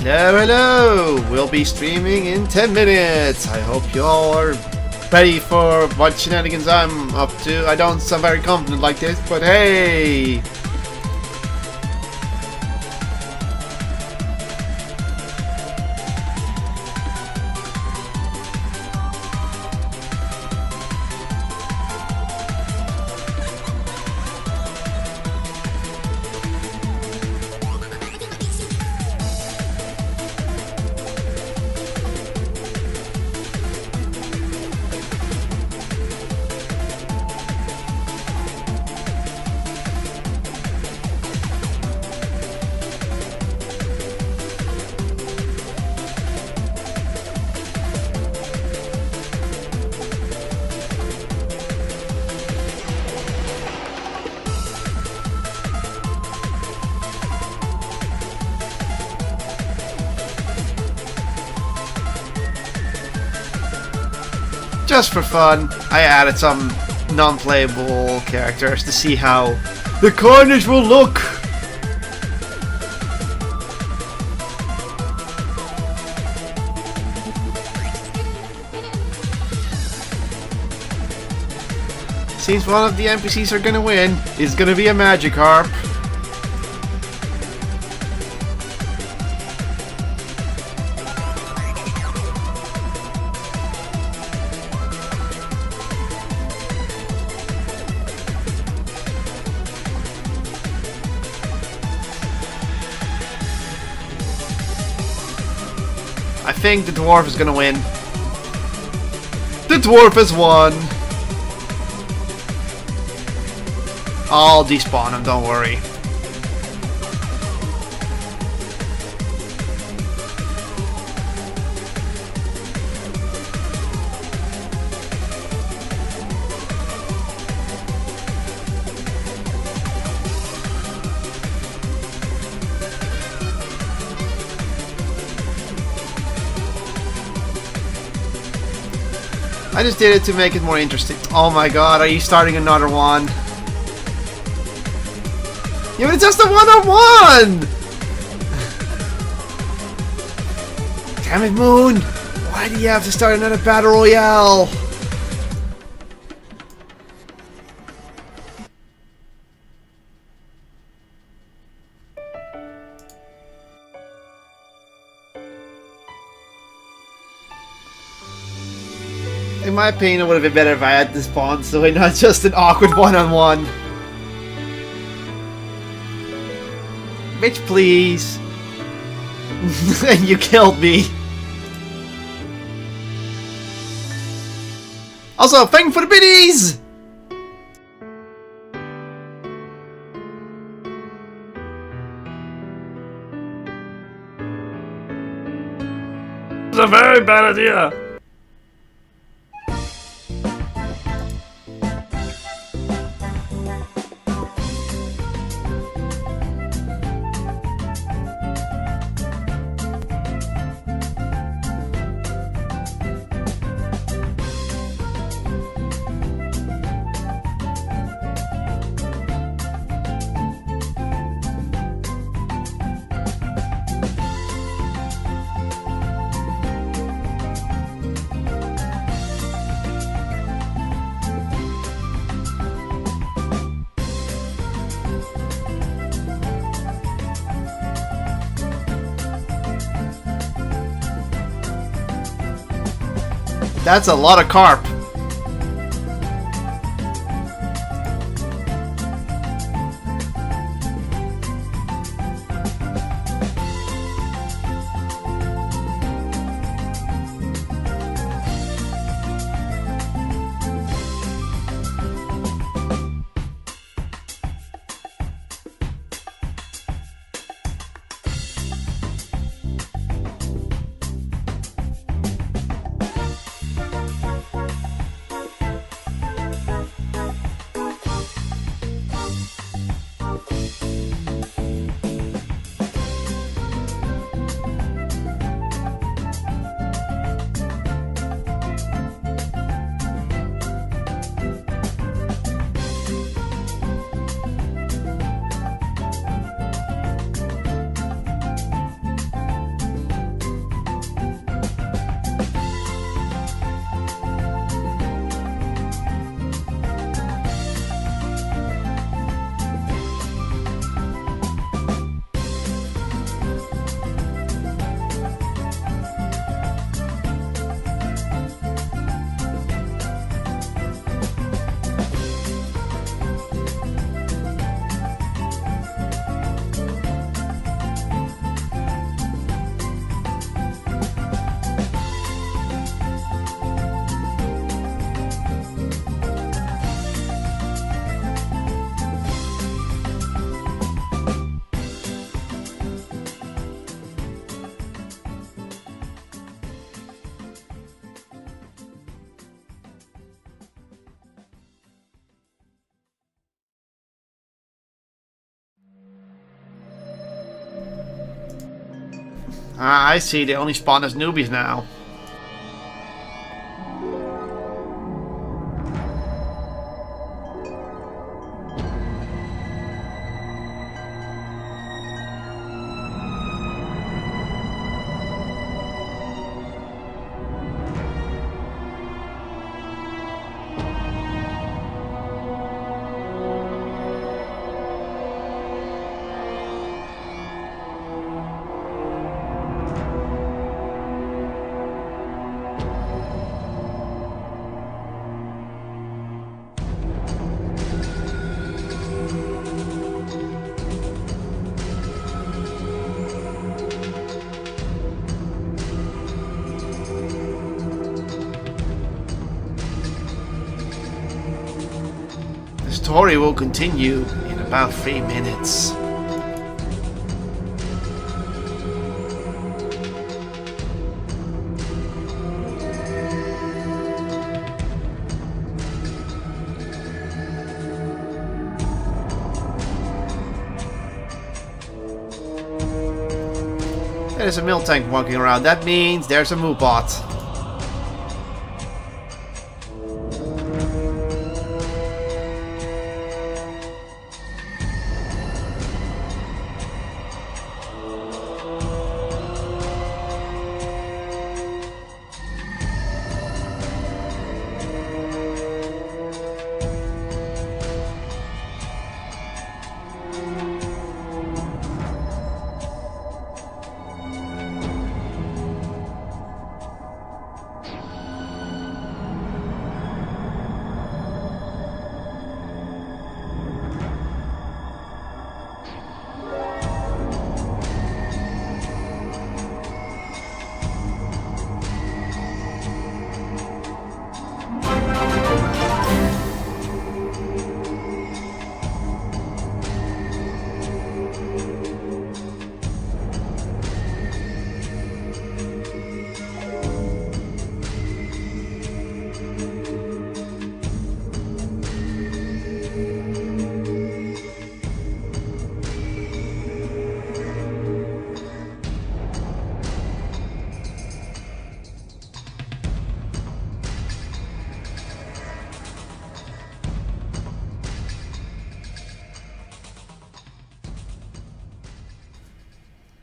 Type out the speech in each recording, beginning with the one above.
Hello, hello! We'll be streaming in 10 minutes. I hope you all are ready for what shenanigans I'm up to. I don't sound very confident like this, but hey! Just for fun, I added some non-playable characters to see how the carnage will look. Since one of the NPCs are gonna win, it's gonna be a Magikarp. I think the dwarf is gonna win. The dwarf has won. I'll despawn him, don't worry. I just did it to make it more interesting. Oh my god, are you starting another one? Yeah, but it's just a one-on-one! Damn it, Moon! Why do you have to start another battle royale? In my opinion, it would have been better if I had this pawn, so we're not just an awkward one-on-one. Bitch, please. And you killed me. Also, thank you for the biddies! It's a very bad idea. That's a lot of carp. Ah, I see. They only spawn as newbies now. The story will continue in about 3 minutes. There's a mill tank walking around. That means there's a moo bot.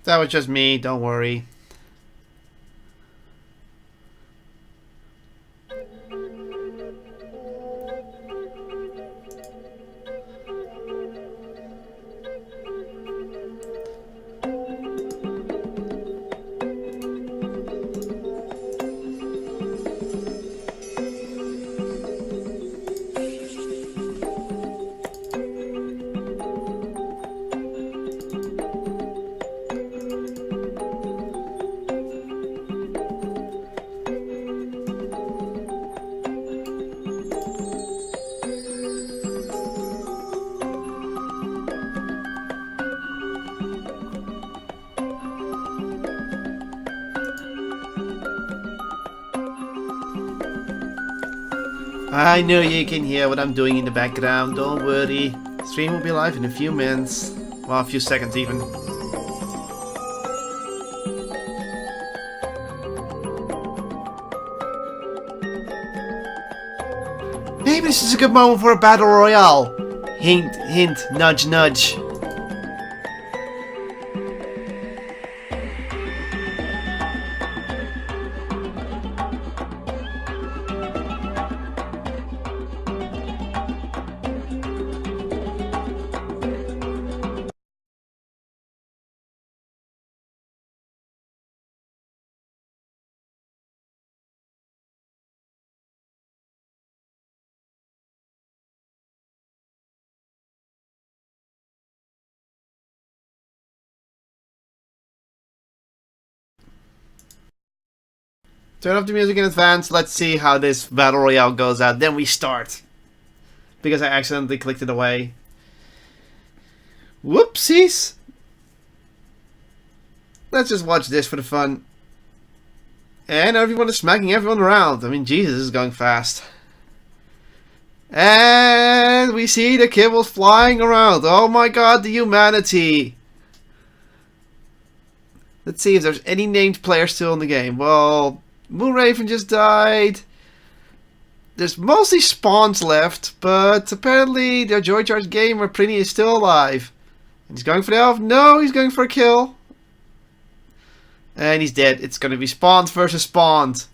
That was just me, don't worry. I know you can hear what I'm doing in the background, don't worry. Stream will be live in a few minutes. Well, a few seconds even. Maybe this is a good moment for a battle royale. Hint, hint, nudge, nudge. Turn off the music in advance. Let's see how this battle royale goes out. Then we start. Because I accidentally clicked it away. Whoopsies. Let's just watch this for the fun. And everyone is smacking everyone around. I mean, Jesus, this is going fast. And we see the kibbles flying around. Oh my god, the humanity. Let's see if there's any named players still in the game. Well, Moonraven just died. There's mostly spawns left, but apparently the Joy Charge gamer Prinny is still alive. And he's going for the elf. No, he's going for a kill. And he's dead. It's going to be spawns versus spawns.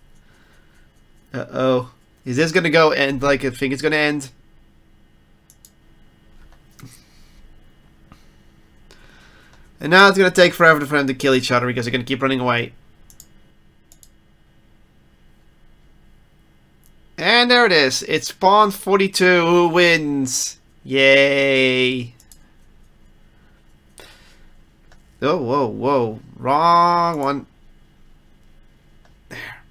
Uh-oh. Is this going to go end like I think it's going to end? And now it's going to take forever for them to kill each other because they're going to keep running away. And there it is. It's Spawn 42 who wins. Yay. Oh, whoa, whoa. Wrong one. There.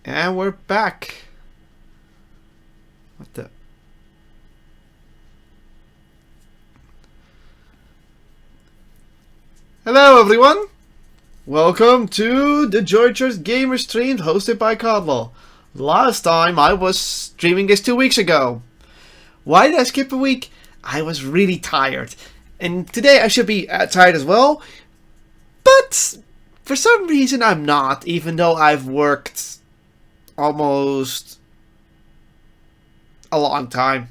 And we're back. What the? Hello everyone! Welcome to the Georgia's Gamer Stream hosted by Kotlol. Last time I was streaming this 2 weeks ago. Why did I skip a week? I was really tired. And today I should be tired as well. But for some reason I'm not, even though I've worked almost a long time.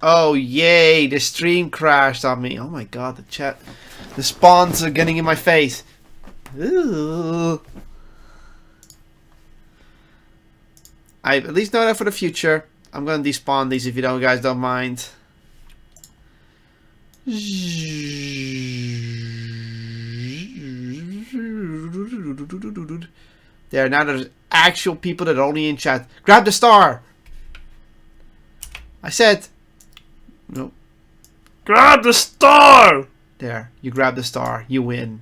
Oh yay, the stream crashed on me. Oh my god, the chat. The spawns are getting in my face. Ooh. I at least know that for the future. I'm gonna despawn these if you guys don't mind. There, now there's actual people that are only in chat. Grab the star! I said... No. Grab the star! There, you grab the star. You win.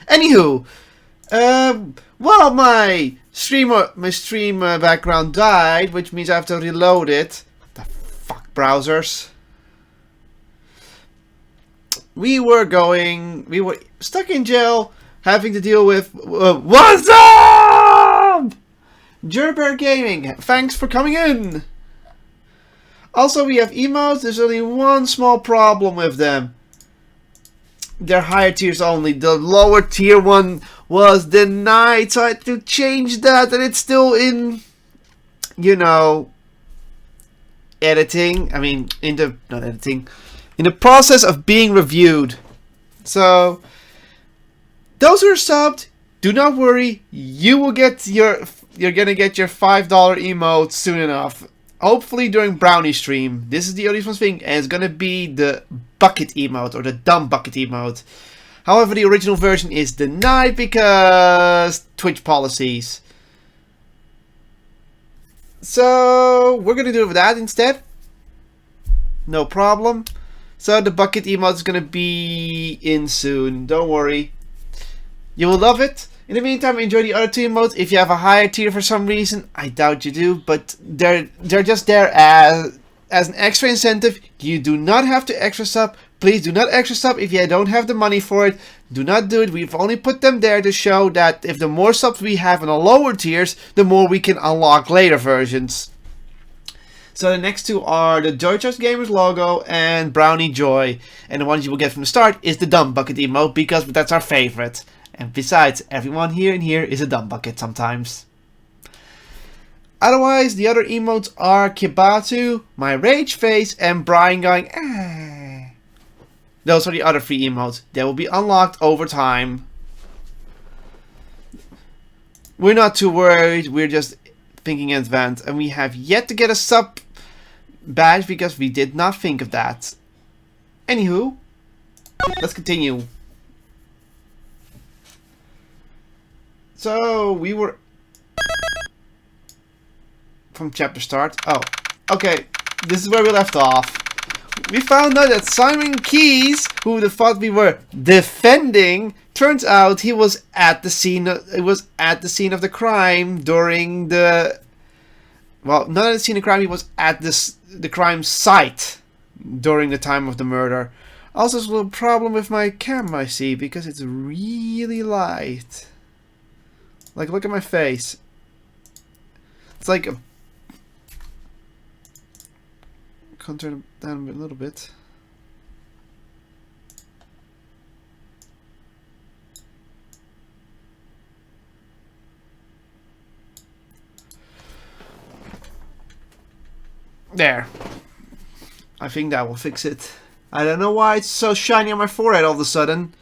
Anywho, well, my stream background died, which means I have to reload it. The fuck, browsers. We were stuck in jail, having to deal with what's up, Gerber Gaming. Thanks for coming in. Also, we have emotes. There's only one small problem with them. They're higher tiers only. The lower tier one was denied, so I had to change that, and it's still in, you know, editing. I mean, not editing, in the process of being reviewed. So, those who are subbed, do not worry. You're gonna get your $5 emote soon enough. Hopefully during Brownie stream. This is the earliest one thing, and it's gonna be the bucket emote or the dumb bucket emote. However, the original version is denied because Twitch policies. So we're gonna do it with that instead. No problem. So the bucket emote is gonna be in soon. Don't worry. You will love it. In the meantime, enjoy the other two emotes. If you have a higher tier for some reason, I doubt you do, but they're just there as an extra incentive. You do not have to extra sub. Please do not extra sub if you don't have the money for it. Do not do it. We've only put them there to show that if the more subs we have in the lower tiers, the more we can unlock later versions. So the next two are the Joy Charge Gamers logo and Brownie Joy. And the ones you will get from the start is the dumb bucket emote because that's our favorite. And besides, everyone here in here is a dumb bucket sometimes. Otherwise, the other emotes are Kibatu, my rage face, and Brian going ah. Those are the other three emotes. They will be unlocked over time. We're not too worried. We're just thinking in advance. And we have yet to get a sub badge because we did not think of that. Anywho, let's continue. So, we were... From chapter start. Oh, okay. This is where we left off. We found out that Simon Keys, who we thought we were defending, turns out he was at the scene. It was at the scene of the crime during the... Well, not at the scene of the crime. He was at the crime site during the time of the murder. Also, there's a little problem with my camera, I see, because it's really light. Like, look at my face. It's like a... Can't turn it down a little bit. There. I think that will fix it. I don't know why it's so shiny on my forehead all of a sudden.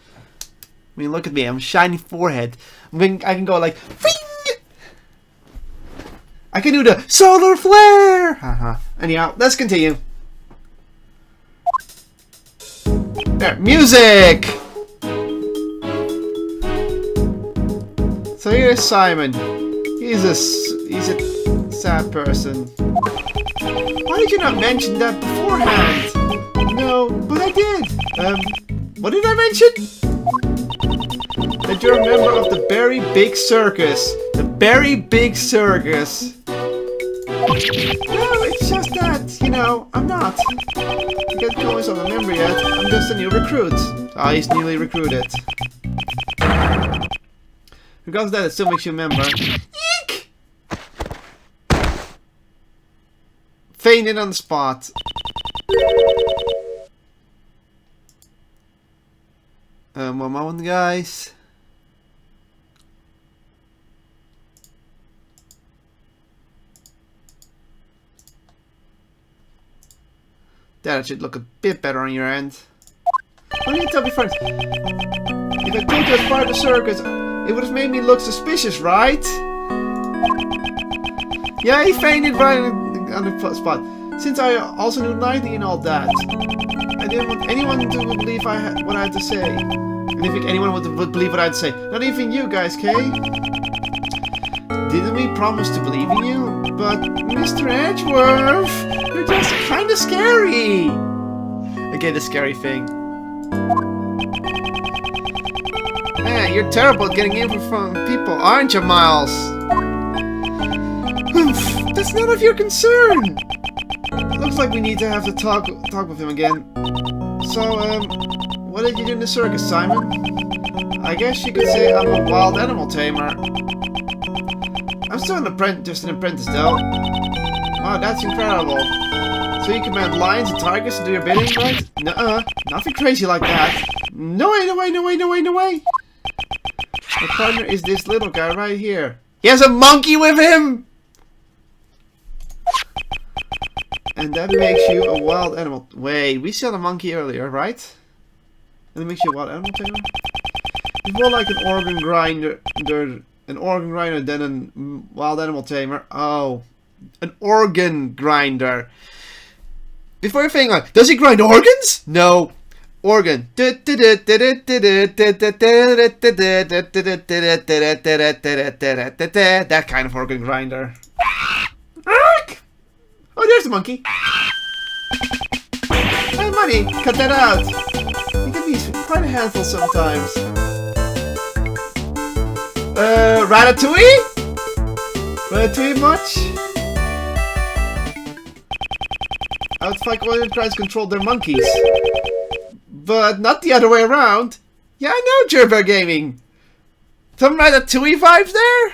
I mean, look at me. I'm a shiny forehead. I can go like... Fing! I can do the solar flare! Haha. Anyhow, let's continue. There. Music! So here's Simon. He's a sad person. Why did you not mention that beforehand? No, but I did. What did I mention? That you're a member of the Very Big Circus. The Very Big Circus. No, it's just that, you know, I'm not. You can't call myself a member yet. I'm just a new recruit. Ah, he's newly recruited. Regardless of that, it still makes you a member. Eek! Fainted on the spot. One moment, guys. That should look a bit better on your end. Why didn't you tell me first? If I told you as part of the circus, it would have made me look suspicious, right? Yeah, he fainted right on the spot. Since I also knew lightning and all that, I didn't want anyone to believe what I had to say. I didn't think anyone would believe what I had to say. Not even you guys, Kay. Didn't we promise to believe in you? But Mr. Edgeworth, you're just kind of scary. Again, the scary thing. Man, you're terrible at getting info from people, aren't you, Miles? That's none of your concern. It looks like we need to have to talk with him again. So, what did you do in the circus, Simon? I guess you could say I'm a wild animal tamer. I'm still just an apprentice, though. Wow, that's incredible. So you command lions and tigers to do your bidding, right? Nuh-uh, nothing crazy like that. No way, no way, no way, no way, no way. My partner is this little guy right here. He has a monkey with him! And that makes you a wild animal. Wait, we saw the monkey earlier, right? And it makes you a wild animal tamer? It's more like an organ grinder than a wild animal tamer. Oh, an organ grinder. Before you're thinking like, does he grind organs? No. Organ. That kind of organ grinder. Oh, there's the monkey. Hey, money, cut that out. You can be quite a handful sometimes. Ratatouille? Ratatouille much? I would like all tries to control their monkeys. But not the other way around. Yeah, I know, Gerber Gaming. Some Ratatouille vibes there?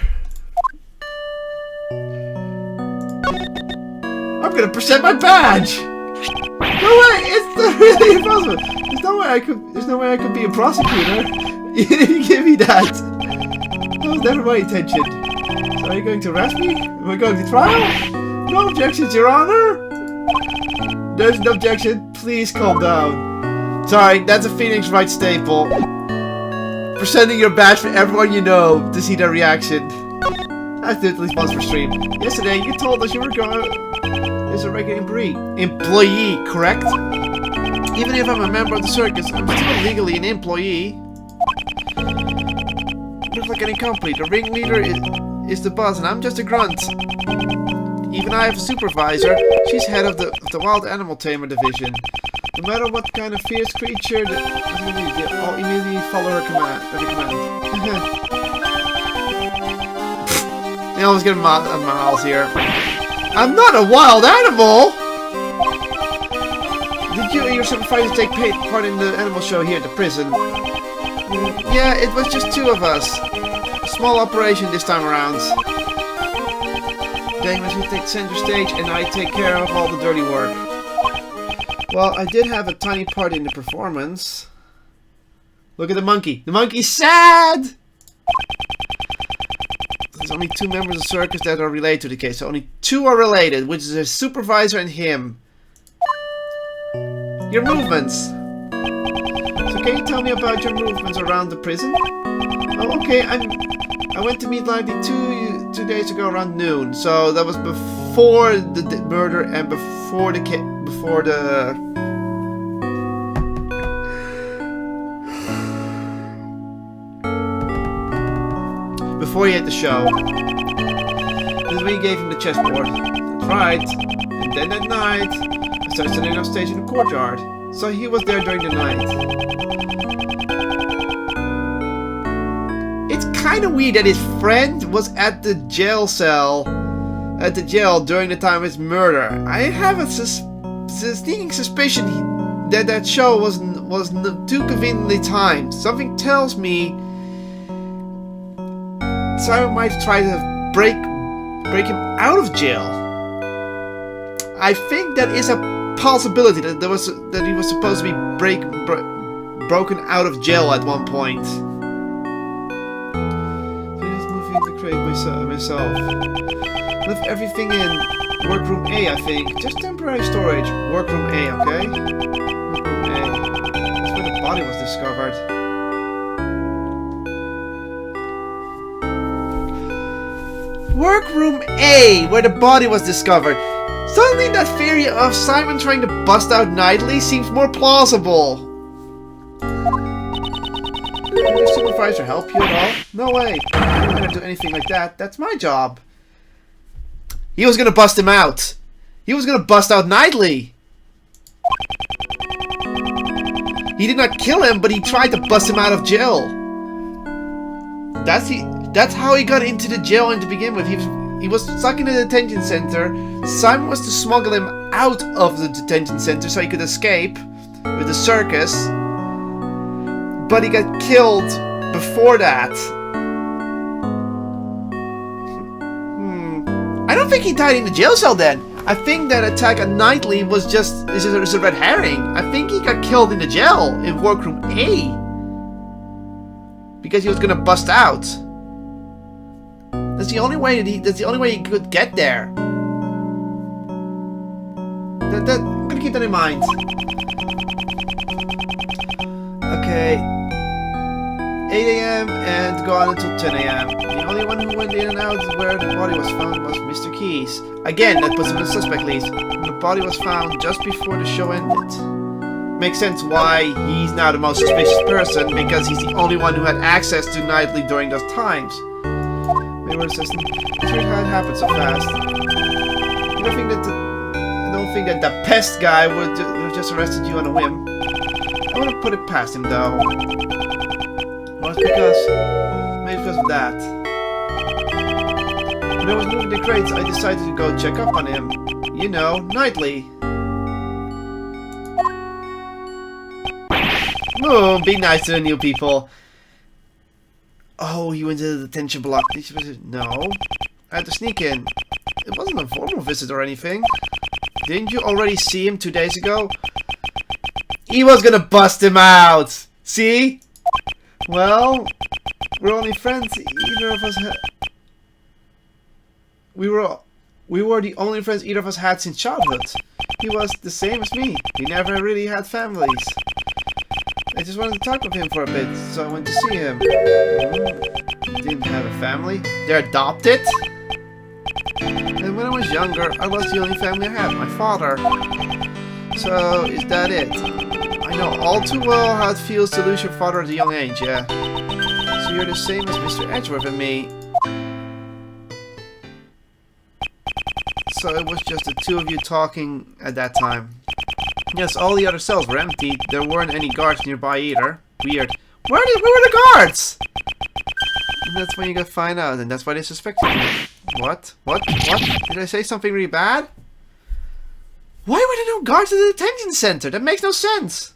I'm gonna present my badge! No way! It's not really impossible! There's no way I could be a prosecutor. You didn't give me that. That was never my intention. So are you going to arrest me? Am I going to trial? No objections, Your Honor! There's no objection. Please calm down. Sorry, that's a Phoenix Wright staple. Presenting your badge for everyone you know to see their reaction. That's the response for stream. Yesterday, you told us you were going as a regular employee, correct? Even if I'm a member of the circus, I'm still legally an employee. Just like any company, the ringleader is the boss, and I'm just a grunt. Even I have a supervisor. She's head of the wild animal tamer division. No matter what kind of fierce creature, I'll immediately follow her command. They always get miles here. I'm not a wild animal! Did you and your supervisor take part in the animal show here at the prison? Yeah, it was just 2 of us. A small operation this time around. Dangmas will take center stage and I take care of all the dirty work. Well, I did have a tiny part in the performance. Look at the monkey. The monkey's sad! There's only 2 members of the circus that are related to the case. So only 2 are related, which is a supervisor and him. Your movements. So can you tell me about your movements around the prison? Oh, okay. I went to meet Lively two days ago around noon. So that was before the murder and before he had the show. This is when he gave him the chessboard. That's right. And then at night, I started standing off stage in the courtyard. So he was there during the night. It's kind of weird that his friend was at the jail cell, at the jail during the time of his murder. I have a sneaking suspicion that show was too conveniently timed. Something tells me Simon might try to break him out of jail. I think that is a possibility that he was supposed to be broken out of jail at one point. So just moving the crate myself. Lift everything in workroom A, I think. Just temporary storage. Workroom A, okay? Workroom A. That's where the body was discovered. Workroom A, where the body was discovered. Suddenly that theory of Simon trying to bust out Knightley seems more plausible. Did your supervisor help you at all? No way. I'm not gonna do anything like that. That's my job. He was gonna bust him out. He was gonna bust out Knightley. He did not kill him, but he tried to bust him out of jail. That's how he got into the jail to begin with. He was stuck in the detention center. Simon was to smuggle him out of the detention center so he could escape with the circus. But he got killed before that. I don't think he died in the jail cell then. I think that attack on Knightley was just a red herring. I think he got killed in the jail in workroom A. Because he was gonna bust out. That's the only way he could get there. I'm gonna keep that in mind. Okay. 8 a.m. and go on until 10 a.m. The only one who went in and out where the body was found was Mr. Keys. Again, that puts him in the suspect list. The body was found just before the show ended. Makes sense why he's now the most suspicious person, because he's the only one who had access to Knightley during those times. Maybe we're assisting. It's weird how it happened so fast. I don't think that the pest guy would have just arrested you on a whim. I want to put it past him though. Well, it's maybe because of that. When I was moving the crates, I decided to go check up on him. You know, Knightley. Oh, be nice to the new people. Oh, you went to the detention block. No. I had to sneak in. It wasn't a formal visit or anything. Didn't you already see him 2 days ago? He was gonna bust him out! See? Well, we're only friends. Either of us had... We were the only friends either of us had since childhood. He was the same as me. We never really had families. I just wanted to talk with him for a bit, so I went to see him. Didn't have a family. They're adopted? And when I was younger, I lost the only family I had, my father. So, is that it? I know all too well how it feels to lose your father at a young age, yeah. So you're the same as Mr. Edgeworth and me. So it was just the 2 of you talking at that time. Yes, all the other cells were empty. There weren't any guards nearby either. Weird. Where were the guards? And that's when you got found out, and that's why they suspected you. What? What? Did I say something really bad? Why were there no guards at the detention center? That makes no sense.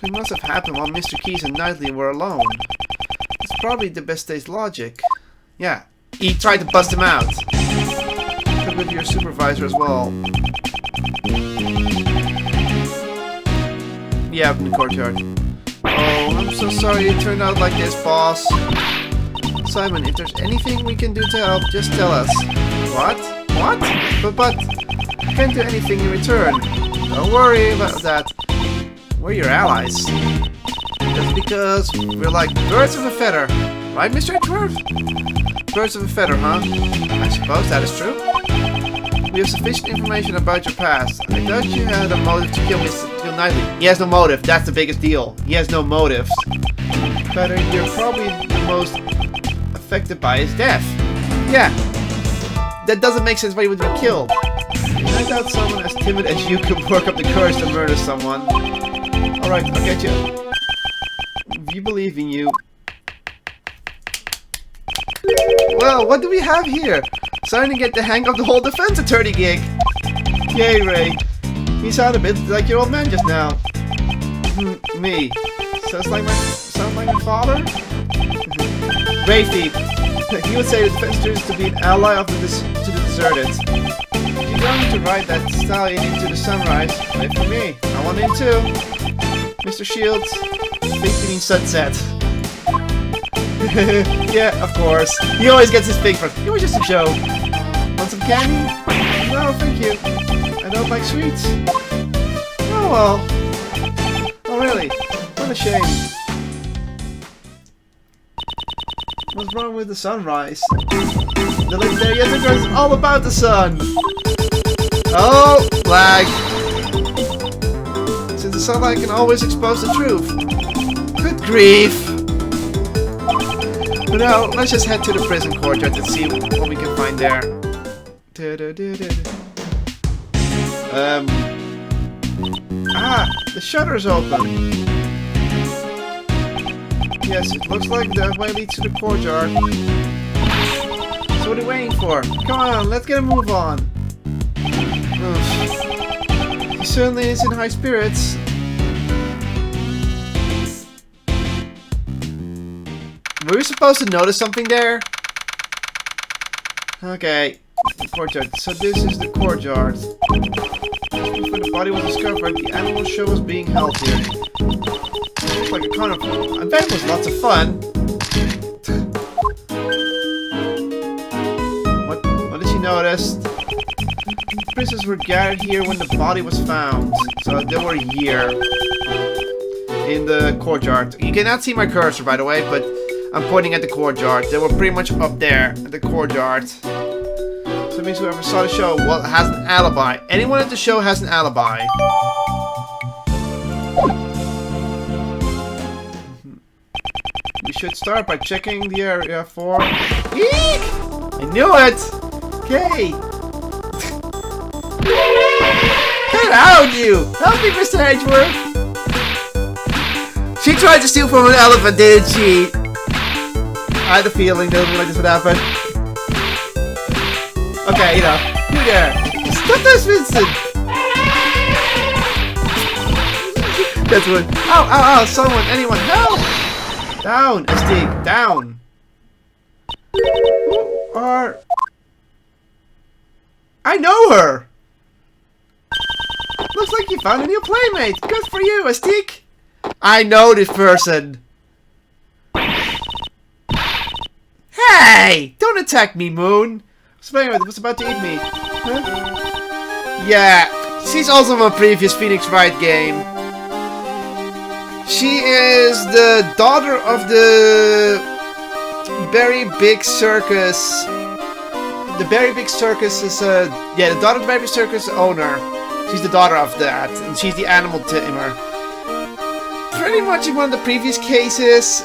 It must have happened while Mr. Keys and Knightley were alone. It's probably the best day's logic. Yeah, he tried to bust him out. Check with your supervisor as well. Yeah, in the courtyard. Oh, I'm so sorry it turned out like this, boss. Simon, if there's anything we can do to help, just tell us. What? What? But, I can't do anything in return. Don't worry about that. We're your allies. That's because we're like birds of a feather. Right, Mr. Edgeworth? Birds of a feather, huh? I suppose that is true. We have sufficient information about your past. I thought you had a motive to kill Knightley. He has no motive. That's the biggest deal. He has no motives. But you're probably the most affected by his death. Yeah. That doesn't make sense why he would be killed. I doubt someone as timid as you could work up the courage to murder someone. Alright, I'll get you. We believe in you. Well, what do we have here? Starting to get the hang of the whole defense attorney gig. Yay, Ray. You sound a bit like your old man just now. Me. Sounds like my father? Ray thief. He would say the defense attorney is to be an ally of the deserted. You're going to ride that stallion into the sunrise. Wait for me. I want in too. Mr. Shields. Big means sunset. Yeah, of course. He always gets his thing first. It was just a joke. Want some candy? No, thank you. I don't like sweets. Oh well. Oh really? What a shame. What's wrong with the sunrise? The legendary Ender is all about the sun. Oh, lag. Since the sunlight can always expose the truth. Good grief. But now, let's just head to the prison courtyard and see what we can find there. The shutter is open. Yes, it looks like the way leads to the courtyard. So what are we waiting for? Come on, let's get a move on. He certainly is in high spirits. Were we supposed to notice something there? Okay, the courtyard. So this is the courtyard. Before the body was discovered, the animal show was being held here. Looks like a carnival. I bet it was lots of fun. What did she notice? Prisoners were gathered here when the body was found. So they were here. In the courtyard. You cannot see my cursor, by the way, but I'm pointing at the courtyard. They were pretty much up there at the courtyard. So that means whoever saw the show has an alibi. Anyone at the show has an alibi. We should start by checking the area for... Eek! I knew it! Okay! Get out, you! Help me, Mr. Edgeworth! She tried to steal from an elephant, didn't she? I had a feeling that like this would happen. Okay, you know. You there. Stop this, Vincent! That's what. Ow, ow, ow, someone, anyone, help! Down, SD, down. Who are... I know her! Looks like you found a new playmate. Good for you, Astik. I know this person. Hey! Don't attack me, Moon. What's about to eat me? Huh? Yeah, she's also from a previous Phoenix Wright game. She is the daughter of the Very Big Circus. The Very Big Circus is the daughter of the Very Big Circus owner. She's the daughter of that, and she's the animal tamer. Pretty much in one of the previous cases,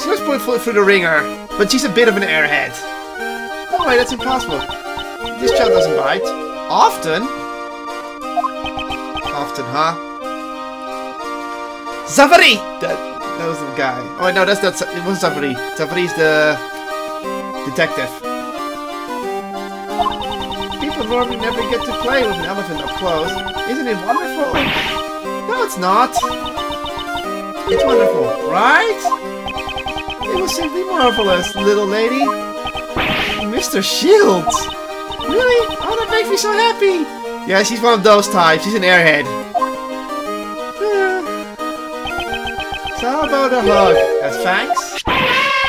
she was put through the ringer, but she's a bit of an airhead. Oh wait, that's impossible. This child doesn't bite. Often? Often, huh? Zavari! That was the guy. Oh wait, no, it wasn't Zavari. Zavari's the detective. people normally never get to play with an elephant up close. Isn't it wonderful? No, it's not. It's wonderful, right? It was simply marvelous, little lady. Mr. Shields! Really? Oh, that makes me so happy! Yeah, she's one of those types. She's an airhead. So how about a hug? As thanks?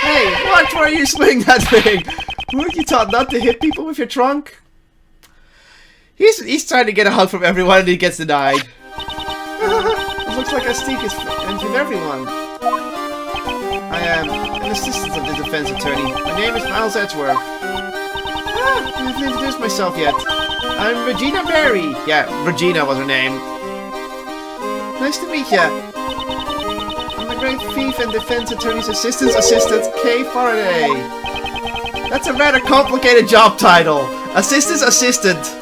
Hey, watch where you swing that thing! Weren't you taught not to hit people with your trunk? He's trying to get a hug from everyone and he gets denied. It looks like I sneak his friends with everyone. I am an assistant of the defense attorney. My name is Miles Edgeworth. I haven't introduced myself yet. I'm Regina Berry. Yeah, Regina was her name. Nice to meet ya. I'm the great thief and defense attorney's assistant, Kay Faraday. That's a rather complicated job title. Assistant.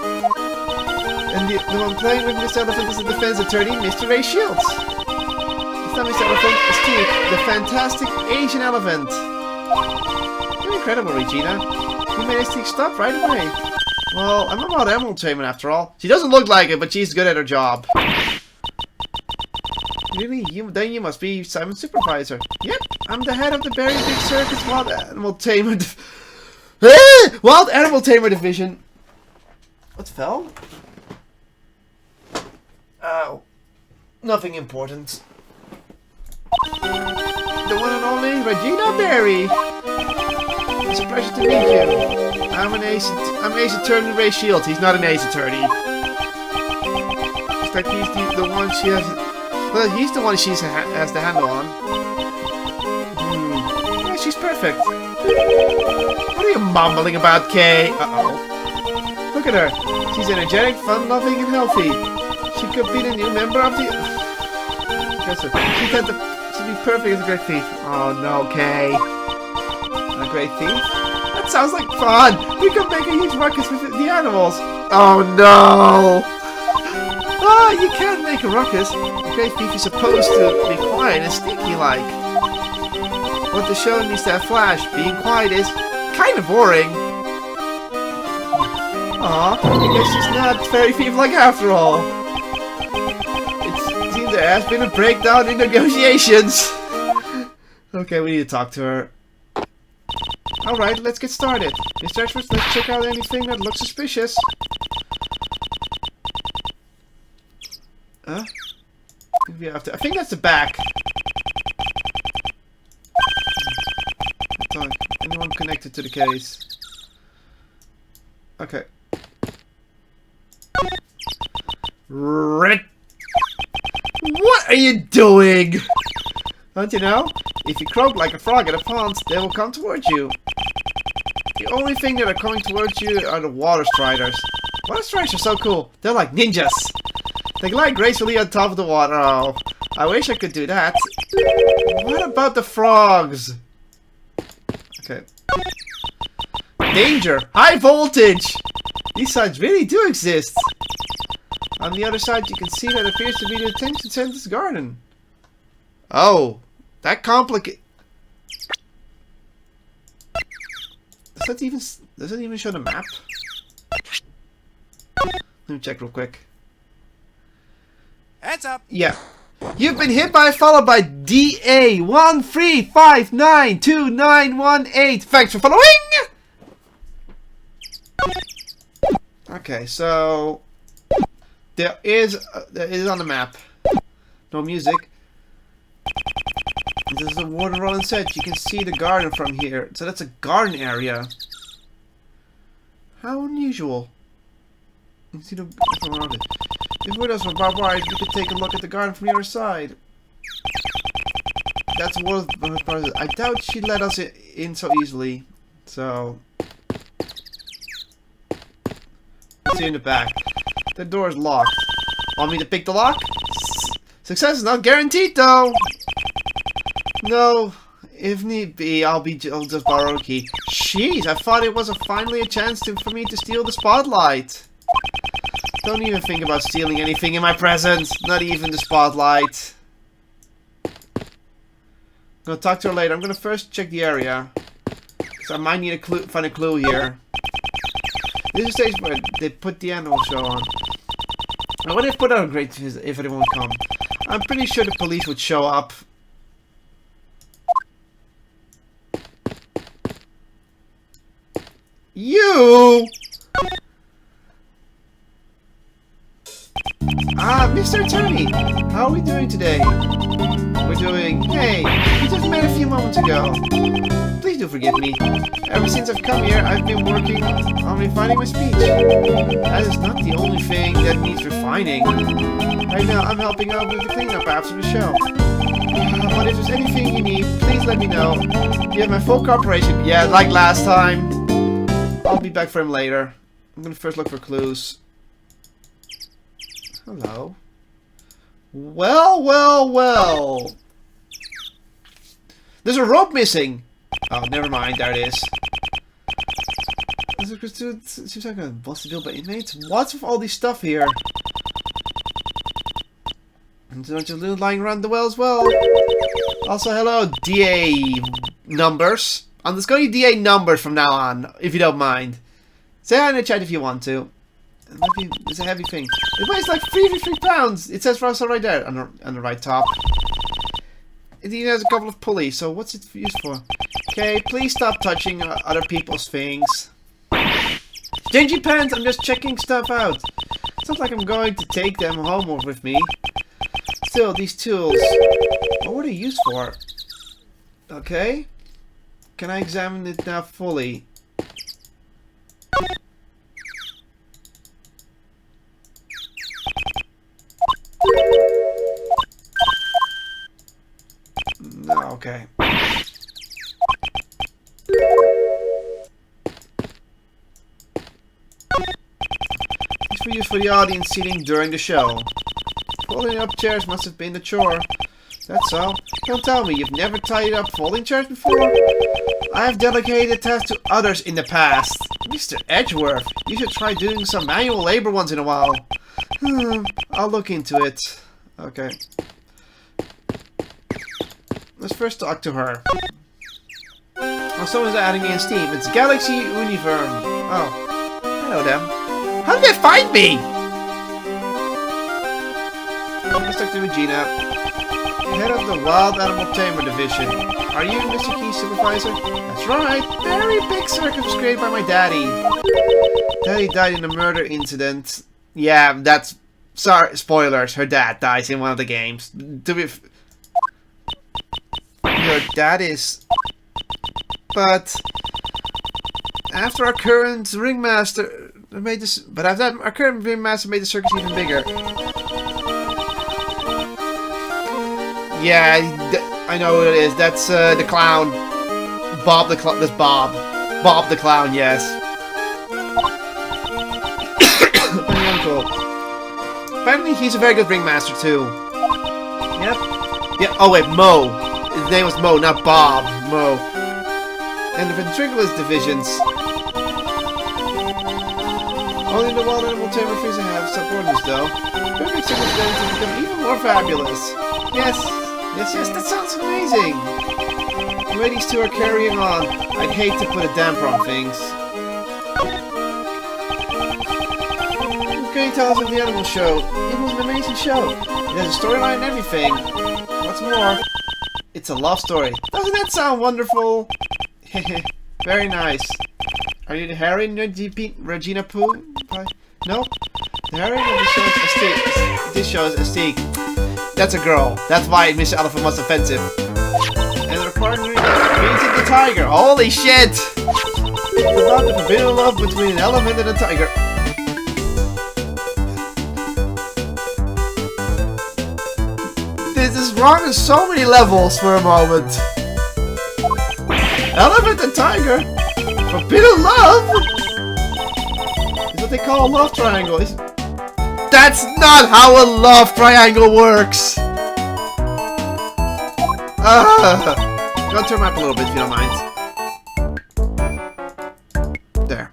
And the one playing with Mr. Elephant is the defense attorney, Mr. Ray Shields. It's not Mr. Elephant, it's Steve, the fantastic Asian elephant. You're incredible, Regina. You managed to stop right away. Well, I'm about Emerald Tamer after all. She doesn't look like it, but she's good at her job. Really? Then you must be Simon's supervisor. Yep, I'm the head of the Berry Big Circus Wild Animal Tamer Wild Animal Tamer Division. What fell? Oh. Nothing important. The one and only Regina Berry. It's a pleasure to meet you. I'm Ace Attorney Ray Shields. He's not an Ace Attorney. It's like he's the one she has. Well, he's the one she has the handle on. Yeah, she's perfect. What are you mumbling about, Kay? Uh-oh. Look at her. She's energetic, fun-loving, and healthy. She could be the new member of the... She tends to be perfect as a great thief. Oh no, Kay. A great thief? That sounds like fun! We could make a huge ruckus with the animals! Oh no! Ah, you can't make a ruckus. A great thief is supposed to be quiet and sneaky-like. But the show needs to have flash. Being quiet is kind of boring. Aw, I guess she's not very thief-like after all. It seems there has been a breakdown in negotiations. Okay, we need to talk to her. Alright, let's get started. Mr. Edgeworth, let's check out anything that looks suspicious. Huh? I think that's the back. Anyone connected to the case? Okay. What are you doing? Don't you know? If you croak like a frog at a pond, they will come towards you. The only thing that are coming towards you are the water striders. Water striders are so cool. They're like ninjas. They glide gracefully on top of the water. Oh, I wish I could do that. What about the frogs? Okay. Danger! High voltage! These signs really do exist. On the other side, you can see that appears to be the detention center's garden. Oh, that complicated. Does that even show the map? Let me check real quick. Heads up. Yeah. You've been hit by followed by DA135929118. Thanks for following! Okay, so there is on the map. No music. This is the water rolling set. You can see the garden from here. So that's a garden area. How unusual. You can see the around it. If widows were barbed wire, you could take a look at the garden from the other side. That's worth. I doubt she'd let us in so easily. So let's see in the back. The door is locked. Want me to pick the lock? Success is not guaranteed, though. No, if need be, I'll just borrow a key. Jeez, I thought it was finally a chance for me to steal the spotlight. Don't even think about stealing anything in my presence. Not even the spotlight. I'm gonna talk to her later. I'm gonna first check the area. Because I might need find a clue here. This is the stage where they put the animal show on. I wonder if put out a great if anyone would come. I'm pretty sure the police would show up. You! Ah, Mr. Attorney! How are we doing today? We're doing... Hey, we just met a few moments ago. Please do forgive me. Ever since I've come here, I've been working on refining my speech. That is not the only thing that needs refining. Right now, I'm helping out with the cleanup after the show. But if there's anything you need, please let me know. You have my full cooperation. Yeah, like last time. I'll be back for him later. I'm gonna first look for clues. Hello. Well, well, well. There's a rope missing. Oh, never mind. There it is. Seems like a busted deal by inmates. What's with all this stuff here? And there's a bunch of loot lying around the well as well. Also, hello, DA numbers. I'm just going to DA numbers from now on, if you don't mind. Say hi in the chat if you want to. It's a heavy thing. It weighs like 33 pounds. It says for us right there on the right top. It even has a couple of pulleys, so what's it used for? Okay, please stop touching other people's things. Changing pants, I'm just checking stuff out. It's not like I'm going to take them home with me. Still, these tools, what were they used for? Okay. Can I examine it now fully? No, okay. It's for use for the audience seating during the show. Folding up chairs must have been the chore. That's all. Don't tell me you've never tied up folding chairs before? I have delegated tasks to others in the past. Mr. Edgeworth, you should try doing some manual labor once in a while. I'll look into it. Okay. Let's first talk to her. Oh, someone's adding me in Steam. It's Galaxy Univerm. Oh. Hello, them. How did they find me? Let's talk to Regina. Head of the Wild Animal Tamer Division. Are you Mr. Key's supervisor? That's right. Very big circus was created by my daddy. Daddy died in a murder incident. Yeah, that's... Sorry, spoilers. Her dad dies in one of the games. Your dad is... But... After our current ringmaster made this... But after that, our current ringmaster made the circus even bigger. Yeah, I know what it is. That's the clown. Bob the clown. That's Bob. Bob the clown, yes. My uncle. Apparently he's a very good ringmaster too. Yep. Yeah. Oh wait, Mo. His name was Mo, not Bob. Mo. And the ventriculus divisions. Only the wild animal tamer freezer have subordinates though. Perfect circus is going to become even more fabulous. Yes. Yes, yes, that sounds amazing! The way these two are carrying on, I'd hate to put a damper on things. What can you tell us of the animal show? It was an amazing show. It has a storyline and everything. What's more, it's a love story. Doesn't that sound wonderful? Very nice. Are you the heroine, Regina Poo? No? The heroine of the show is Astique. This show is Astique. That's a girl. That's why Mr. Elephant was offensive. And the requirement is beating the tiger. Holy shit! It's about the forbidden love between an elephant and a tiger. This is wrong on so many levels for a moment. Elephant and tiger? Forbidden love? Is what they call a love triangle. That's not how a love triangle works! Go turn them up a little bit if you don't mind. There.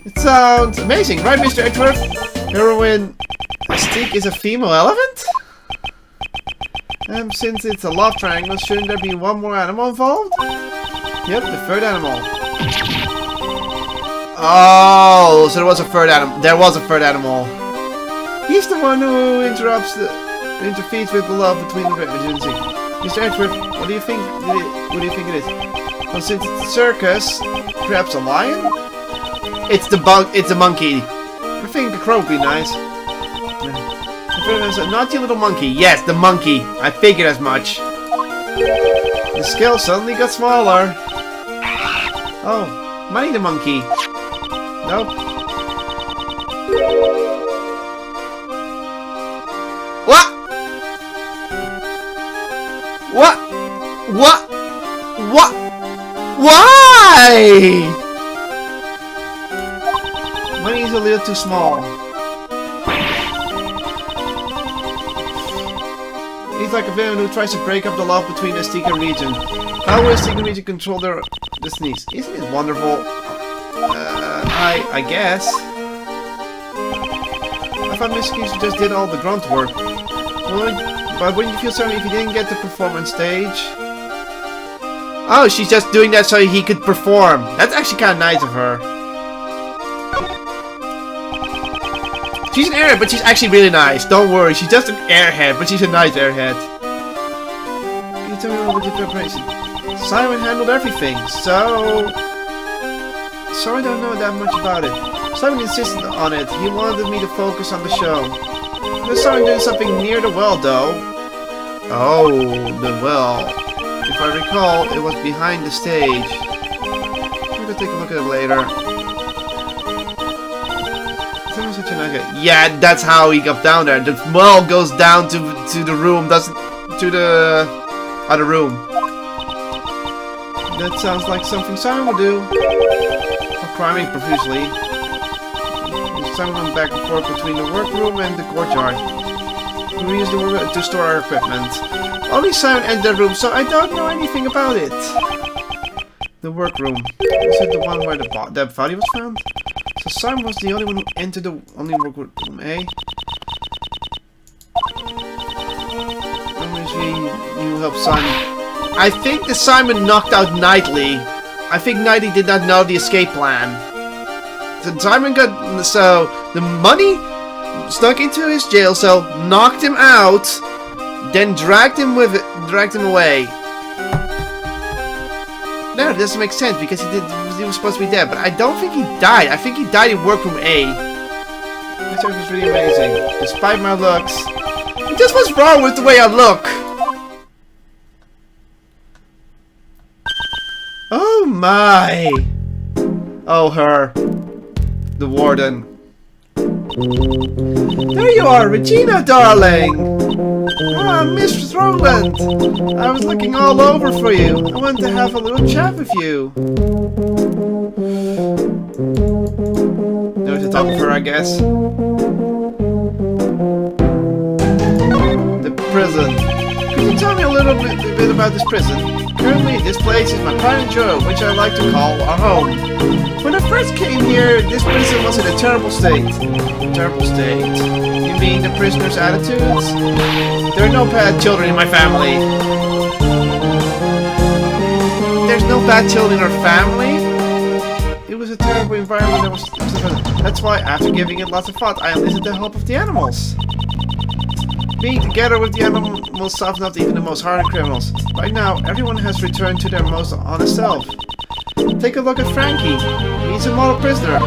It sounds amazing, right, Mr. Edgeworth? Heroine Astique is a female elephant? Since it's a love triangle, shouldn't there be one more animal involved? Yep, the third animal. Oh, so there was a third animal. There was a third animal. He's the one who interferes with the love between the agency. Mr. Edward, what do you think? What do you think it is? Well, since it's a circus, perhaps a lion? It's the It's a monkey. I think the crow would be nice. A naughty little monkey. Yes, the monkey. I figured as much. The scale suddenly got smaller. Oh, Money the monkey. Nope. What? What? What? What? Why? Money is a little too small. He's like a villain who tries to break up the love between Azteca region. How will Azteca region control their destinies? Isn't it wonderful? I guess. I thought Miss Keisha just did all the grunt work. But wouldn't you feel sorry if he didn't get to perform on stage? Oh, she's just doing that so he could perform. That's actually kind of nice of her. She's an airhead, but she's actually really nice. Don't worry, she's just an airhead, but she's a nice airhead. Can you tell me about the preparation? Simon handled everything, so I don't know that much about it. Simon insisted on it. He wanted me to focus on the show. There's Simon doing something near the well, though. Oh, the well. If I recall, it was behind the stage. I'm gonna take a look at it later. Such a nice guy. Yeah, that's how he got down there. The well goes down to the room, doesn't to the other room. That sounds like something Simon would do. For crying profusely. Simon went back and forth between the workroom and the courtyard. We used the work to store our equipment. Only Simon entered the room, so I don't know anything about it. The workroom. Is it the one where the body was found? So Simon was the only one who entered the only workroom, eh? You help Simon. I think that Simon knocked out Knightley. I think Knightley did not know the escape plan. So Simon got the money stuck into his jail cell, knocked him out, then dragged him away. No, it doesn't make sense because he was supposed to be dead, but I don't think he died. I think he died in workroom A. This work was really amazing. Despite my looks. Just what's wrong with the way I look? Oh my! Oh, her. The warden. There you are, Regina, darling! Ah, Mistress Rowland! I was looking all over for you. I wanted to have a little chat with you. No to talk with her, I guess. The prison. Could you tell me a little bit about this prison? Currently, this place is my pride and joy, which I like to call our home. When I first came here, this prison was in a terrible state. Terrible state? You mean the prisoners' attitudes? There are no bad children in my family. There's no bad children in our family? It was a terrible environment. That's why, after giving it lots of thought, I enlisted the help of the animals. Being together with the animals softened up even the most hardened criminals. Right now, everyone has returned to their most honest self. Take a look at Frankie. He's a model prisoner.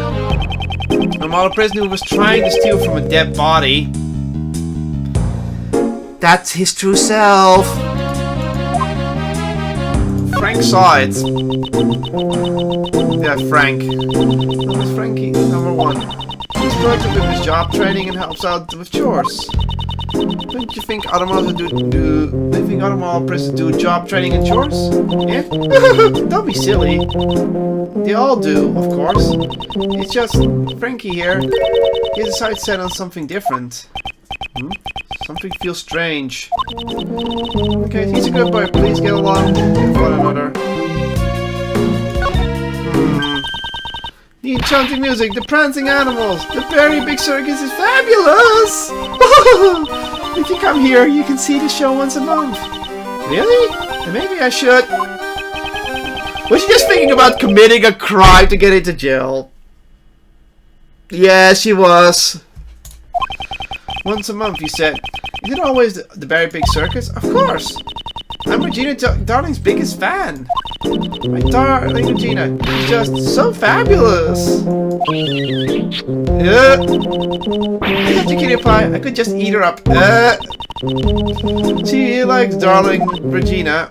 A model prisoner who was trying to steal from a dead body. That's his true self. Frank saw it. Yeah, Frank. That was Frankie, number one. He's proactive with his job training and helps out with chores. Don't you think other models prisoners do job training and chores? Yeah? Don't be silly. They all do, of course. It's just Frankie here. He decided to set on something different. Something feels strange. Okay, he's a good boy. Please get along with one another. The enchanting music, the prancing animals, the very big circus is fabulous! If you come here, you can see the show once a month. Really? Then maybe I should. Was she just thinking about committing a crime to get into jail? Yeah, she was. Once a month, you said. Is it always the very big circus? Of course. I'm Regina Darling's biggest fan. My darling Regina, she's just so fabulous. I got the cutie pie. I could just eat her up. She likes darling Regina.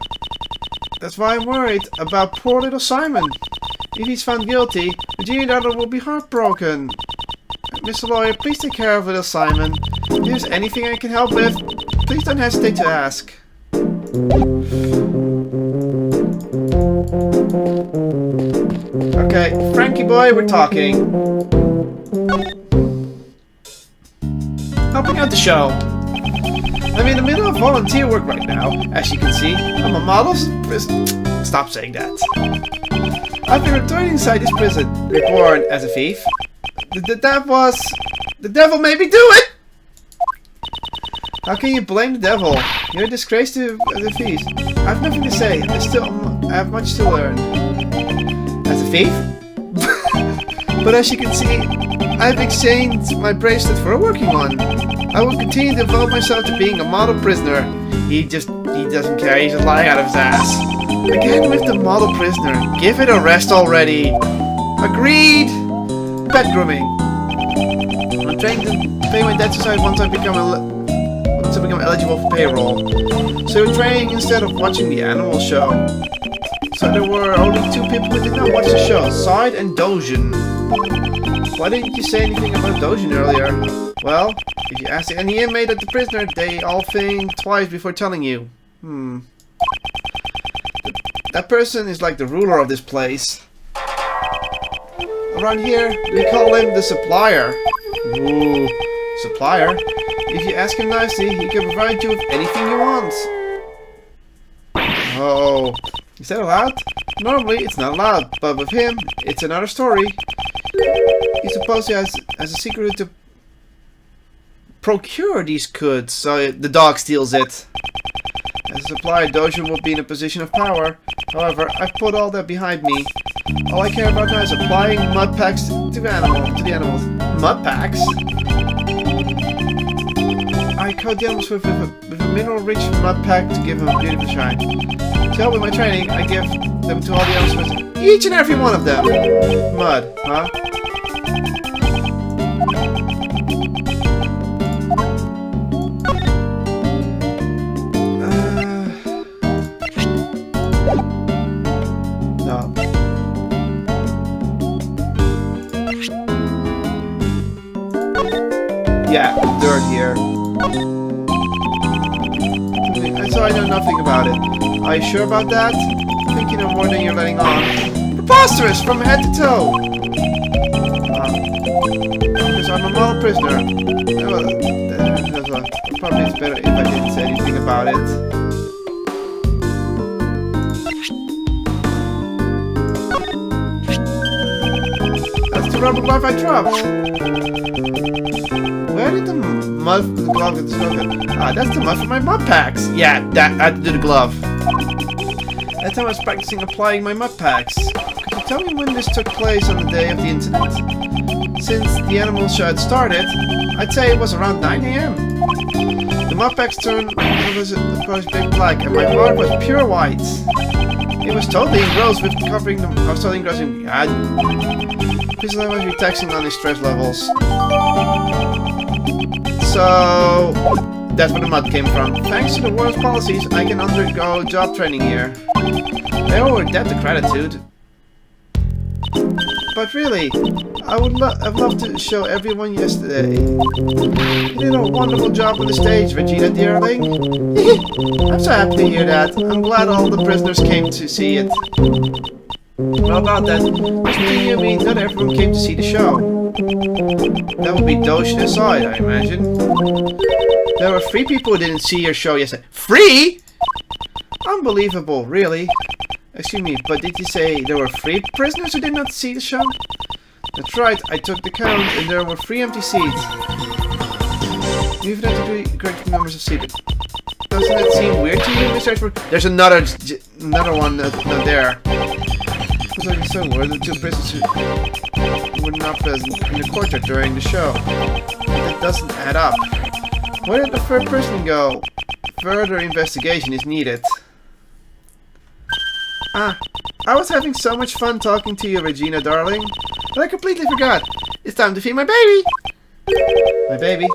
That's why I'm worried about poor little Simon. If he's found guilty, Regina Darling will be heartbroken. Mr. Lawyer, please take care of little Simon. If there's anything I can help with, please don't hesitate to ask. Okay, Frankie boy, we're talking. Helping out the show. I'm in the middle of volunteer work right now, as you can see. I'm a model prison. Stop saying that. I've been returning inside this prison, reborn as a thief. The devil made me do it! How can you blame the devil? You're a disgrace to the thieves. I have nothing to say. I have much to learn. As a thief? But as you can see, I've exchanged my bracelet for a working one. I will continue to devote myself to being a model prisoner. He doesn't care. He's just lying out of his ass. Again with the model prisoner. Give it a rest already. Agreed. Pet grooming. I'm trying to pay my debt society once I become eligible for payroll. So we're training instead of watching the animal show. So there were only 2 people who did not watch the show, Side and Dojin. Why didn't you say anything about Dojin earlier? Well, if you ask any inmate at the prisoner, they all think twice before telling you. That person is like the ruler of this place. Around here, we call him the supplier. Ooh, supplier? If you ask him nicely, he can provide you with anything you want. Oh, is that allowed? Normally, it's not allowed, but with him, it's another story. He supposedly has a secret to procure these goods, so the dog steals it. As a supplier, Dojo will be in a position of power. However, I've put all that behind me. All I care about now is applying mud packs to the animals. Mud packs? I coat the animals with a mineral-rich mud pack to give them a beautiful shine. To help with my training, I give them to all the animals. Each and every one of them. Mud, huh? No. Yeah, dirt here. So I know nothing about it. Are you sure about that? I think you know more than you're letting on. Preposterous from head to toe! Because I'm a model prisoner. Probably it's better if I didn't say anything about it. That's the rubber glove I dropped. Where did the glove get discovered? Ah, that's the mud for my mud packs. Yeah, that I did the glove. That time I was practicing applying my mud packs. Could you tell me when this took place on the day of the incident? Since the animal show had started, I'd say it was around 9 AM. The mud packs turned big black, and my heart was pure white. It was totally engrossed with covering them. I was totally engrossed in Please let me be taxing on his stress levels. So that's where the mud came from. Thanks to the world's policies, I can undergo job training here. I owe a debt of gratitude. But really, I would have loved to show everyone yesterday. You did a wonderful job on the stage, Regina dearling. I'm so happy to hear that. I'm glad all the prisoners came to see it. Well, about that, just between you and me, not everyone came to see the show. That would be Doshin aside, I imagine. There were 3 people who didn't see your show yesterday. 3?! Unbelievable, really. Excuse me, but did you say there were 3 prisoners who did not see the show? That's right, I took the count and there were 3 empty seats. You even have to do correct numbers of seats. Doesn't that seem weird to you, Mr. Expert? There's another one not there. Looks like so were the two prisoners who were not present in the courtyard during the show. That doesn't add up. Where did the third person go? Further investigation is needed. Ah, I was having so much fun talking to you, Regina, darling. But I completely forgot. It's time to feed my baby. My baby.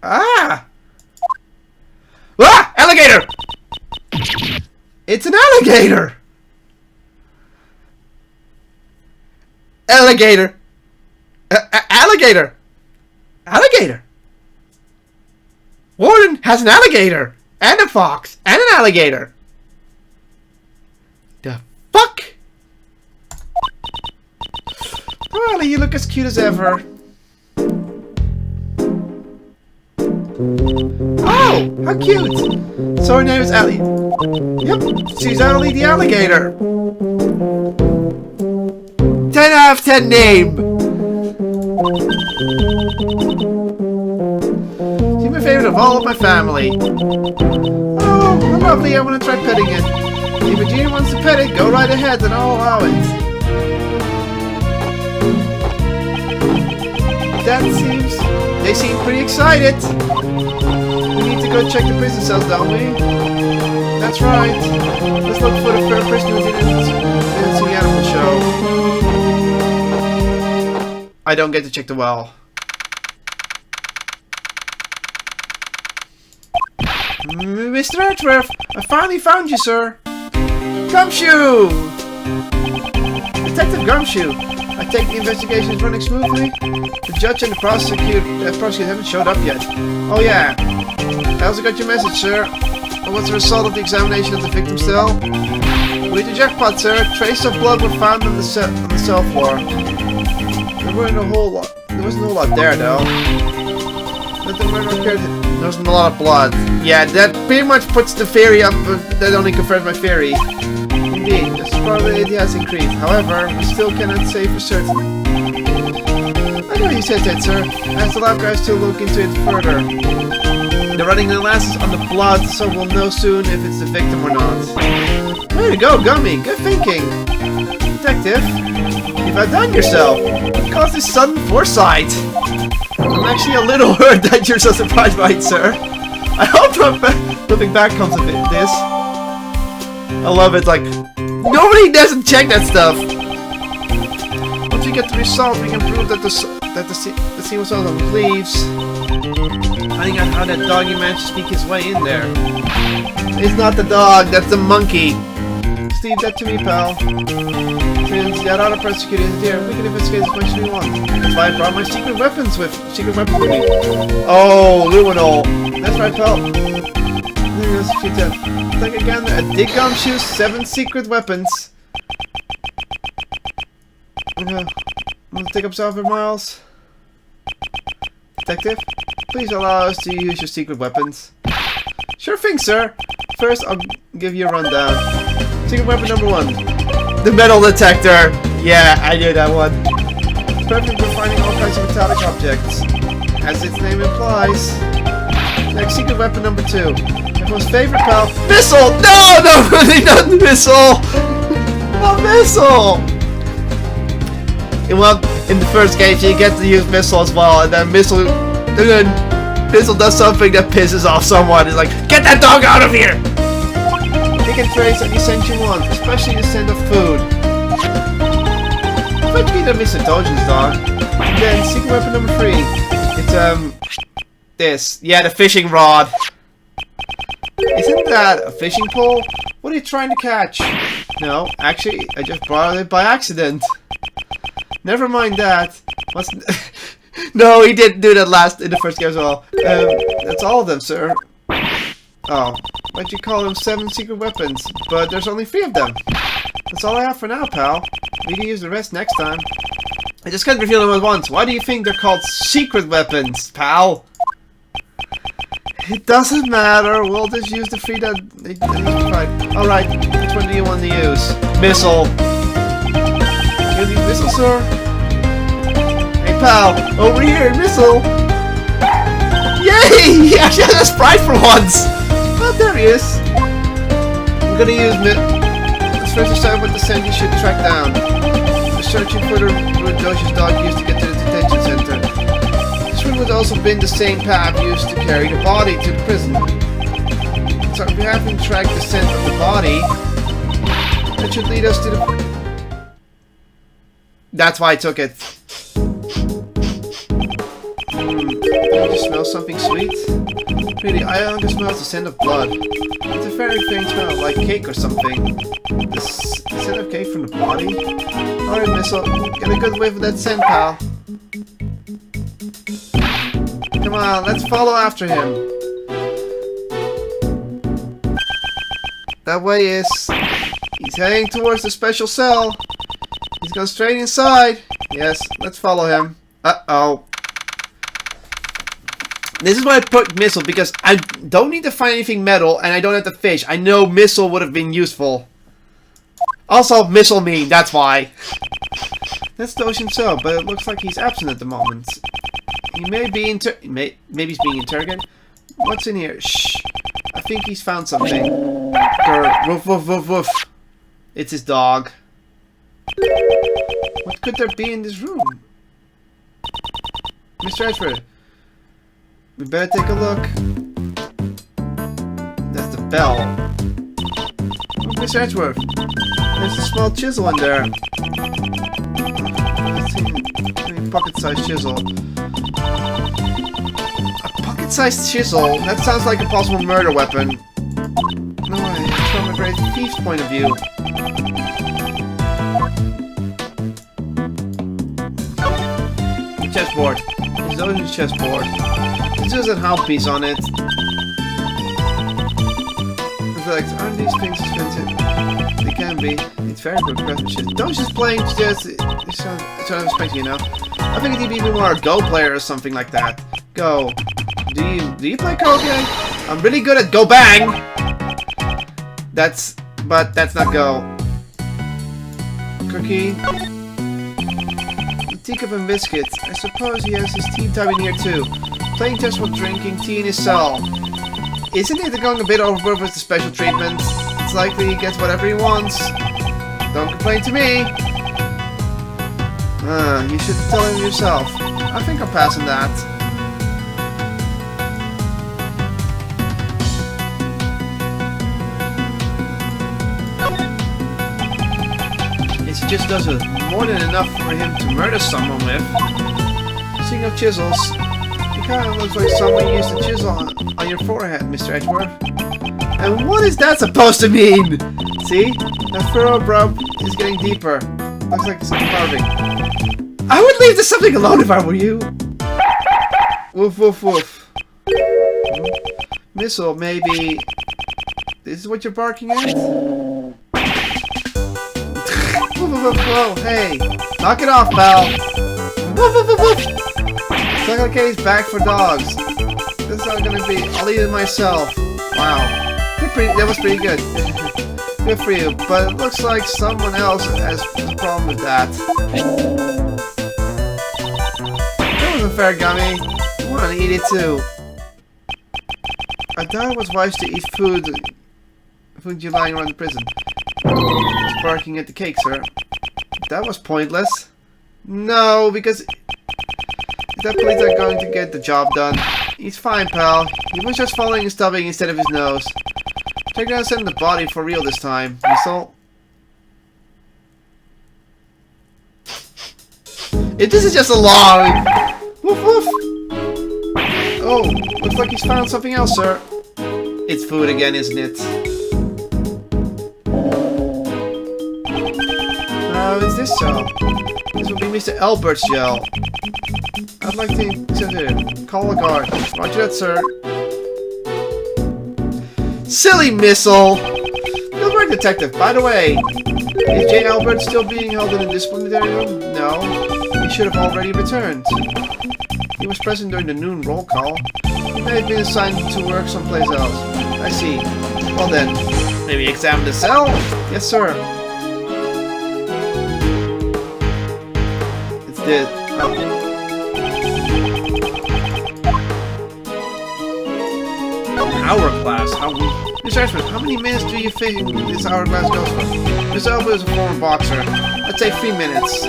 Ah! Ah! Alligator! It's an alligator! Alligator! Alligator! Alligator! Warden has an alligator! And a fox! And an alligator! The fuck? Well, you look as cute as ever. Oh, how cute! So her name is Allie. Yep, she's Allie the alligator. 10 out of 10 name. She's my favorite of all of my family. Oh, how lovely! I want to try petting it. If Regina wants to pet it, go right ahead, and I'll allow it. They seem pretty excited. We need to go check the prison cells, don't we? That's right. Let's look for the third person who didn't see the animal show. I don't get to check the well. Mr. Edgeworth, I finally found you, sir. Gumshoe! Detective Gumshoe. I take the investigation is running smoothly. The judge and the prosecutor haven't showed up yet. Oh yeah. I also got your message, sir. What's the result of the examination of the victim's cell? We hit the jackpot, sir. Traces of blood were found on the cell floor. There wasn't a whole lot there, though. But the murder occurred. There wasn't a lot of blood. Yeah, that pretty much puts the theory up. That only confirms my theory. Indeed, the probability has increased. However, we still cannot say for certain. I know you said that, sir. Ask the lab guys to look into it further. They're running analysis on the blood, so we'll know soon if it's the victim or not. Way to go, Gummy! Good thinking! Detective, you've outdone yourself! What caused this sudden foresight? I'm actually a little hurt that you're so surprised by it, sir. I hope nothing bad comes of this. I love it, like, nobody doesn't check that stuff! Once we get the result, we can prove that the scene was all on leaves. Finding out how that doggy managed to sneak his way in there. It's not the dog, that's the monkey. Just leave that to me, pal. Since the other prosecutor isn't here, we can investigate as much as we want. That's why I brought my secret weapons with me. Oh, luminol. That's right, pal. Think again, a dig gumshoe, 7 secret weapons. I'm gonna take up Salver Miles. Detective? Please allow us to use your secret weapons. Sure thing, sir. First, I'll give you a rundown. Secret weapon number 1. The metal detector. Yeah, I knew that one. It's perfect for finding all kinds of metallic objects. As its name implies. Next, secret weapon number 2. Everyone's favorite pal. Missile! No! No! Not missile! Not missile! Well, in the first game, you get to use missile as well, and then missile does something that pisses off someone. It's like, get that dog out of here! You can trace any scent you want, especially the scent of food. Might be the misindulgence dog. And then secret weapon number 3. It's this. Yeah, the fishing rod. Isn't that a fishing pole? What are you trying to catch? No, actually, I just brought it by accident. Never mind that. No, he didn't do that in the first game as well. That's all of them, sir. Oh, why'd you call them 7 secret weapons? But there's only 3 of them. That's all I have for now, pal. We can use the rest next time. I just can't reveal them at once. Why do you think they're called secret weapons, pal? It doesn't matter. We'll just use the 3 that they tried. Alright, which one do you want to use? Missile. You need missile, sir? Hey, pal, over here, missile! Yay! He actually has a sprite for once! Oh, there he is. I'm gonna use Let's first decide what the scent you should track down. We're searching for the route Doge's dog used to get to the detention center. This route would also been the same path used to carry the body to the prison. So if we haven't tracked the scent of the body, that should lead us to the... That's why I took it. Can you smell something sweet? Really, I only smell the scent of blood. It's a very faint smell, like cake or something. The scent of cake from the body? Alright, Missile, get a good whiff of that scent, pal. Come on, let's follow after him. That way is... He's heading towards the special cell. He's going straight inside. Yes, let's follow him. Uh-oh. This is why I put Missile, because I don't need to find anything metal, and I don't have to fish. I know Missile would have been useful. Also, Missile mean, that's why. That's Doge himself, but it looks like he's absent at the moment. He may be maybe he's being interrogated. What's in here? Shh. I think he's found something. Grr. Woof, woof, woof, woof. It's his dog. What could there be in this room? Mr. Edgeworth, we better take a look. That's the bell. Oh, Mr. Edgeworth, there's a small chisel in there. Let's see, pocket-sized chisel. A pocket-sized chisel? That sounds like a possible murder weapon. No way, it's from a great thief's point of view. Chessboard. There's always a chessboard. There's a hound piece on it. Reflect, aren't these things expensive? They can be. It's very good craftsmanship. Don't just playing chess. It's what I'm expecting, you know. I think it'd be more a Go player or something like that. Go. Do you play Go game? I'm really good at Go Bang. But that's not Go. Cookie. Teacup and biscuits. I suppose he has his tea time in here too. Playing chess while drinking tea in his cell. Isn't it going a bit overboard with the special treatment? It's likely he gets whatever he wants. Don't complain to me. You should tell him yourself. I think I'll pass on that. It just does it more than enough for him to murder someone with. Speaking of chisels, it kind of looks like someone used a chisel on your forehead, Mr. Edgeworth. And what is that supposed to mean? See? That furrow brow is getting deeper. Looks like it's carving. I would leave this something alone if I were you. Woof, woof, woof. Missile, maybe... This is what you're barking at? Whoa, hey! Knock it off, pal! Woof, woof, woof, woof. It's not like he's back for dogs. This is not gonna be. I'll eat it myself. Wow. That was pretty good. Good for you, but it looks like someone else has a problem with that. That wasn't fair, Gummy. I want to eat it too. I thought it was wise to eat food you're lying around the prison. It's barking at the cake, sir. That was pointless. No, because that police are going to get the job done. He's fine, pal. He was just following his stubbing instead of his nose. Check down send the body for real this time, Missile. If this is just a log. Woof woof. Oh, looks like he's found something else, sir. It's food again, isn't it? How is this so? This will be Mr. Albert's gel. I'd like to call a guard. Roger that, sir. Silly Missile! Good work, detective. By the way, is J. Albert still being held in the disciplinary room? No. He should have already returned. He was present during the noon roll call. He may have been assigned to work someplace else. I see. Well then, maybe examine the cell? Yes, sir. It's dead. Oh. hourglass. Mr. Ashford, how many minutes do you think this hourglass goes for? Mr. Elbow is a former boxer. Let's say 3 minutes.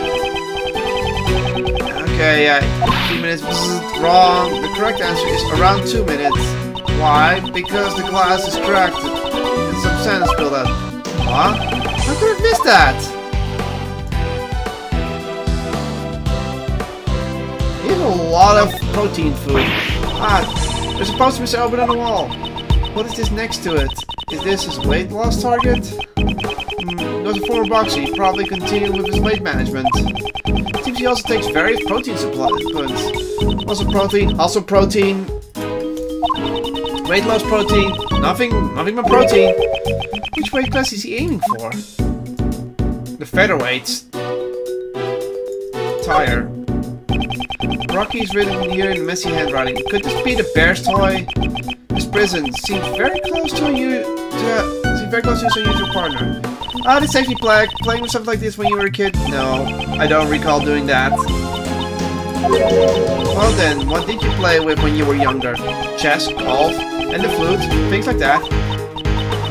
Okay, yeah, 3 minutes. Wrong. The correct answer is around 2 minutes. Why? Because the glass is cracked and some sand is spilled out. What? How could I miss that? He has a lot of protein food. There's a poster Mr. Albert on the wall. What is this next to it? Is this his weight loss target? He was a former boxer. He probably continued with his weight management. Seems he also takes various protein supplements. Also protein. Weight loss protein. Nothing but protein. Which weight class is he aiming for? The featherweights. Tire. Rocky's written here in messy handwriting. Could this be the bear's toy? This prison seems very close to his unusual partner. Did safety play playing with something like this when you were a kid? No, I don't recall doing that. Well then, what did you play with when you were younger? Chess, golf, and the flute, things like that.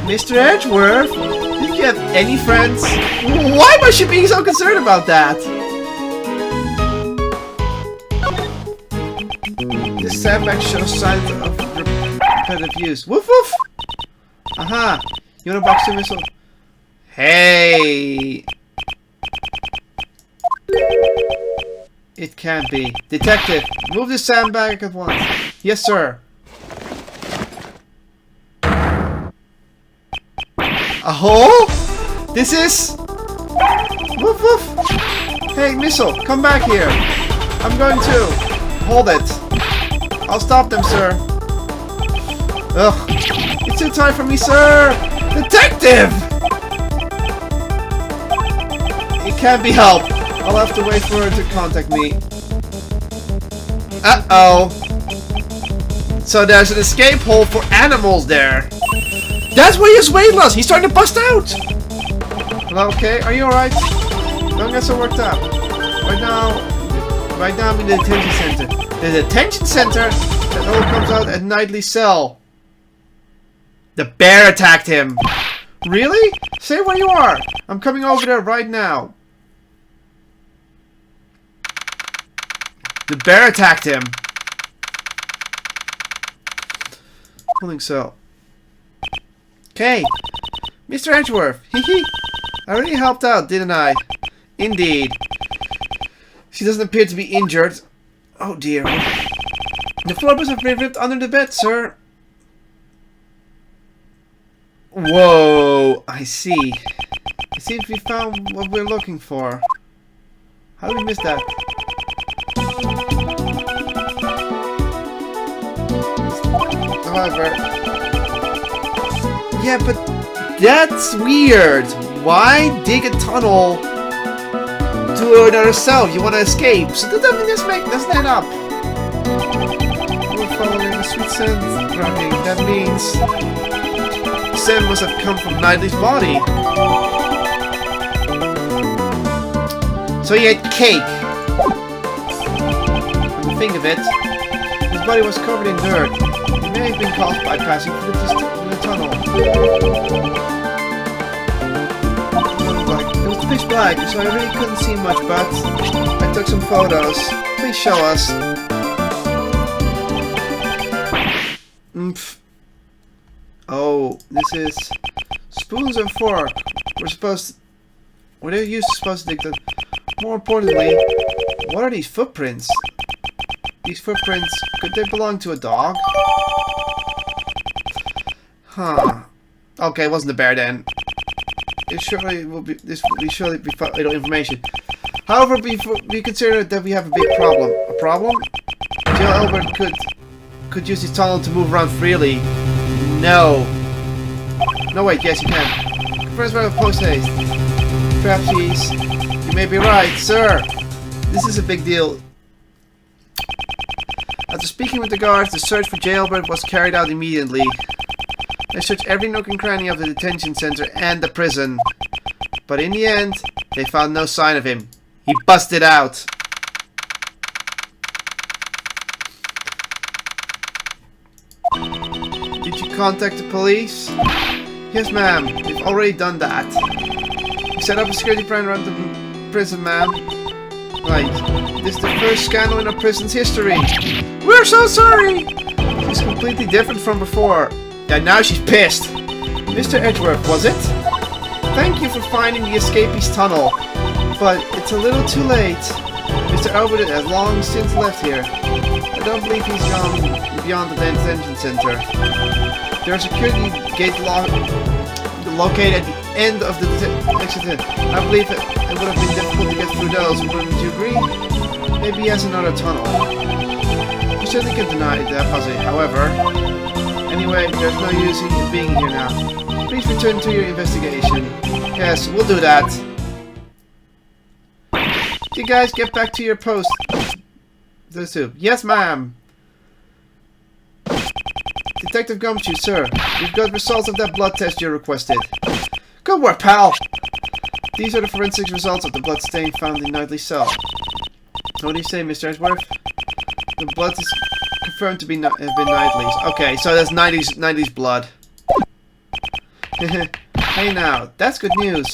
Mr. Edgeworth, did you have any friends? Why was she being so concerned about that? This sandbag shows signs of repetitive use. Woof woof! Aha! You wanna box the missile? Hey! It can't be. Detective, move the sandbag at once. Yes, sir. A hole? This is... Woof woof! Hey, missile, come back here. I'm going to. Hold it. I'll stop them, sir. Ugh. It's too tight for me, sir. Detective! It can't be helped. I'll have to wait for her to contact me. Uh-oh. So there's an escape hole for animals there. That's why he's weight loss. He's starting to bust out. Hello, okay? Are you alright? Don't get so worked up. Right now I'm in the detention center. The detention center? That all comes out at nightly cell. The bear attacked him. Really? Say where you are. I'm coming over there right now. The bear attacked him. Holding cell. Okay. Mr. Edgeworth. Hehe. I really helped out, didn't I? Indeed. She doesn't appear to be injured. Oh dear. The floorboards have been ripped under the bed, sir. Whoa, I see. It seems we found what we're looking for. How did we miss that? However... Yeah, but that's weird. Why dig a tunnel to another cell? You want to escape. So that doesn't add up. We're following the sweet scent. Okay, that means the scent must have come from Knightley's body. So he ate cake. When you think of it, his body was covered in dirt. It may have been caused by passing through the tunnel. It was pitch black, so I really couldn't see much, but I took some photos. Please show us. Oh, this is spoons and fork. Were they supposed to dig them? More importantly, what are these footprints? These footprints, could they belong to a dog? Huh. Okay, it wasn't the bear then. This will surely be vital information. However, we consider that we have a big problem. A problem? Jill Albert could use his tunnel to move around freely. No. No, wait, yes, you can. Confirms by post haste. Perhaps you may be right, sir. This is a big deal. After speaking with the guards, the search for Jailbird was carried out immediately. They searched every nook and cranny of the detention center and the prison. But in the end, they found no sign of him. He busted out. Did you contact the police? Yes, ma'am. We've already done that. We set up a security plan around the prison, ma'am. Right. This is the first scandal in our prison's history. We're so sorry! She's completely different from before. Yeah, now she's pissed. Mr. Edgeworth, was it? Thank you for finding the escapee's tunnel. But it's a little too late. Mr. Albert has long since left here. I don't believe he's gone beyond the detention center. There's a security gate located at the end of the exit. I believe it would have been difficult to get through those, wouldn't you agree? Maybe he has another tunnel. You certainly can deny that possibility, however. Anyway, there's no use in you being here now. Please return to your investigation. Yes, we'll do that. You guys get back to your post. Those two. Yes, ma'am. Detective Gumshoe, sir. We've got results of that blood test you requested. Good work, pal! These are the forensics results of the blood stain found in Knightley's cell. What do you say, Mr. Edgeworth? The blood is confirmed to be Knightley's. Okay, so that's 90's blood. Hey now, that's good news.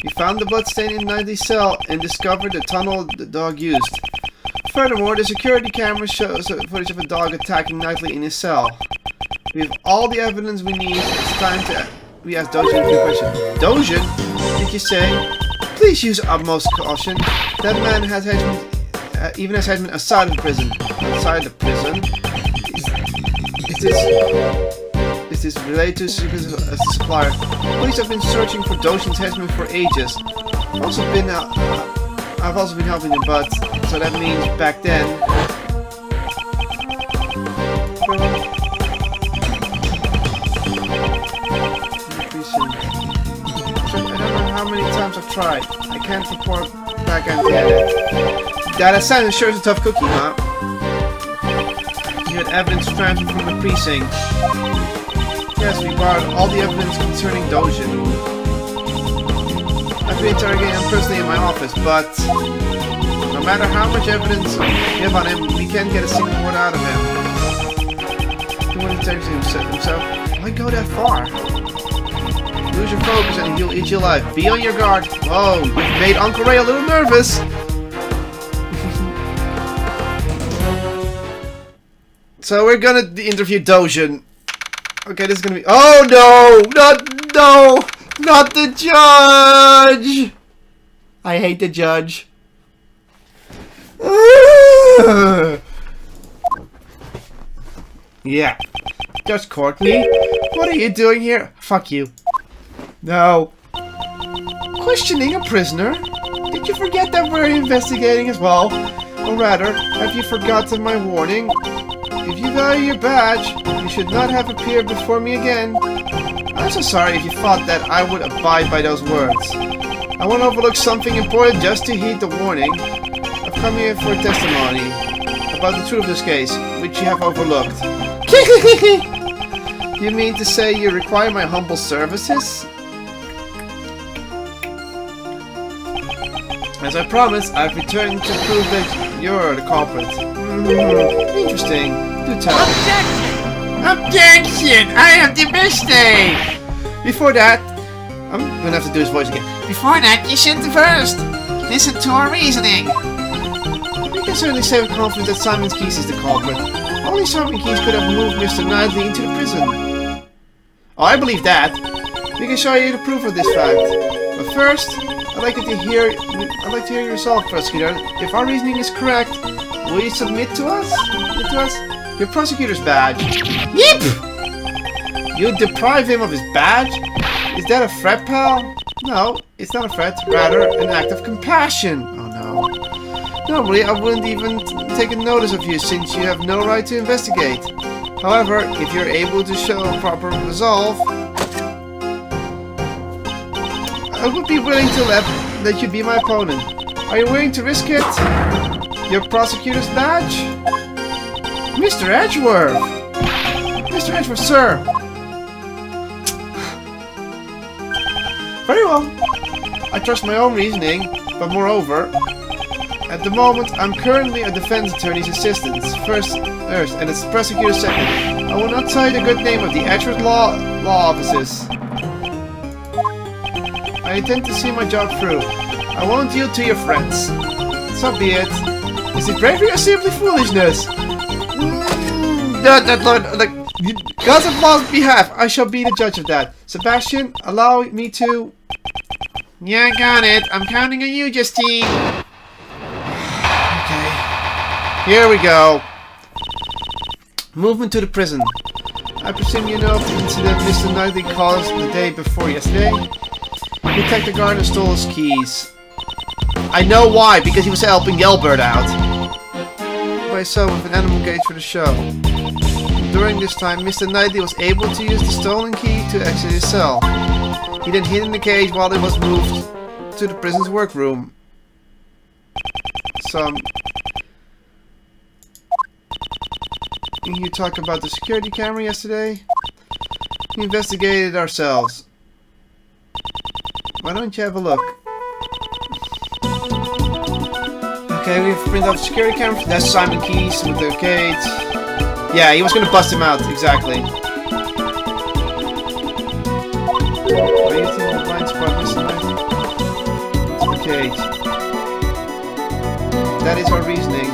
We found the blood stain in Knightley's cell and discovered the tunnel the dog used. Furthermore, the security camera shows footage of a dog attacking Knightley in his cell. We have all the evidence we need. It's time to... We asked Dojin a few questions. Dojin? Did you say? Please use utmost caution. That man has henchmen, even has henchmen outside of the prison. Outside the prison? Is this related to a supplier? Police have been searching for Dojin's henchmen for ages. I've also been helping them, but... So that means back then... I don't know how many times I've tried. I can't report back and get it. That assignment sure is a tough cookie, huh? You had evidence transferred from the precinct. Yes, we borrowed all the evidence concerning Dojin. I've been interrogating him personally in my office, but no matter how much evidence we have on him, we can't get a single word out of him. He wouldn't interrogate himself. Why go that far? Lose your focus and he'll eat your life. Be on your guard. Whoa, you've made Uncle Ray a little nervous. So we're gonna interview Dojin. Okay, this is gonna be... Oh no! Not the judge! I hate the judge. Yeah. Judge Courtney, what are you doing here? Fuck you. No. Questioning a prisoner? Did you forget that we're investigating as well? Or rather, have you forgotten my warning? If you value your badge, you should not have appeared before me again. I'm so sorry if you thought that I would abide by those words. I won't overlook something important just to heed the warning. I've come here for testimony about the truth of this case, which you have overlooked. You mean to say you require my humble services? As I promised, I've returned to prove that you're the culprit. Interesting. Do tell. Objection! I have the mistake! Before that, I'm gonna have to do his voice again. Before that, you should first listen to our reasoning. We can certainly say with confidence that Simon Keys is the culprit. Only Simon Keys could have moved Mr. Knightley into the prison. Oh, I believe that. We can show you the proof of this fact. But first, I'd like to hear your result, prosecutor. If our reasoning is correct, will you submit to us? Your prosecutor's badge. Yep! You deprive him of his badge? Is that a threat, pal? No, it's not a threat. Rather, an act of compassion. Oh no. Normally, I wouldn't even take a notice of you since you have no right to investigate. However, if you're able to show proper resolve, I would be willing to let you be my opponent. Are you willing to risk it? Your prosecutor's badge? Mr. Edgeworth! Mr. Edgeworth, sir! Very well. I trust my own reasoning, but moreover, At the moment, I'm currently a defense attorney's assistant, first, and it's prosecutor second. I will not tell you the good name of the Edgeworth law offices. I intend to see my job through. I won't yield to your friends. So be it. Is it bravery or simply foolishness? God's of law's behalf, I shall be the judge of that. Sebastian, allow me to... Yeah, got it. I'm counting on you, Justine. Okay. Here we go. Movement to the prison. I presume you know of the incident Mr. Knightley caused the day before yesterday? He attacked the guard and stole his keys. I know why, because he was helping Gelbert out. By so with an animal cage for the show. During this time, Mr. Knightley was able to use the stolen key to exit his cell. He then hid in the cage while it was moved to the prison's workroom. You talk about the security camera yesterday? We investigated ourselves. Why don't you have a look? Okay, we've printed out the security camera. That's Simon Keys with the cage. Yeah, he was gonna bust him out, exactly. What do you think the blind spot Mr. Knightley? To the cage. That is our reasoning.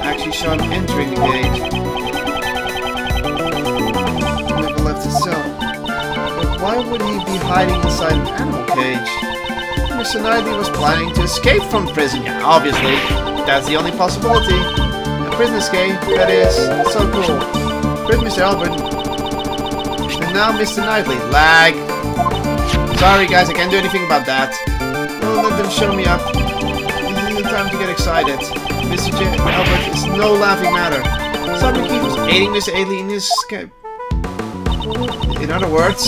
Actually shot him entering the cage. He never left his cell. But why would he be hiding inside an animal cage? Mr. Knightley was planning to escape from prison. Yeah, obviously. That's the only possibility. A prison escape, that is, so cool. With Mr. Albert. And now Mr. Knightley. Lag. Sorry guys, I can't do anything about that. Well, let them show me up. This isn't the time to get excited. Mr. Albert is no laughing matter. Simon Keith was aiding Mr. Ailey in his escape. In other words,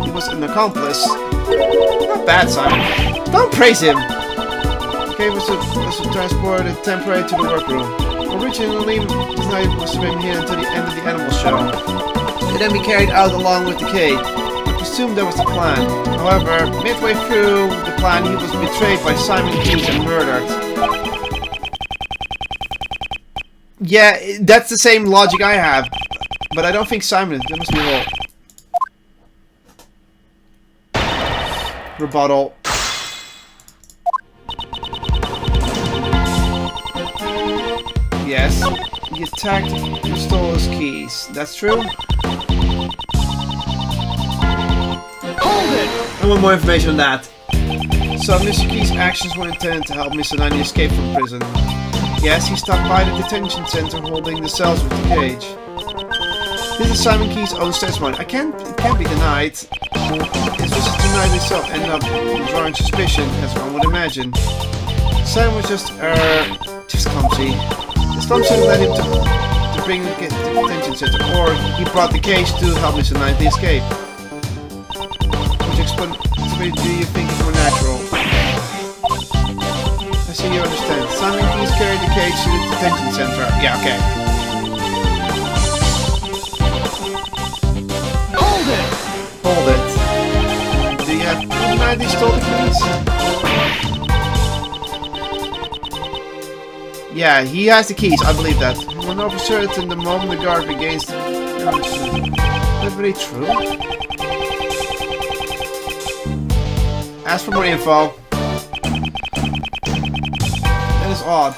he was an accomplice. Not bad, Simon. Don't praise him! Okay, was transported temporarily to the workroom. Originally, this night was to remain here until the end of the animal show. It then be carried out along with the cage. I presumed that was the plan. However, midway through the plan, he was betrayed by Simon Keys and murdered. Yeah, that's the same logic I have. But I don't think Simon is. There must be a hole. Rebuttal. Yes, he attacked and stole his keys. That's true? Hold it! I want more information on that. So Mr. Key's actions were intended to help Mr. Knightley escape from prison. Yes, he stopped by the detention center holding the cells with the cage. This is Simon Key's own testimony. It can't be denied. It's just Mr. Knightley himself ended up drawing suspicion, as one would imagine. Simon was just clumsy. His clumsy led him to bring the detention center, or he brought the cage to help Mr. Knightley escape. Which explain do you think is more natural? I see you understand. Simon Keys carried the cage to the detention center. Yeah, okay. Hold it! Hold it. Do you have proof Knightley stole the keys? Yeah, he has the keys, I believe that. When over certain the moment the guard regains the... Is that really true? Ask for more info. That is odd.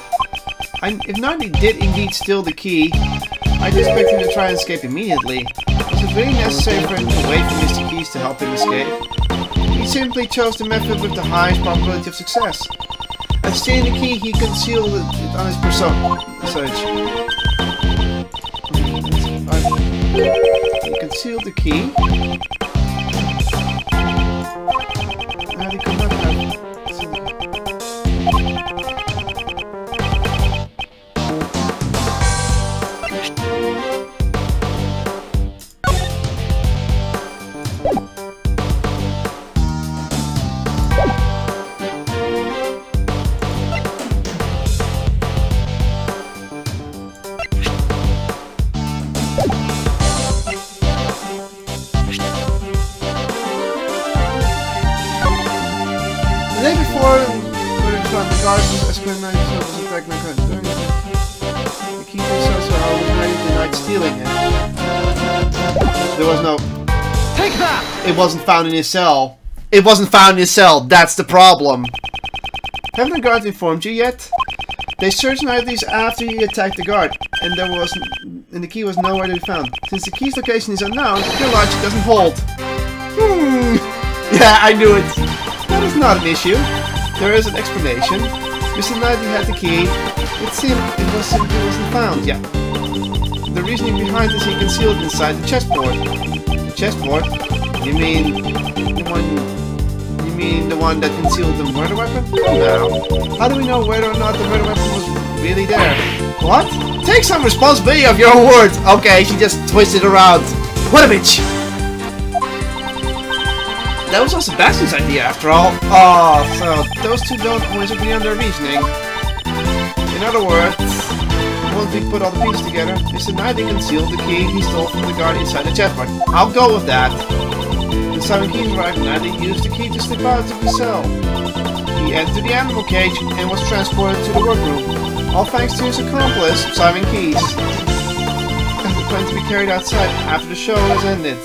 If Knightley did indeed steal the key, I'd expect him to try and escape immediately. Was it really necessary for him to wait for Mr. Keys to help him escape? He simply chose the method with the highest probability of success. By stealing the key, he concealed it on his persona. He concealed the key. And he could not have. Friend 97 was attacked and cut. The key to the cell, so I was denied stealing it. There was no... Take that! It wasn't found in his cell. It wasn't found in his cell. That's the problem. Haven't the guards informed you yet? They searched Knightley's after he attacked the guard, and the key was nowhere to be found. Since the key's location is unknown, your logic doesn't hold. Yeah, I knew it. That is not an issue. There is an explanation. Mr. Knightley had the key. It seemed it simply wasn't found. Yeah. The reasoning behind this he concealed inside the chessboard. The chessboard? You mean the one that concealed the murder weapon? No. How do we know whether or not the murder weapon was really there? What? Take some responsibility of your own words! Okay, she just twisted around. What a bitch! That was all Sebastian's idea after all. Oh, so those two don't always agree on their reasoning. In other words, once we put all the pieces together, Mr. Knightley concealed the key he stole from the guard inside the chessboard. I'll go with that. The 7 keys arrived, Knightley used the key to slip out of the cell. He entered the animal cage and was transported to the workroom. All thanks to his accomplice, Simon Keys. And the plan to be carried outside after the show has ended.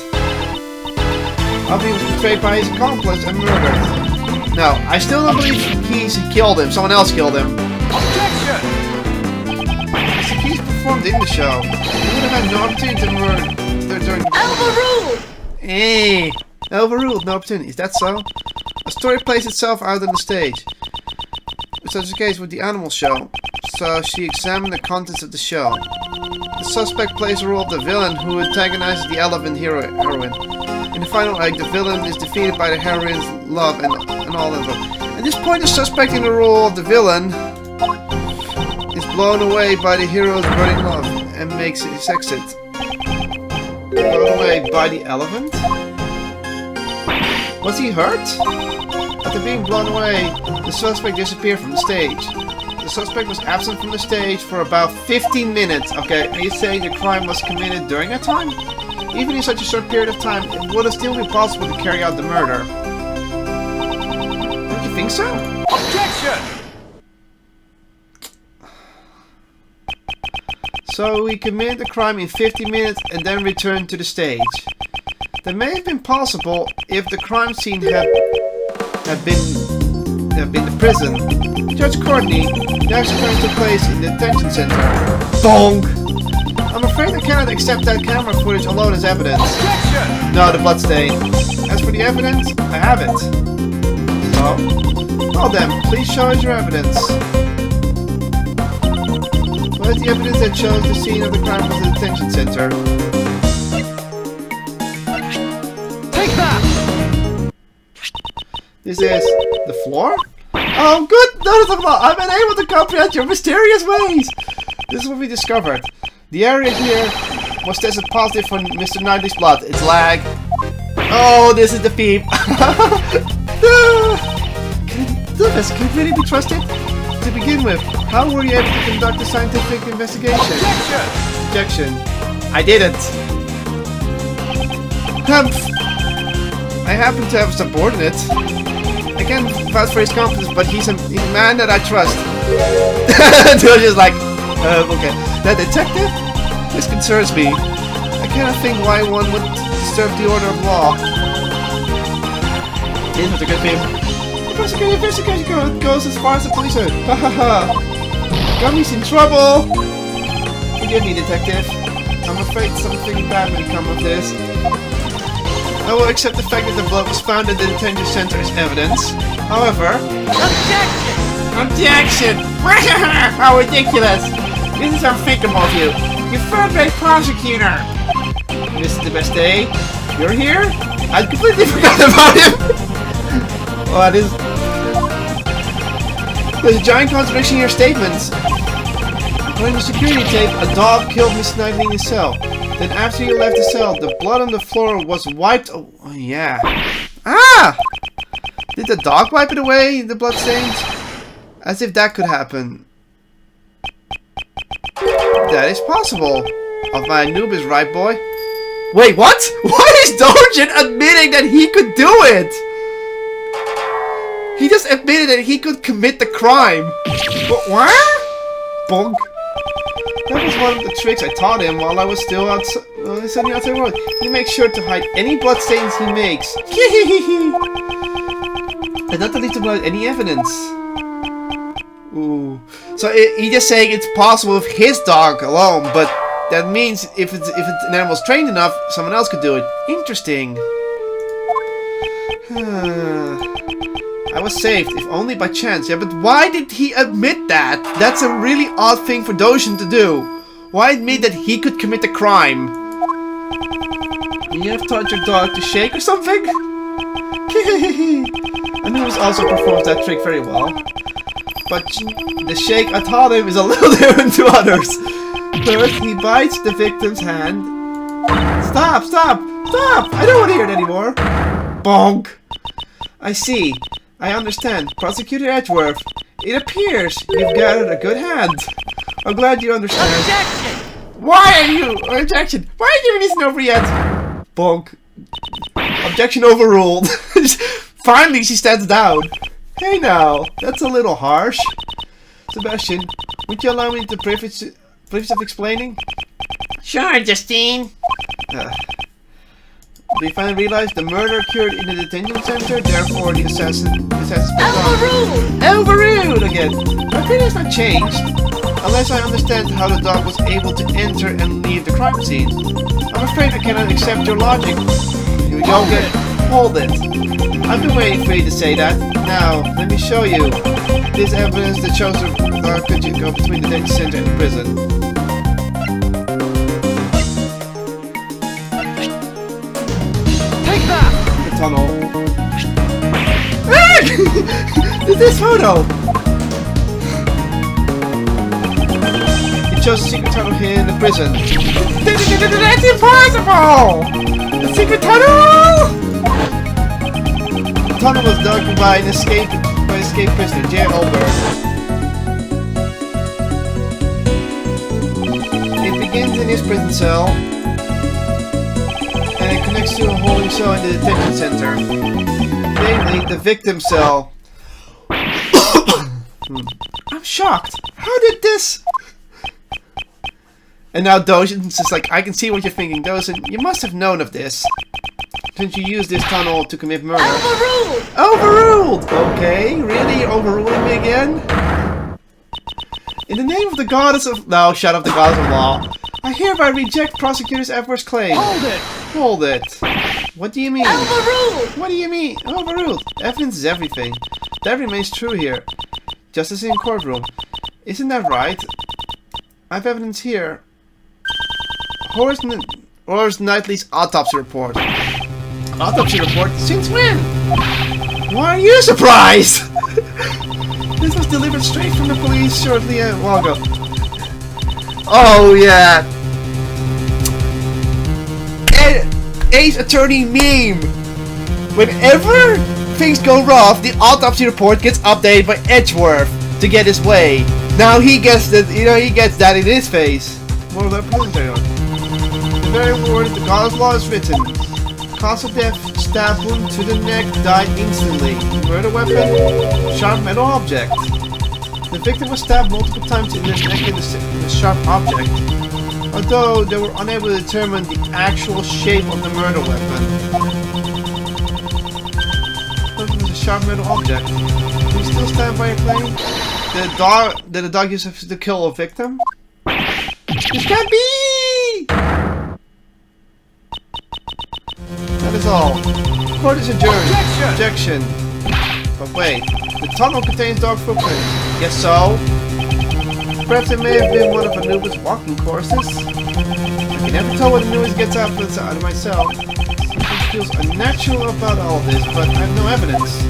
Albie was betrayed by his accomplice and murdered. No, I still don't believe Keys killed him. Someone else killed him. Objection! As the Keys performed in the show, he would have had no opportunity to murder during the... Overruled! Hey! Overruled, no opportunity. Is that so? A story plays itself out on the stage. Such a case with the animal show. So she examined the contents of the show. The suspect plays the role of the villain who antagonizes the elephant heroine. In the final act, the villain is defeated by the heroine's love and all of them. At this point, the suspect in the role of the villain is blown away by the hero's burning love and makes his exit. Blown away by the elephant? Was he hurt? After being blown away, the suspect disappeared from the stage. The suspect was absent from the stage for about 15 minutes. Okay, are you saying the crime was committed during that time? Even in such a short period of time, it would have still been possible to carry out the murder. Don't you think so? Objection! So he committed the crime in 50 minutes and then returned to the stage. That may have been possible if the crime scene had been the prison. Judge Courtney, the action crime took place in the detention center. Bonk! I'm afraid I cannot accept that camera footage alone as evidence. Objection! No, the bloodstain. As for the evidence, I have it. So? Well then, please show us your evidence. What is the evidence that shows the scene of the crime was the detention center? Take that! This is the floor? Oh, good! Notice I'm unable to comprehend your mysterious ways! This is what we discovered. The area here was tested positive for Mr. Knightley's blood. It's lag. Oh, this is the peep. Lucas, can it really be trusted? To begin with, how were you able to conduct a scientific investigation? Objection! Objection. I didn't. I happen to have a subordinate. I can't vouch for his competence, but he's a man that I trust. So just like, okay. That detective? This concerns me. I cannot think why one would disturb the order of law. This was a good film. The investigation goes as far as the police are. Ha ha ha. Gummy's in trouble. Forgive me, detective. I'm afraid something bad may come of this. I will accept the fact that the blood was found at the detention center as evidence. However... Objection! Objection! How ridiculous! This is unthinkable of you. You're third-rate prosecutor. This is the best day. You're here? I completely forgot about him. Oh, this... There's a giant contradiction in your statements. According to security tape, a dog killed Miss Knightley in his cell. Then after you left the cell, the blood on the floor was wiped... Oh, yeah. Ah! Did the dog wipe it away, the blood stains? As if that could happen. That is possible. Of my noob is right, boy. Wait, what? Why is Dogen admitting that he could do it? He just admitted that he could commit the crime. What? Bonk. That was one of the tricks I taught him while I was still on the outside world. He makes sure to hide any bloodstains he makes. And not to leave the blood any evidence. Ooh. So he's just saying it's possible with his dog alone, but that means if an animal's trained enough, someone else could do it. Interesting. I was saved, if only by chance. Yeah, but why did he admit that? That's a really odd thing for Dojin to do. Why admit that he could commit the crime? You have taught your dog to shake or something? Anubis also performs that trick very well. But the shake I taught him is a little different to others. First, he bites the victim's hand. Stop! Stop! Stop! I don't want to hear it anymore. Bonk! I see. I understand. Prosecutor Edgeworth, it appears you've gathered a good hand. I'm glad you understand. Objection! Why are you... Objection! Why are you giving this over yet? Bonk. Objection overruled. Finally, she stands down. Hey now, that's a little harsh. Sebastian, would you allow me the privilege of explaining? Sure, Justine. We finally realized the murder occurred in the detention center, therefore the assassin Overruled! Overruled again! My opinion has not changed, unless I understand how the dog was able to enter and leave the crime scene. I'm afraid I cannot accept your logic. Here we go again. Hold it. I've been waiting for you to say that. Now, let me show you. This evidence that shows the dog could go between the detention center and the prison. The tunnel. This photo! It shows a secret tunnel here in the prison. That's impossible! The secret tunnel! The tunnel was dug by an escaped prisoner, J. Olberg. It begins in his prison cell. And it connects to a holding cell in the detention center. Namely, the victim cell. I'm shocked. How did this... And now Dojin's just like, I can see what you're thinking, Dojin. You must have known of this. Since you used this tunnel to commit murder. Overruled! Overruled! Okay, really? You're overruling me again? In the name of the goddess of... No, shut up, the goddess of law. I hereby reject Prosecutor Edgeworth's claim. Hold it! Hold it. What do you mean? Overruled! What do you mean? Overruled. Evidence is everything. That remains true here. Just as in courtroom. Isn't that right? I have evidence here. Horace Knightley's autopsy report. Autopsy report? Since when? Why are you surprised? This was delivered straight from the police shortly a while ago. Oh yeah. Ace Attorney meme. Whenever things go rough, the autopsy report gets updated by Edgeworth to get his way. Now he gets that, he gets that in his face. More of that presentary on. The very word the goddess law is written. Cause of death, stab wound to the neck, died instantly. Murder weapon, sharp metal object. The victim was stabbed multiple times in the neck with the sharp object. Although they were unable to determine the actual shape of the murder weapon. It was a sharp metal object. Do you still stand by your claim? Did the dog use it to kill a victim? This can't be! That is all. Court is adjourned. Objection! But wait, the tunnel contains dog footprints. Guess so? Perhaps it may have been one of Anubis' walking courses. I can never tell what Anubis gets out of myself. Something feels unnatural about all this, but I have no evidence.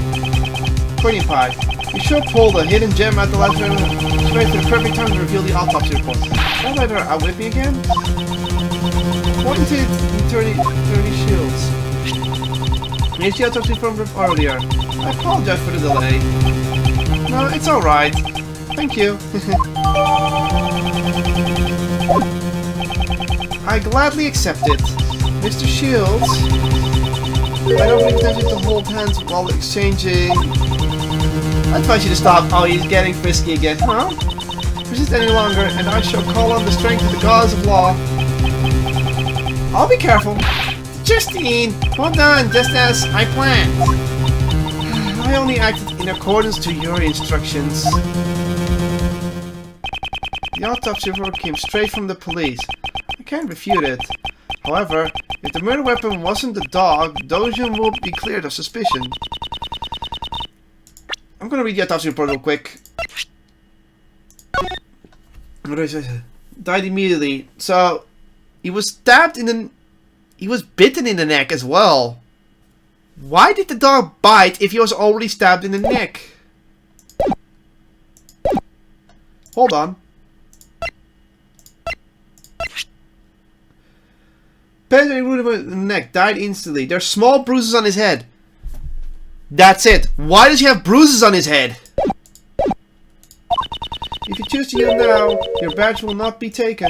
Pointy Pie, you sure pulled a hidden gem at the last minute, straight to the perfect time to reveal the autopsy report. Don't let her outwit me again? According to Attorney Shields, made the autopsy from earlier. I apologize for the delay. No, it's alright. Thank you. I gladly accept it. Mr. Shields, I don't intend to hold hands while exchanging I advise you to stop. Oh, he's getting frisky again. Huh? Persist any longer, and I shall call on the strength of the gods of law. I'll be careful. Justine, well done, just as I planned. I only acted in accordance to your instructions. The autopsy report came straight from the police. I can't refute it. However, if the murder weapon wasn't the dog, Dojin will be cleared of suspicion. I'm gonna read the autopsy report real quick. What did I say? Died immediately. So, he was stabbed in the... He was bitten in the neck as well. Why did the dog bite if he was already stabbed in the neck? Hold on. Penetrating wound in the neck, died instantly. There are small bruises on his head. That's it. Why does he have bruises on his head? If you choose to yield now, your badge will not be taken.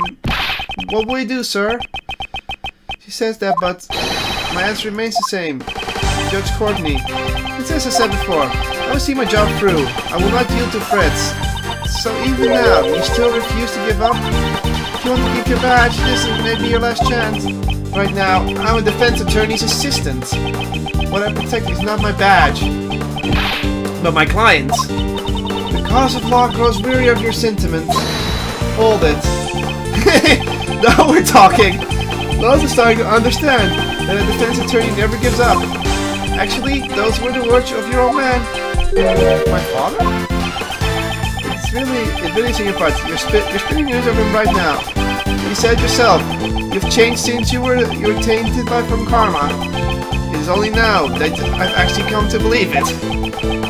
What will you do, sir? She says that, but my answer remains the same. Judge Courtney. It's as I said before. I will see my job through. I will not yield to threats. So even now, you still refuse to give up? If you want to keep your badge, this may be your last chance. Right now, I'm a defense attorney's assistant. What I protect is not my badge, but my clients. The cause of law grows weary of your sentiments. Hold it. Now we're talking. Laws are starting to understand that a defense attorney never gives up. Actually, those were the words of your old man. My father? It really is in your part. You're spinning news of him right now. You said yourself, you've changed since you were tainted by from karma. It is only now that I've actually come to believe it.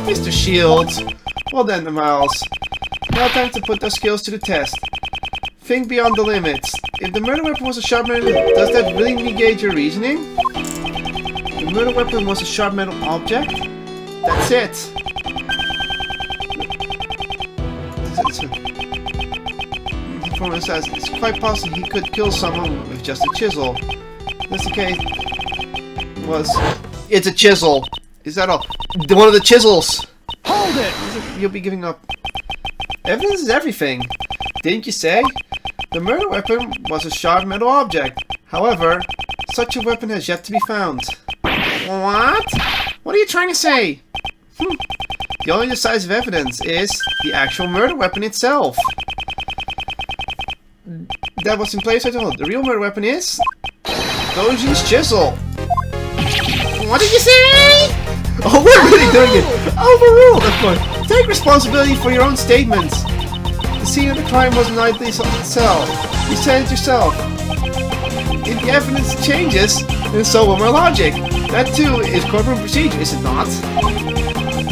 Mr. Shields. Well then, Miles. Now time to put those skills to the test. Think beyond the limits. If the murder weapon was a sharp metal, does that really negate your reasoning? The murder weapon was a sharp metal object? That's it. The informant says it's quite possible he could kill someone with just a chisel. That's the case. It's a chisel. Is that all? One of the chisels. Hold it! You'll be giving up. Evidence is everything. Didn't you say? The murder weapon was a sharp metal object. However, such a weapon has yet to be found. What? What are you trying to say? The only decisive evidence is the actual murder weapon itself. That was in place, I told. The real murder weapon is Dojin's chisel. What did you say? Oh, we're really doing it. Overruled, of course. Take responsibility for your own statements. The scene of the crime was Knightley's cell. You said it yourself. If the evidence changes, then so will my logic. That too is courtroom procedure, is it not?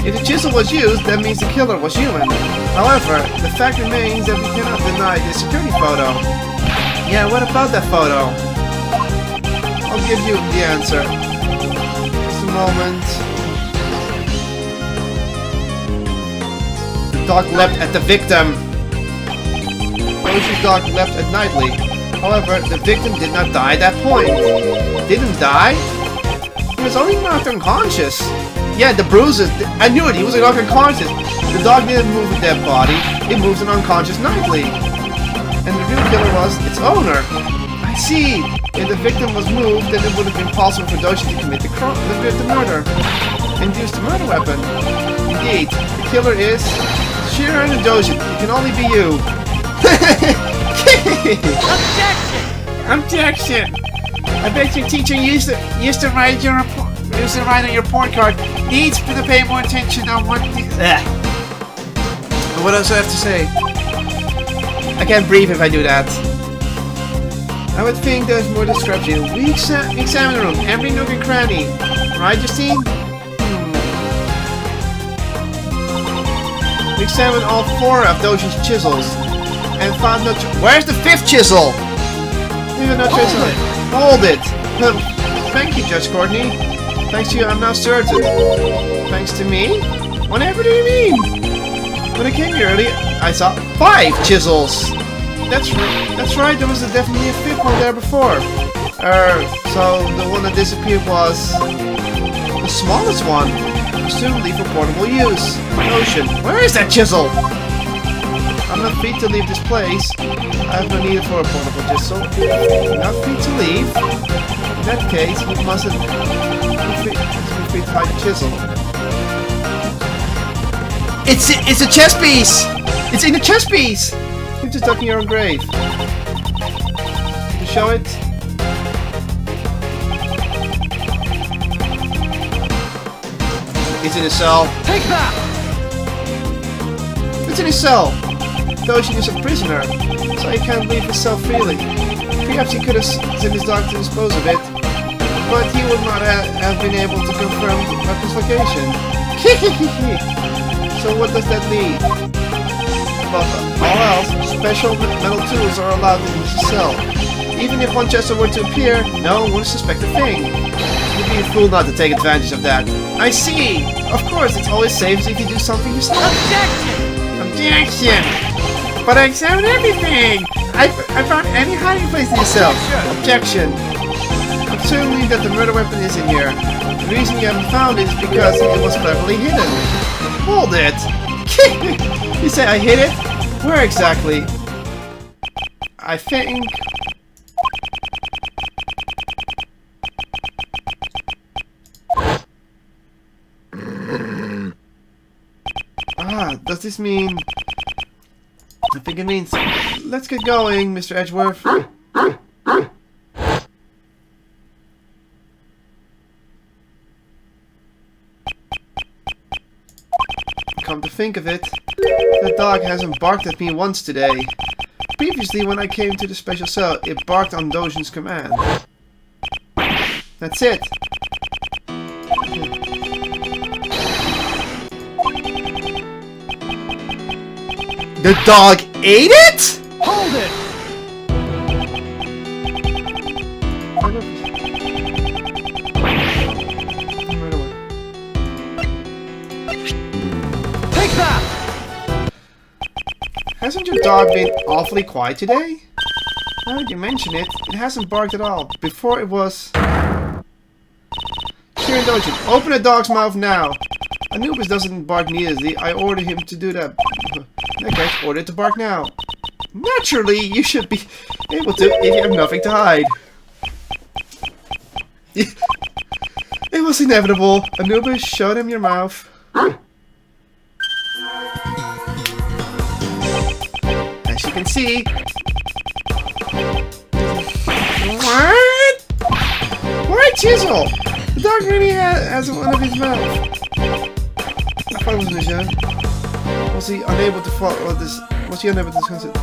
If the chisel was used, that means the killer was human. However, the fact remains that we cannot deny the security photo. Yeah, what about that photo? I'll give you the answer. Just a moment. The dog leapt at the victim. Dojin's dog leapt at Knightley. However, the victim did not die at that point. Didn't die? He was only knocked unconscious. Yeah, the bruises. I knew it. He was knocked unconscious. The dog didn't move a dead body. It moves an unconscious Knightley. And the real killer was its owner. I see. If the victim was moved, then it would have been possible for Dojin to commit the murder and use the murder weapon. Indeed, the killer is Shira and Dojin. It can only be you. Objection! Objection! I bet your teacher used to write your report. Used to write on your report card. Needs to pay more attention on what the. What else do I have to say? I can't breathe if I do that. I would think there's more discrepancy. We examine the room, every nook and cranny. Right, Justine? We examined all 4 of Dojin's chisels and found no. Where's the 5th chisel? Even no chisel. Hold it. Thank you, Judge Courtney. Thanks to you, I'm now certain. Thanks to me? Whatever do you mean? When I came here earlier, I saw 5 chisels. That's right. There was definitely a 5th one there before. So the one that disappeared was the smallest one. presumably for portable use. Ocean. Where is that chisel? I'm not free to leave this place. I have no need for a portable chisel. Not free to leave. In that case, you mustn't be free to hide the chisel. It's a chess piece! It's in the chess piece! You're just ducking your own grave. To show it. It's in a cell. Take that! It's in his cell. Dojin is a prisoner, so he can't leave his cell freely. Perhaps he could have sent his dog to dispose of it, but he would not have been able to confirm the weapon's location. So what does that leave? Above all else, special metal tools are allowed in his cell. Even if one Chester were to appear, no one would suspect a thing. You'd be a fool not to take advantage of that. I see! Of course, it's always safe if you do something yourself. Objection! But I examined everything! I found any hiding place in yourself. Objection! I'm certain that the murder weapon is in here. The reason you haven't found it is because it was cleverly hidden. Hold it! You say I hid it? Where exactly? I think... does this mean... I think it means... Let's get going, Mr. Edgeworth. Come to think of it, the dog hasn't barked at me once today. Previously, when I came to the special cell, it barked on Dojin's command. That's it. The dog ate it? Hold it! Take that! Hasn't your dog been awfully quiet today? Now that you mention it, it hasn't barked at all. Before it was... Here, Dojin, open the dog's mouth now. Anubis doesn't bark neither. I ordered him to do that. That guy's ordered to bark now. Naturally, you should be able to if you have nothing to hide. It was inevitable. Anubis, show them your mouth. As you can see. What? Why chisel? The dog really has one of his mouth. I thought it was Nisha. Was he unable to follow this? Was he unable to discuss it?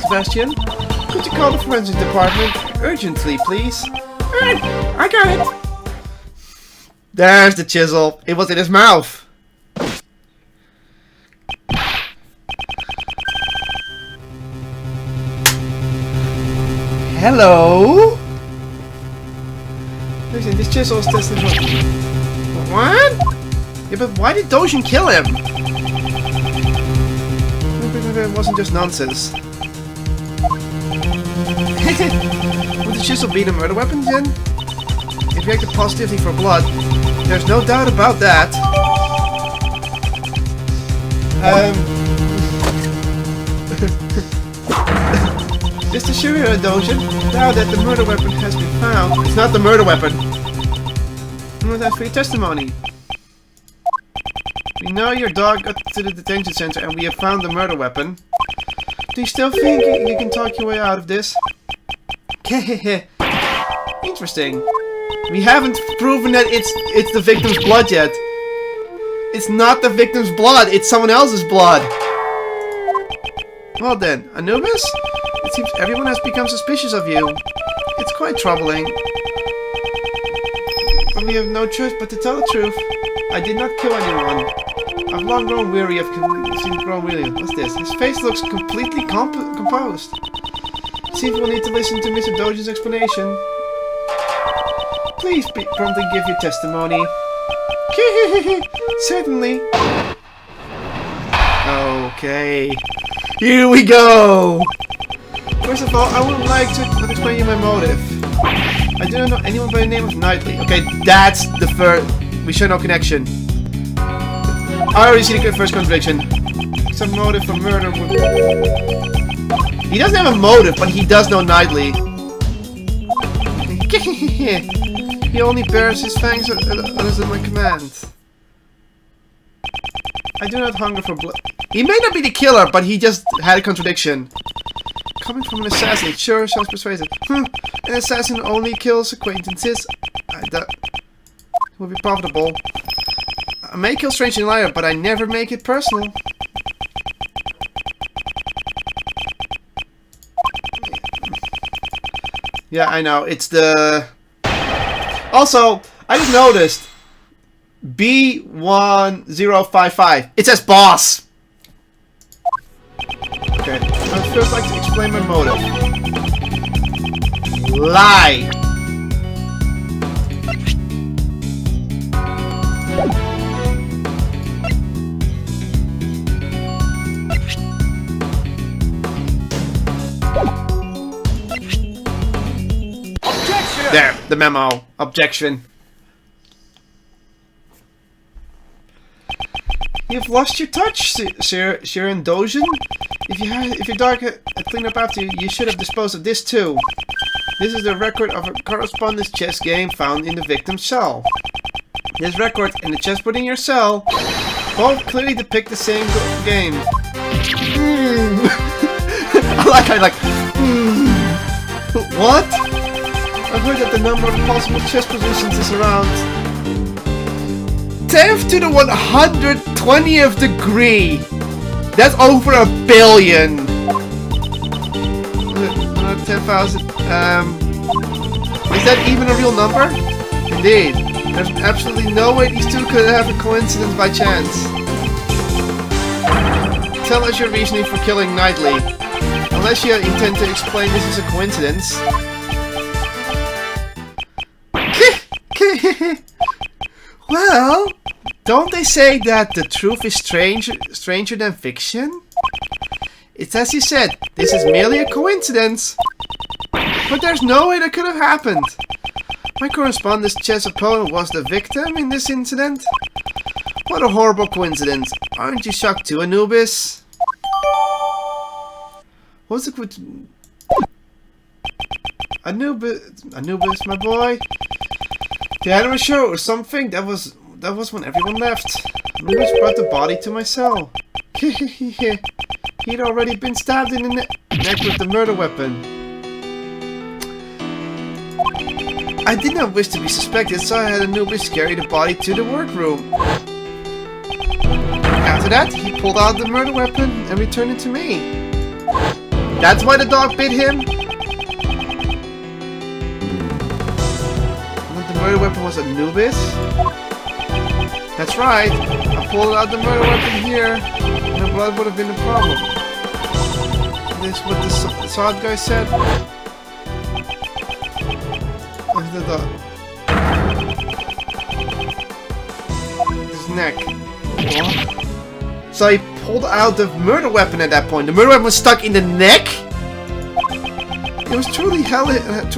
Sebastian, could you call the forensic department urgently, please? I got it. There's the chisel. It was in his mouth. Hello. Listen, this chisel is tested. What? Yeah, but why did Dojin kill him? Maybe it wasn't just nonsense. Would the chisel be the murder weapon then? It reacted positively for blood. There's no doubt about that. Just to assure you, Dojin, now that the murder weapon has been found, it's not the murder weapon. That's for your testimony. We know your dog got to the detention center and we have found the murder weapon. Do you still think you can talk your way out of this? Interesting. We haven't proven that it's the victim's blood yet. It's not the victim's blood, it's someone else's blood. Well then, Anubis? It seems everyone has become suspicious of you. It's quite troubling. But we have no choice but to tell the truth. I did not kill anyone. I've long grown weary of What's this? His face looks completely composed. Seems we'll need to listen to Mr. Dojin's explanation. Please promptly give your testimony. Certainly. Okay. Here we go! First of all, I would like to explain you my motive. I do not know anyone by the name of Knightley. Okay, that's the first... We share no connection. I already see the first contradiction. Some motive for murder would... He doesn't have a motive, but he does know Knightley. He only bears his fangs others at my command. I do not hunger for blood. He may not be the killer, but he just had a contradiction. Coming from an assassin, it sure sounds persuasive. An assassin only kills acquaintances. I doubt it will be profitable. I may kill strange and liar, but I never make it personal. Yeah, I know. It's the... Also, I just noticed. B1055. It says boss. Okay. I'd first like to explain my motive. Lie. Objection! There, the memo. Objection. You've lost your touch, Sharon Dojan. If your dog had cleaned up after you, you should have disposed of this too. This is the record of a correspondence chess game found in the victim's cell. This record and the chessboard in your cell both clearly depict the same game. I like. What? I've heard that the number of possible chess positions is around 10th to the 120th degree. That's over a billion. 10,000. Is that even a real number? Indeed. There's absolutely no way these two could have a coincidence by chance. Tell us your reasoning for killing Knightley. Unless you intend to explain this as a coincidence. Well, don't they say that the truth is stranger than fiction? It's as you said, this is merely a coincidence. But there's no way that could have happened. My correspondence chess opponent was the victim in this incident. What a horrible coincidence. Aren't you shocked too, Anubis? What's the Anubis, my boy? The animal show or something? That was when everyone left. Anubis brought the body to my cell. He'd already been stabbed in the neck with the murder weapon. I did not wish to be suspected, so I had Anubis carry the body to the workroom. After that, he pulled out the murder weapon and returned it to me. That's why the dog bit him? The murder weapon was Anubis? That's right. I pulled out the murder weapon here, and the blood would have been a problem. This is what the Sod guy said. His neck. What? So he pulled out the murder weapon at that point. The murder weapon was stuck in the neck? It was truly hell. The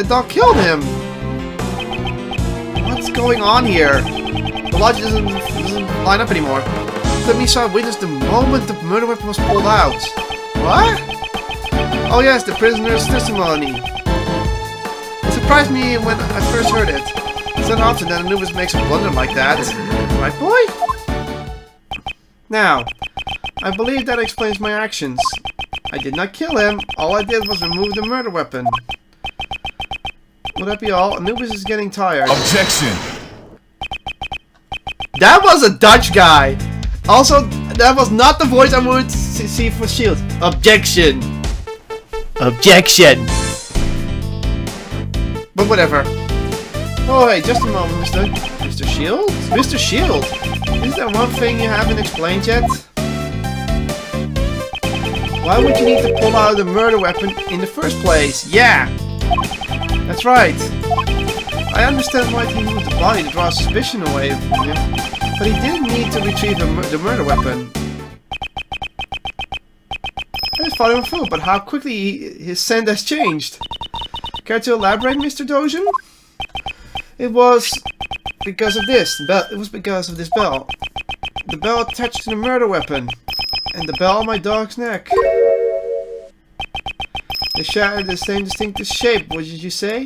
dog killed him. What's going on here? The logic doesn't line up anymore. Let me saw witness the moment the murder weapon was pulled out. What? Oh yes, the prisoner's testimony. It surprised me when I first heard it. It's not often that Anubis makes a blunder like that. Right, boy? Now, I believe that explains my actions. I did not kill him. All I did was remove the murder weapon. Would that be all? Anubis is getting tired. Objection! That was a Dutch guy. Also, that was not the voice I would see for Shield. Objection. Objection. But whatever. Oh, hey, just a moment, Mr. Shield? Mr. Shield? Is there one thing you haven't explained yet? Why would you need to pull out the murder weapon in the first place? Yeah! That's right. I understand why he moved the body to draw suspicion away from him, but he didn't need to retrieve the murder weapon. I just thought him a fool, but how quickly his scent has changed. Care to elaborate, Mr. Dojan? It was because of this. It was because of this bell. The bell attached to the murder weapon. And the bell on my dog's neck. They shared the same distinctive shape. What did you say?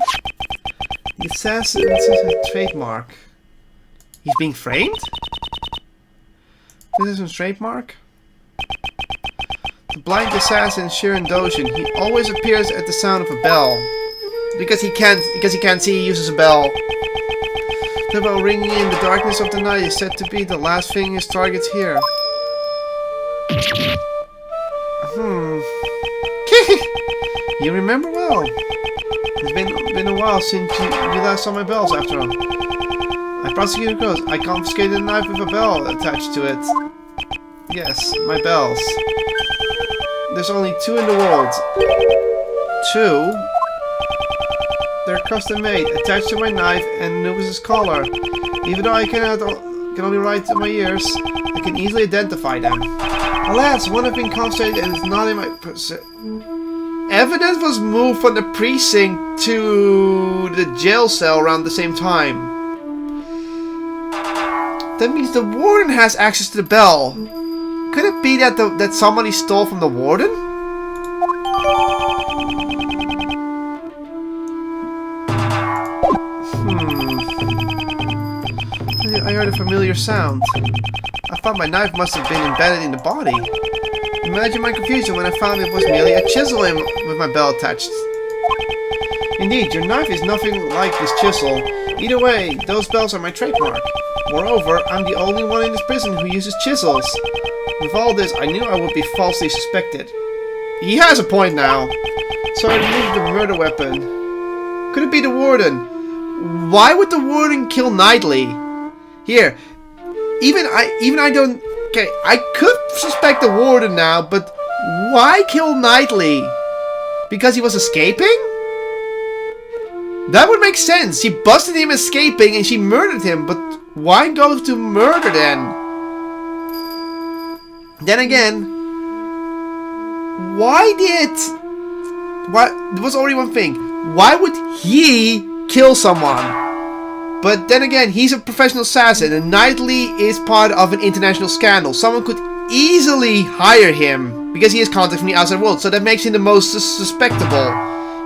The assassin's a trademark. He's being framed? This is a trademark? The blind assassin Shirin Dojin. He always appears at the sound of a bell. Because he can't see, he uses a bell. The bell ringing in the darkness of the night is said to be the last thing his targets hear. You remember well. It's been a while since you last saw my bells, after all. I prosecuted goes. I confiscated a knife with a bell attached to it. Yes, my bells. There's only 2 in the world. 2? They're custom made, attached to my knife and Nubis' collar. Even though I can only write to my ears, I can easily identify them. Alas, one has been confiscated and is not in my evidence was moved from the precinct to the jail cell around the same time. That means the warden has access to the bell. Could it be that somebody stole from the warden? I heard a familiar sound. I thought my knife must have been embedded in the body. Imagine my confusion when I found it was merely a chisel with my bell attached. Indeed, your knife is nothing like this chisel. Either way, those bells are my trademark. Moreover, I'm the only one in this prison who uses chisels. With all this, I knew I would be falsely suspected. He has a point now. So I removed the murder weapon. Could it be the warden? Why would the warden kill Knightley? Here, even I don't. Okay, I could suspect the warden now, but why kill Knightley? Because he was escaping? That would make sense. She busted him escaping and she murdered him, but why go to murder then? Then again, there was already one thing. Why would he kill someone? But then again, he's a professional assassin and Knightley is part of an international scandal. Someone could easily hire him because he has contacts from the outside world, so that makes him the most suspectable.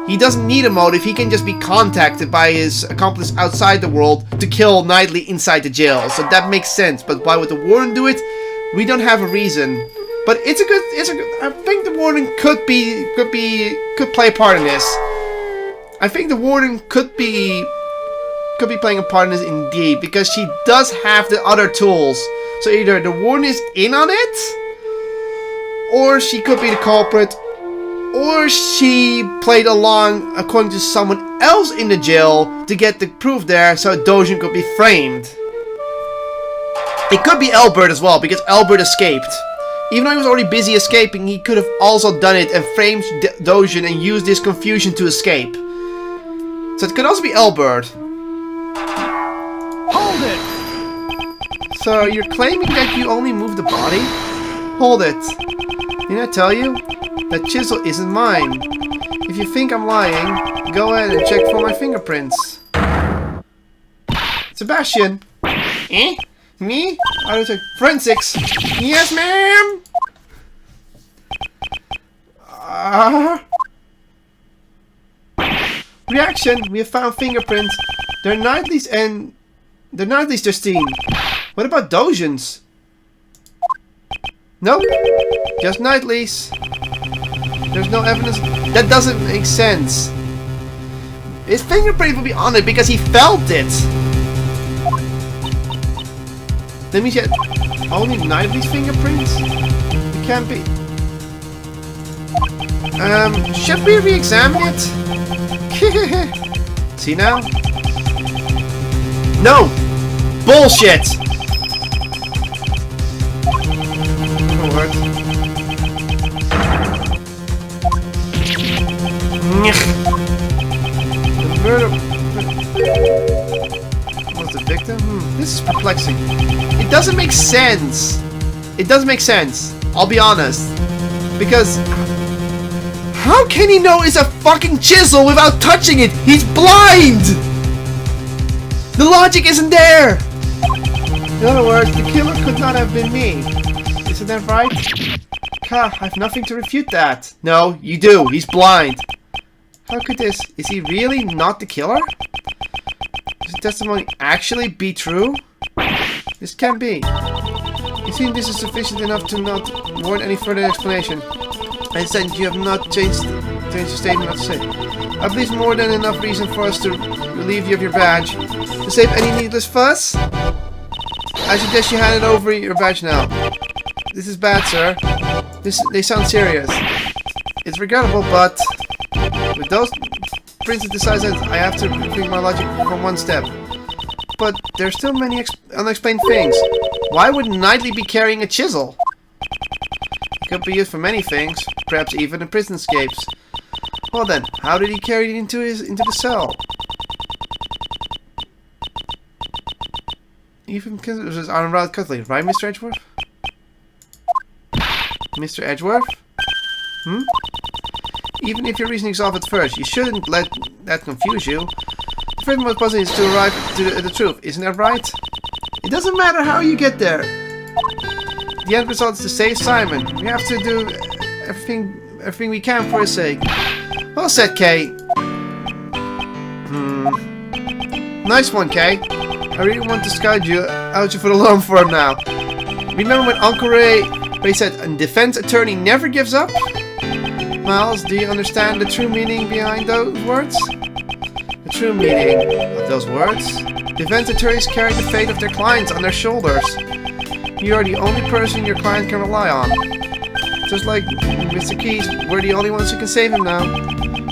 He doesn't need a motive, he can just be contacted by his accomplice outside the world to kill Knightley inside the jail. So that makes sense, but why would the warden do it? We don't have a reason. But I think the warden could play a part in this. I think the warden could be playing a part in this indeed, because she does have the other tools. So either the warden is in on it, or she could be the culprit, or she played along according to someone else in the jail to get the proof there so Dojin could be framed. It could be Albert as well, because Albert escaped. Even though he was already busy escaping, he could have also done it and framed Dojin and used this confusion to escape. So it could also be Albert. Hold it! So you're claiming that you only moved the body? Hold it. Didn't I tell you? That chisel isn't mine. If you think I'm lying, go ahead and check for my fingerprints. Sebastian! Eh? Me? I was like, forensics! Yes, ma'am! Reaction! We have found fingerprints. They're Knightley's and... They're Knightley's, Justine. What about Dojin's? Nope. Just Knightley's. There's no evidence. That doesn't make sense. His fingerprint will be on it because he felt it. That means you had only Knightley's fingerprints? It can't be. Should we re-examine it? See now? No! Bullshit! It'll work. The murder... What's the victim? This is perplexing. It doesn't make sense. It doesn't make sense. I'll be honest. Because... how can he know it's a fucking chisel without touching it? He's blind! The logic isn't there! In other words, the killer could not have been me. Isn't that right? I have nothing to refute that. No, you do. He's blind. How could this? Is he really not the killer? Does the testimony actually be true? This can't be. You think this is sufficient enough to not warrant any further explanation? I said you have not changed your statement, not to say. I believe more than enough reason for us to relieve you of your badge. To save any needless fuss? I suggest you hand it over your badge now. This is bad, sir. They sound serious. It's regrettable, but with those Princess decides that I have to rethink my logic from one step. But there's still many unexplained things. Why would Knightley be carrying a chisel? It could be used for many things, perhaps even in prison escapes. Well then, how did he carry it into the cell? Even because it was his arm around Kotlol, right, Mr. Edgeworth? Mr. Edgeworth? Even if your reasoning's off at first, you shouldn't let that confuse you. The first most puzzling is to arrive to the truth, isn't that right? It doesn't matter how you get there. The end result is to save Simon. We have to do everything we can for his sake. Well said, Kay. Nice one, Kay. I really want to scout you out for the loan for him now. Remember when Uncle Ray said a defense attorney never gives up? Miles, do you understand the true meaning behind those words? The true meaning of those words? Defense attorneys carry the fate of their clients on their shoulders. You are the only person your client can rely on. Just like Mr. Keys, we're the only ones who can save him now.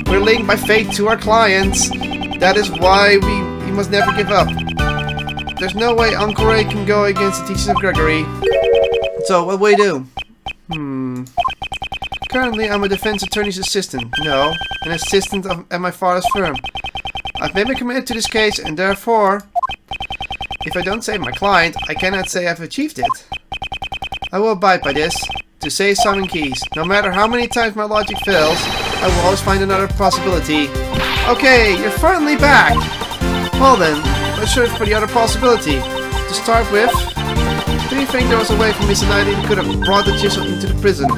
We're linked by fate to our clients. That is why we must never give up. There's no way Uncle Ray can go against the teachings of Gregory. So, what will we do? Currently, I'm a defense attorney's assistant. No, an assistant at my father's firm. I've made my commitment to this case, and therefore, if I don't save my client, I cannot say I've achieved it. I will abide by this. To save Simon Keys. No matter how many times my logic fails, I will always find another possibility. Okay, you're finally back! Well then, let's search for the other possibility. To start with, do you think there was a way for Mr. Knightley who could have brought the chisel into the prison?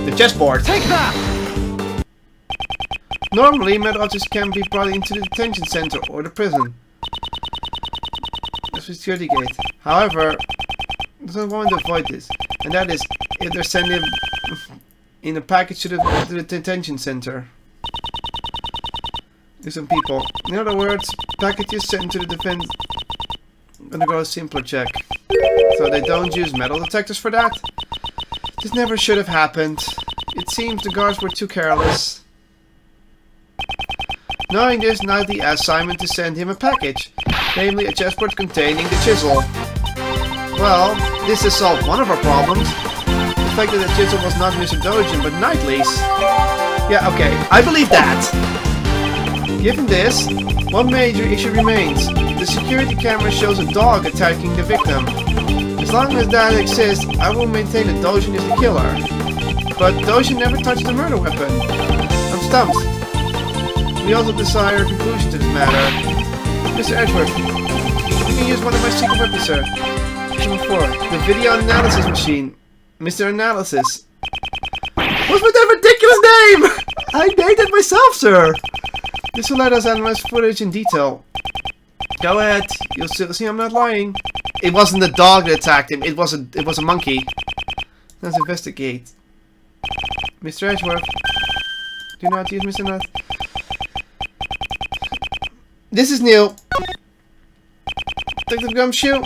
The chessboard. Take that! Normally, metal objects can be brought into the detention center or the prison. That's the security gate. However, there's one way to avoid this, and that is if they're sending in a package to the detention center. To some people. In other words, packages sent to the defense undergo a simpler check. So they don't use metal detectors for that. This never should have happened. It seems the guards were too careless. Knowing this, Knightley asked Simon to send him a package, namely a chessboard containing the chisel. Well, this has solved one of our problems. The fact that the chisel was not Mr. Dogen, but Knightley's. Yeah, okay, I believe that. Given this, one major issue remains. The security camera shows a dog attacking the victim. As long as that exists, I will maintain that Dogen is the killer. But Dogen never touched the murder weapon. I'm stumped. We also desire a conclusion to this matter. Mr. Edgeworth, you can use one of my secret weapons, sir. Number 4. The video analysis machine. Mr. Analysis. What's with that ridiculous name? I named it myself, sir. This will let us analyze footage in detail. Go ahead. You'll see I'm not lying. It wasn't the dog that attacked him. It was a monkey. Let's investigate. Mr. Edgeworth. Do not use Mr. Nutt. This is new. Detective Gumshoe,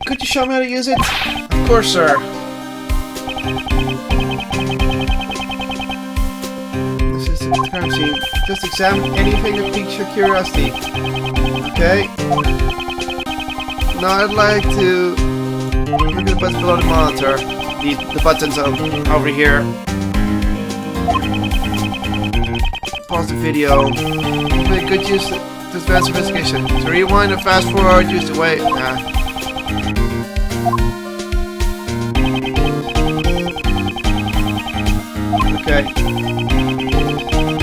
could you show me how to use it? Of course, sir. This is the crime scene. Just examine anything that piques your curiosity. Okay. Now I'd like to look at the buttons below the monitor. The buttons over here. Pause the video. Make good use of this advanced investigation. To rewind and fast forward, use the wait. Okay.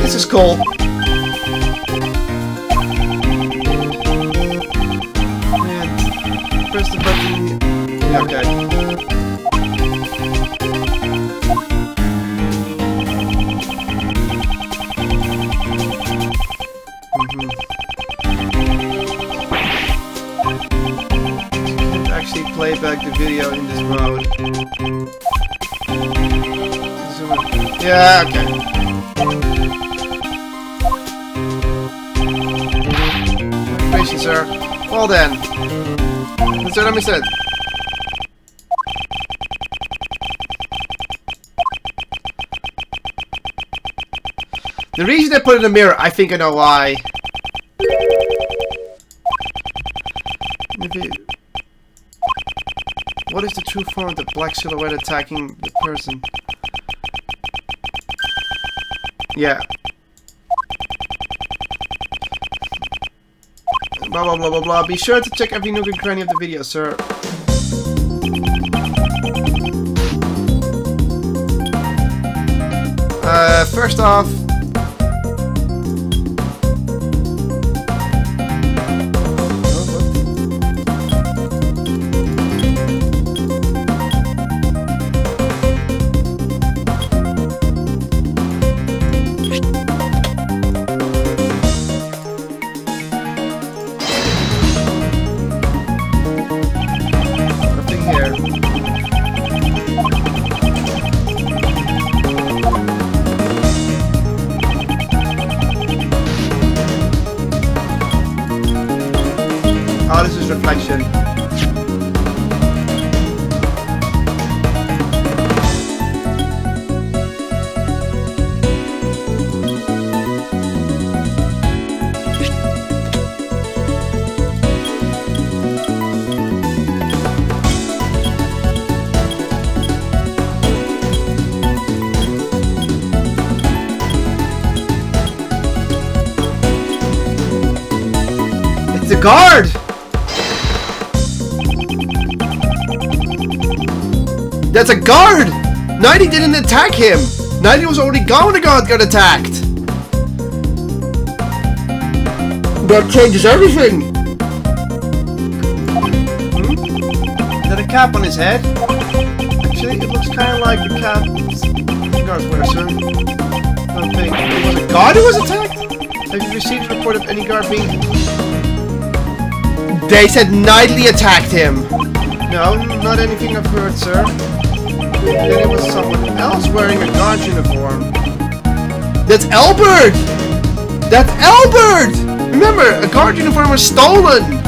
This This is cool. And press the button. Yeah, okay. Can't actually play back the video in this mode. Zoom in. Yeah, okay. Patience, sir. Well then. That's what I said. The reason I put it in the mirror, I think I know why. Maybe. What is the true form of the black silhouette attacking the person? Yeah. Blah blah blah blah blah. Be sure to check every nook and cranny of the video, sir. First off. Oh, this is reflection. It's the guard! That's a guard! 90 didn't attack him! 90 was already gone when the guard got attacked! That changes everything! Is that a cap on his head? Actually, it looks kind of like the cap the guards wear, sir. I don't think. It was a guard who was attacked? Have you received a report of any guard being... They said Knightley attacked him! No, not anything I've heard, sir. Then it was someone else wearing a guard uniform. That's Albert! That's Albert! Remember, a guard uniform was stolen!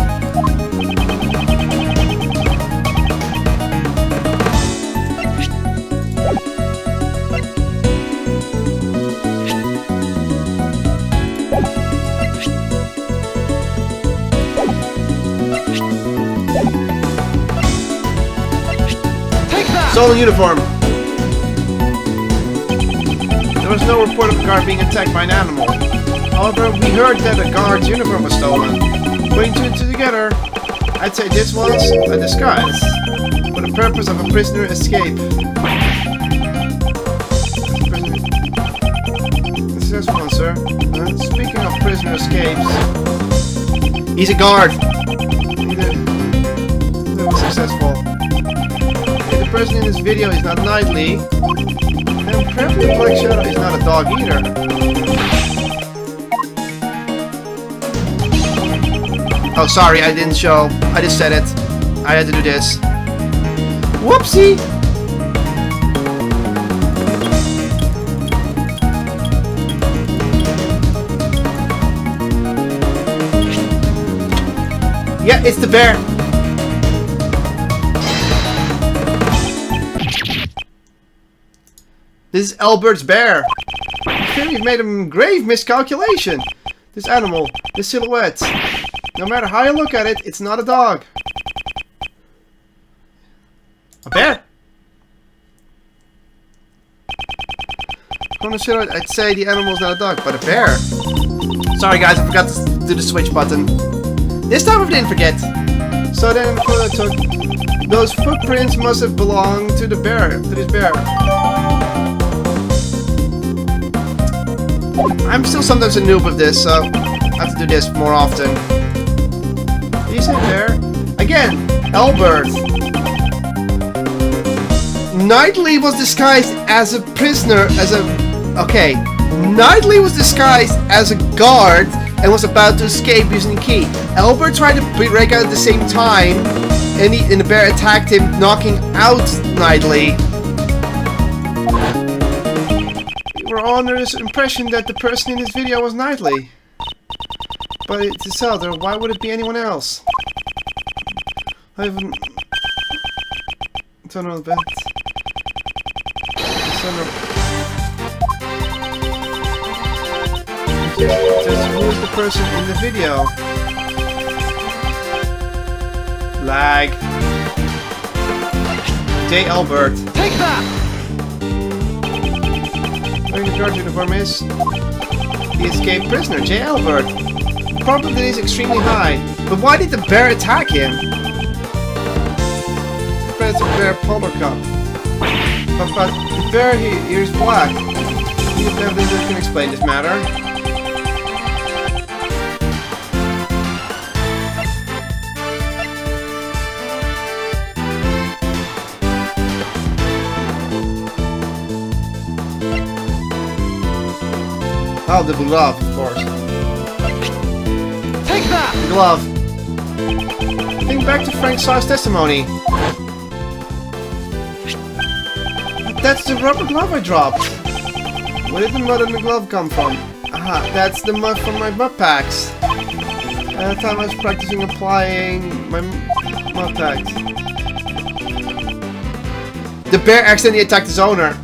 Stolen uniform. There was no report of a guard being attacked by an animal. However, we heard that a guard's uniform was stolen. Putting two and two together, I'd say this was a disguise for the purpose of a prisoner escape. Successful one, sir. Speaking of prisoner escapes, he's a guard. He was successful. The person in this video is not Knightley, and apparently the Black Shadow is not a dog either. Oh, sorry, I didn't show. I just said it. I had to do this. Whoopsie! Yeah, it's the bear. This is Albert's bear. I fear you've made a grave miscalculation. This animal, this silhouette. No matter how you look at it, it's not a dog. A bear? On the silhouette, I'd say the animal's not a dog, but a bear. Sorry guys, I forgot to do the switch button. This time I didn't forget. So then, I took those footprints must have belonged to the bear, to this bear. I'm still sometimes a noob with this, so I have to do this more often. He's in there. Again, Albert. Knightley was disguised as a prisoner, Okay. Knightley was disguised as a guard and was about to escape using the key. Albert tried to break out at the same time, and the bear attacked him, knocking out Knightley. We were under this impression that the person in this video was Knightley. But it's Zelda, why would it be anyone else? I haven't... don't know that. Just who is the person in the video? Lag. J. Albert. Take that! Wearing the guard uniform is the escaped prisoner, J. Albert. The probability is extremely high. But why did the bear attack him? Predator bear polar cup. But the bear here is black. There's evidence that can explain this matter. Oh, the glove, of course. Take that! The glove. Think back to Frank Saw's testimony. That's the rubber glove I dropped. Where did the mud in the glove come from? Aha, that's the mud from my mud packs. At the time I was practicing applying my mud packs. The bear accidentally attacked his owner.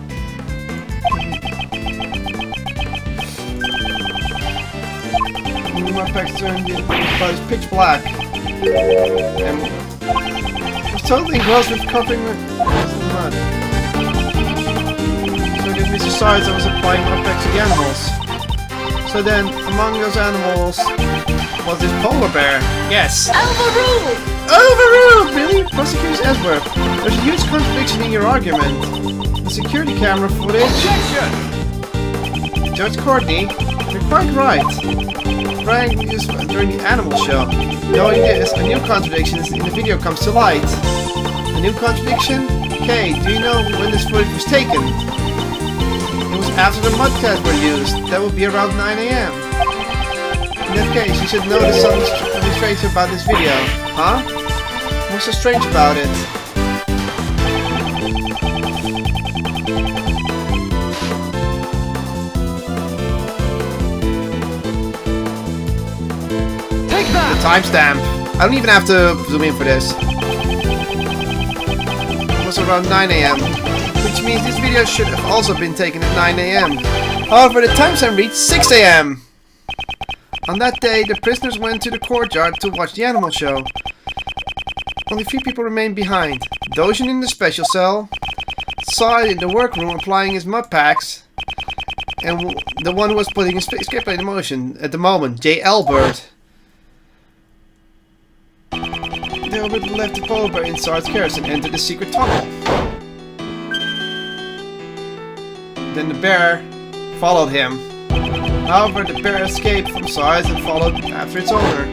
My packs turned in, but it's pitch black. And it was totally engrossed with covering the mud. So I did Mr. Sides, I was applying my packs to the animals. So then, among those animals was this polar bear. Yes. Overruled! Overruled! Really? Prosecutors Edward, there's a huge contradiction in your argument. The security camera footage... Objection! Judge Courtney, you're quite right. Brian used during the animal show. Knowing this, a new contradiction in the video comes to light. A new contradiction? Okay, do you know when this footage was taken? It was after the mudcats were used. That would be around 9 AM. In that case, you should know there's something strange about this video. Huh? What's so strange about it? Timestamp. I don't even have to zoom in for this. It was around 9 AM, which means this video should have also been taken at 9 AM. However, the timestamp reached 6 AM. On that day, the prisoners went to the courtyard to watch the animal show. Only 3 people remained behind. Dojin in the special cell, Saw in the workroom applying his mud packs, and the one who was putting his escape plan in motion at the moment, J. Albert. Albert left the polar bear in Sard's carriage and entered the secret tunnel. Then the bear followed him. However, the bear escaped from Sard's and followed after its owner.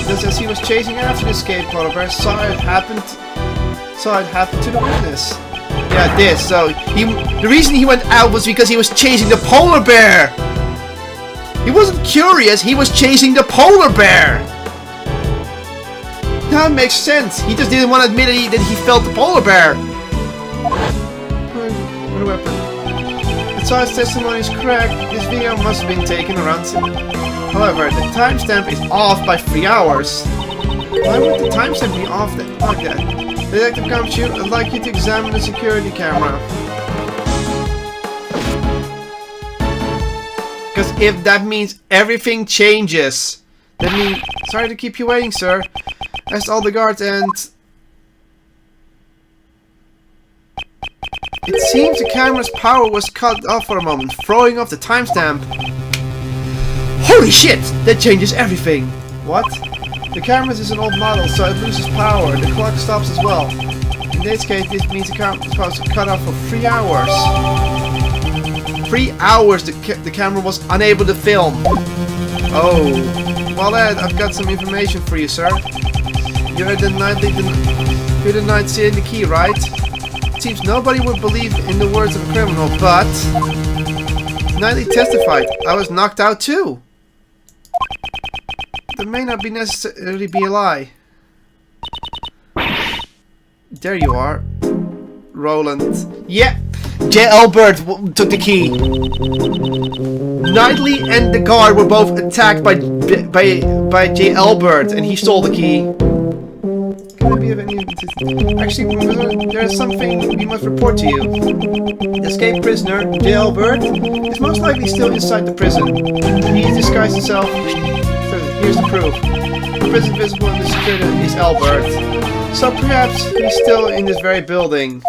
Just as he was chasing after the escaped polar bear, saw it happen to the witness. Yeah, this. So the reason he went out was because he was chasing the polar bear. He wasn't curious, he was chasing the polar bear! That makes sense. He just didn't want to admit that he felt the polar bear. What a weapon. If Saw's testimony is correct, this video must have been taken around... However, the timestamp is off by 3 hours. Why would the timestamp be off like that? Detective Kamchu, I'd like you to examine the security camera. Because if that means everything changes, that means... Sorry to keep you waiting, sir. Asked all the guards and... It seems the camera's power was cut off for a moment, throwing off the timestamp. Holy shit! That changes everything! What? The camera is an old model, so it loses power. The clock stops as well. In this case, this means the camera is supposed to cut off for 3 hours. 3 hours the camera was unable to film. Oh. Well, Ed, I've got some information for you, sir. You're the night seeing the key, right? It seems nobody would believe in the words of a criminal, but Knightley testified. I was knocked out too. That may not be necessarily be a lie. There you are, Roland. Yeah, J. Albert took the key. Knightley and the guard were both attacked by J. Albert, and he stole the key. Can I be of any... Actually, there's something we must report to you. The escaped prisoner, J. Albert, is most likely still inside the prison. He has disguised himself. So here's the proof. The prison visible in the security is Albert. So perhaps he's still in this very building.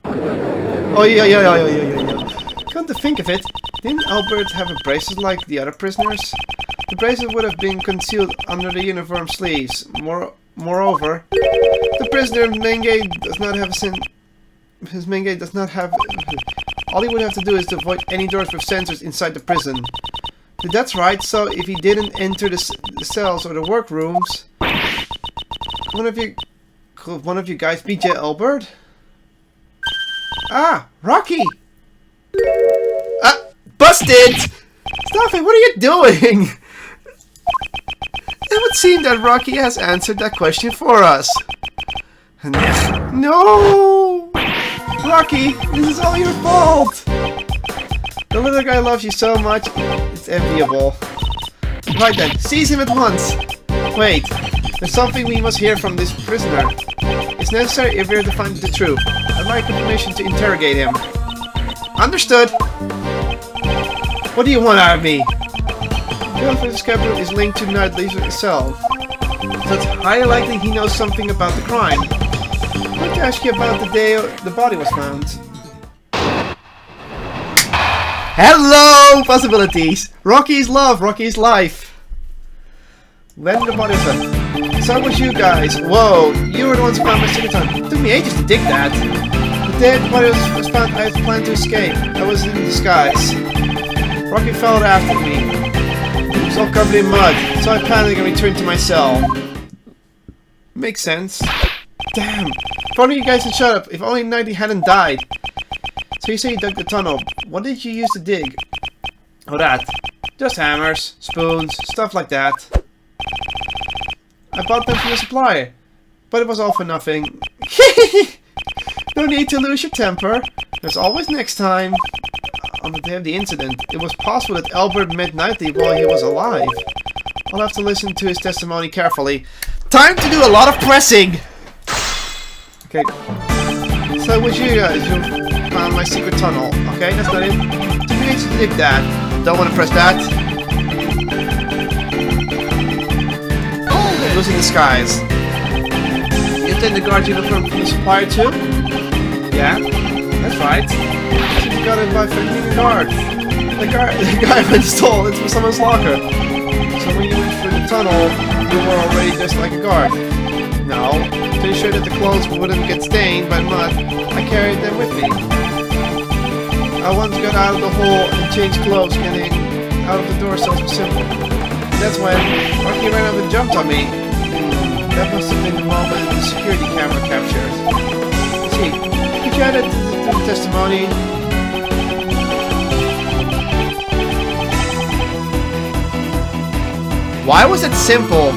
Oh yeah. Come to think of it, didn't Albert have a bracelet like the other prisoners? The bracelet would have been concealed under the uniform sleeves. Moreover, the prisoner's main gate does not have his main gate does not have... All he would have to do is to avoid any doors with sensors inside the prison. That's right, so if he didn't enter the cells or the workrooms... Could one of you guys be J. Albert? Ah, Rocky! Busted! Stop it, what are you doing? It would seem that Rocky has answered that question for us. No! Rocky, this is all your fault! The little guy loves you so much, it's enviable. Right then, seize him at once! Wait, there's something we must hear from this prisoner. It's necessary if we're to find the truth. I'd like permission to interrogate him. Understood! What do you want out of me? The officer's capital is linked to Knightley's cell. So it's highly likely he knows something about the crime. I'd like to ask you about the day the body was found. Hello! Possibilities! Rocky's love, Rocky's life. When the body was found. So was you guys. Whoa, you were the ones who found my secret tunnel. It took me ages to dig that. The day the body was found, I had planned to escape. I was in disguise. Rocky followed after me. It was all covered in mud, so I panicked and returned to my cell. Makes sense. Damn. If only you guys had shut up. If only Knightley hadn't died. So you say you dug the tunnel. What did you use to dig? Oh, that. Just hammers, spoons, stuff like that. I bought them from the supplier, but it was all for nothing. No need to lose your temper. There's always next time. On the day of the incident, it was possible that Albert met Knightley while he was alive. I'll have to listen to his testimony carefully. Time to do a lot of pressing! Okay. So it was you guys who found my secret tunnel. Okay, that's not it. 2 minutes to dig that. Don't want to press that. Losing the skies. You obtained the guard uniform from the supplier too? Yeah, that's right. You got it by finding a guard. The guy went stole it from someone's locker. So when you went through the tunnel, you were already just like a guard. No, to ensure that the clothes wouldn't get stained by mud, I carried them with me. I once got out of the hole and changed clothes, getting out of the door so simple. That's when Rocky ran up and jumped on me. That must have been the moment the security camera captured. Let's see, could you add it to the testimony? Why was it simple?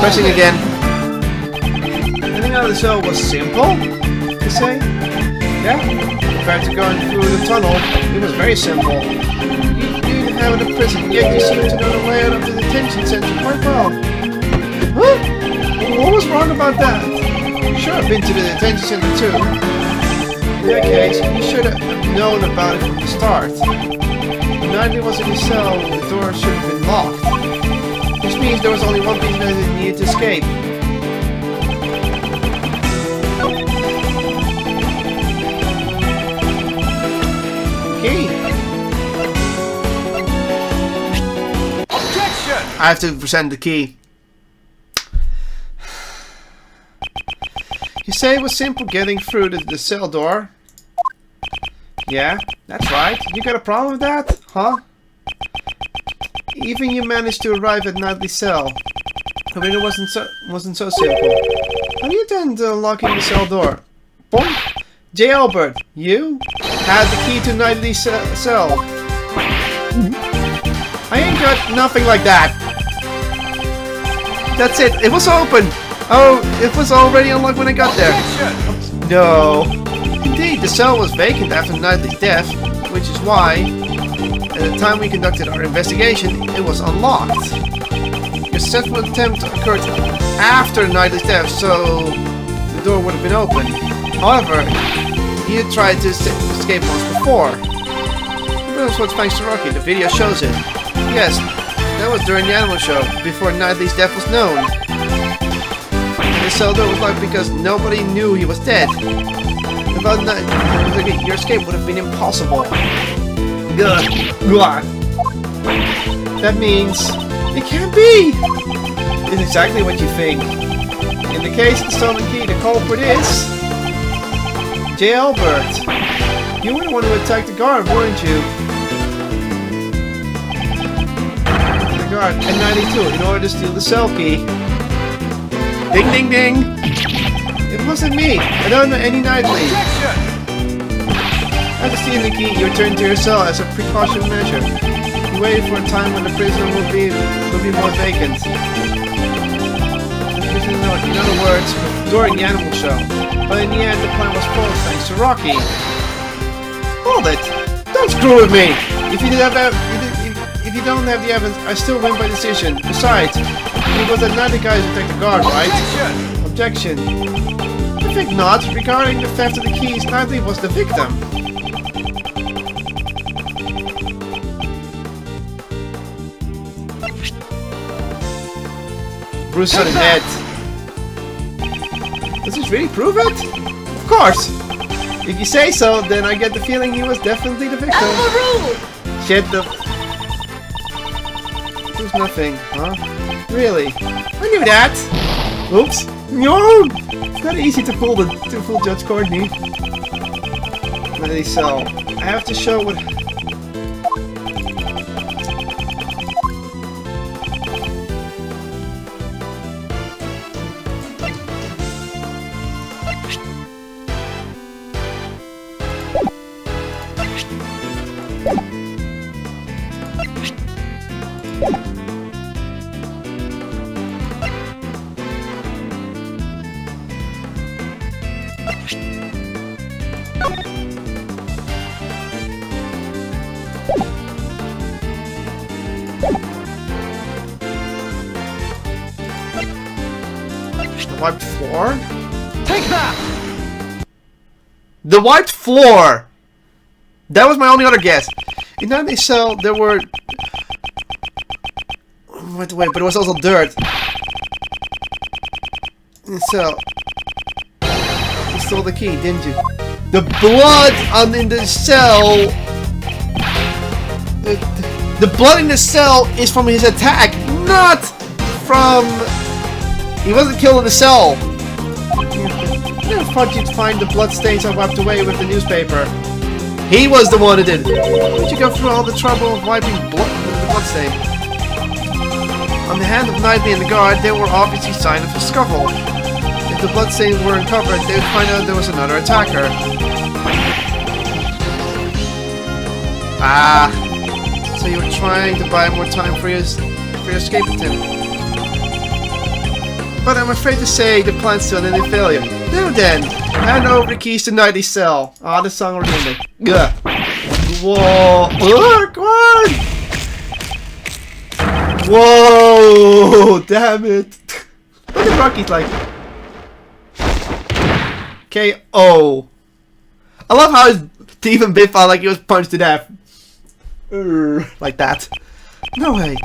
Pressing again. Getting out of the cell was simple? You say? Yeah. Compared to going through the tunnel, it was very simple. You inhabit a prison, yet you seem to know the layout of the detention center quite well. What? What was wrong about that? Sure, I've been to the detention center too. In that case, you should have known about it from the start. When Knightley was in his cell, the door should have been locked. Which means there was only one person that needed to escape. Okay. I have to present the key. You say it was simple getting through the cell door? Yeah, that's right. You got a problem with that? Huh? Even you managed to arrive at Nightly's cell. I mean, it wasn't so simple. How do you intend unlocking the cell door? Boom! J. Albert, you had the key to Nightly's cell. I ain't got nothing like that. That's it. It was open. Oh, it was already unlocked when I got there. No. Indeed, the cell was vacant after Nightly's death, which is why, at the time we conducted our investigation, it was unlocked. Your settlement attempt occurred after Nightly's death, so the door would have been open. However, you tried to escape once before. That's what's thanks to Rocky. The video shows it. Yes, that was during the animal show, before Nightly's death was known. The cell door was locked because nobody knew he was dead. Without Nightly, your escape would have been impossible. That means it can't be! It's exactly what you think. In the case of the stolen key, the culprit is J. Albert. You were the one who attacked the guard, weren't you? The guard at 92 in order to steal the cell key. Ding ding ding! It wasn't me. I don't know any Nightly. After stealing the key, you returned to your cell as a precaution measure. You waited for a time when the prison will be more vacant. In other words, during the animal show. But in the end, the plan was false thanks to Rocky. Hold it! Don't screw with me! If you don't have the evidence, I still win by decision. Besides, it was that Nightly guy who attacked the guard, right? Objection. I think not. Regarding the theft of the keys, Nightly was the victim. Bruce on his head. Does this really prove it? Of course! If you say so, then I get the feeling he was definitely the victim. Shit, There's nothing, huh? Really? I knew that! Oops! No! It's not easy to fool Judge Courtney. Nightly cell. I have to show what... Wiped floor? Take that! The wiped floor! That was my only other guess. In Nightly's cell, there were... Wait, but it was also dirt. In the cell. You stole the key, didn't you? The blood in the cell... The blood in the cell is from his attack, not from... He wasn't killed in the cell. I never thought you'd find the bloodstains I wiped away with the newspaper. He was the one who did it. Did you go through all the trouble of wiping blood with the bloodstain? On the hand of Nightly and the guard, there were obviously signs of a scuffle. If the bloodstains were uncovered, they would find out there was another attacker. Ah, so you were trying to buy more time for your escape attempt. But I'm afraid to say the plan's still in a failure. Now then, hand over the keys to Nightly's cell. Ah, the song already ended. Gah. Whoa. Come on! Whoa! Damn it. Look at Rocky's like... K.O. I love how his teeth and bit felt like he was punched to death. Like that. No way.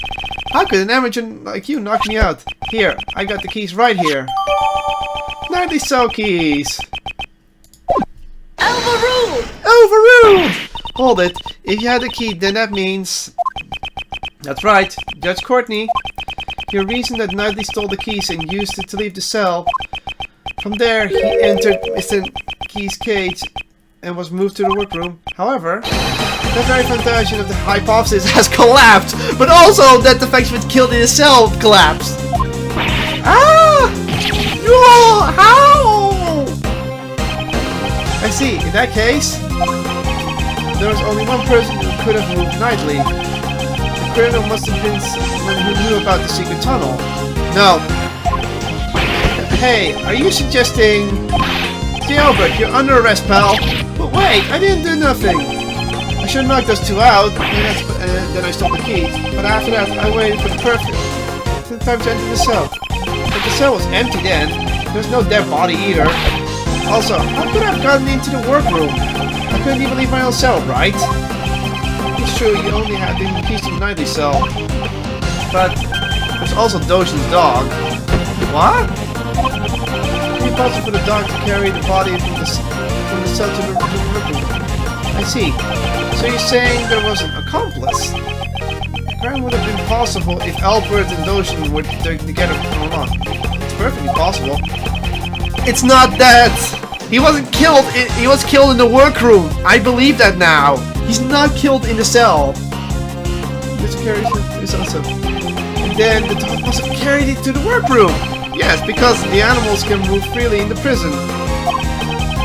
How could an amateur like you knock me out? Here, I got the keys right here. Nightly's cell keys. Overruled! Overruled! Hold it. If you had the key, then that means... That's right. Judge Courtney. Your reason that Knightley stole the keys and used it to leave the cell. From there, he entered Mr. Key's cage and was moved to the workroom. However, the very foundation of the hypothesis has collapsed, but also that the fact he was killed in his cell collapsed. Ah! No! How? I see. In that case, there was only one person who could have moved Knightley. The criminal must have been someone who knew about the secret tunnel. No. Hey, are you suggesting... J. Albert, you're under arrest, pal. But wait, I didn't do nothing. I should have knocked those two out, and then I stole the keys. But after that, I waited for the perfect time to enter the cell. But the cell was empty then. There's no dead body either. Also, how could I have gotten into the workroom? I couldn't even leave my own cell, right? It's true, you only had the keys to the Knightley cell. But there's also Dojin's dog. What? It's impossible for the dog to carry the body from the cell to the workroom. I see. So you're saying there was an accomplice? The crime would have been possible if Albert and Dojin were together for long. It's perfectly possible. It's not that! He wasn't killed, he was killed in the workroom! I believe that now! He's not killed in the cell! Mr. Carey is also... And then the dog must have carried it to the workroom! Yes, because the animals can move freely in the prison.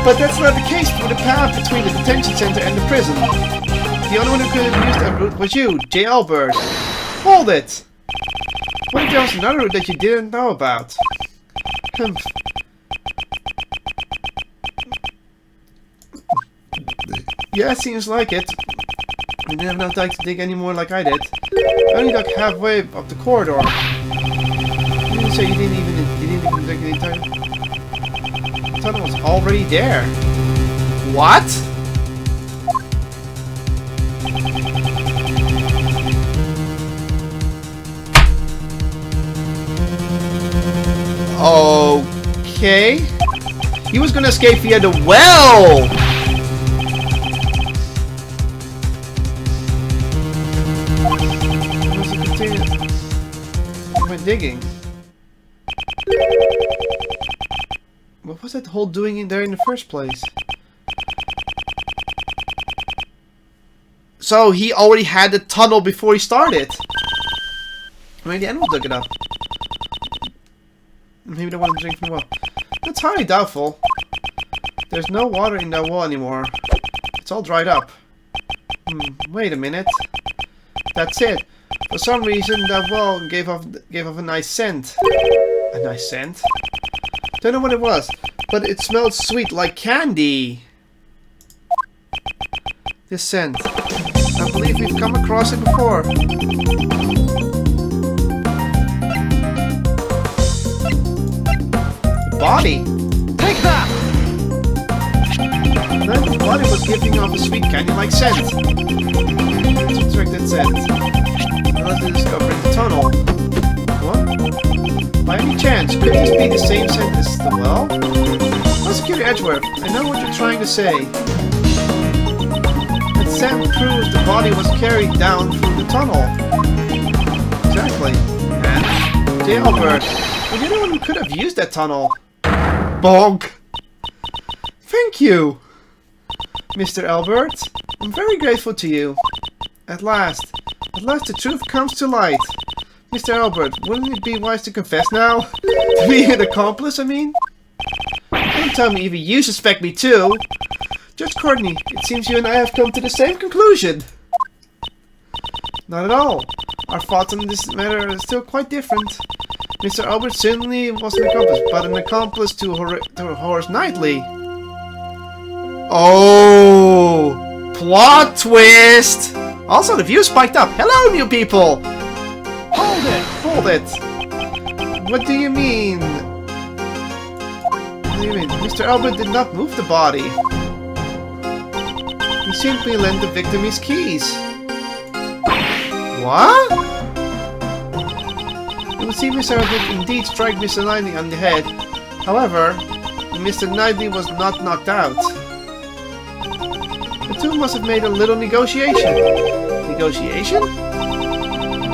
But that's not the case for the path between the detention center and the prison. The only one who could have used that route was you, J. Albert. Hold it! What if there was another route that you didn't know about? Yeah, seems like it. You didn't have enough time to dig any more like I did. I only dug halfway up the corridor. You didn't say you didn't even dig the entire... The tunnel was already there. What? Okay. He was gonna escape via the well! Digging. What was that hole doing in there in the first place? So he already had the tunnel before he started. Maybe the animal dug it up. Maybe they wanted to drink from the well. That's highly doubtful. There's no water in that well anymore. It's all dried up. Wait a minute. That's it. For some reason, that well gave off a nice scent. A nice scent? Don't know what it was, but it smelled sweet like candy. This scent. I believe we've come across it before. The body. Take that! Then the body was giving off a sweet candy-like scent. Let's extract that scent. To discovering the tunnel. What? By any chance, could this be the same scent as the well? Prosecutor Edgeworth, I know what you're trying to say. That scent proves the body was carried down through the tunnel. Exactly. And J. Albert, well, you're the one who could have used that tunnel. Bonk. Thank you, Mr. Albert. I'm very grateful to you. At last the truth comes to light. Mr. Albert, wouldn't it be wise to confess now? To be an accomplice, I mean? Don't tell me even you suspect me too. Judge Courtney, it seems you and I have come to the same conclusion. Not at all. Our thoughts on this matter are still quite different. Mr. Albert certainly was an accomplice, but an accomplice to Horace Knightley. Oh! Plot twist! Also, the view spiked up. Hello, new people! Hold it! Hold it! What do you mean? What do you mean? Mr. Albert did not move the body. He simply lent the victim his keys. What? It would seem Mr. Albert did indeed strike Mr. Knightley on the head. However, Mr. Knightley was not knocked out. The two must have made a little negotiation. Negotiation?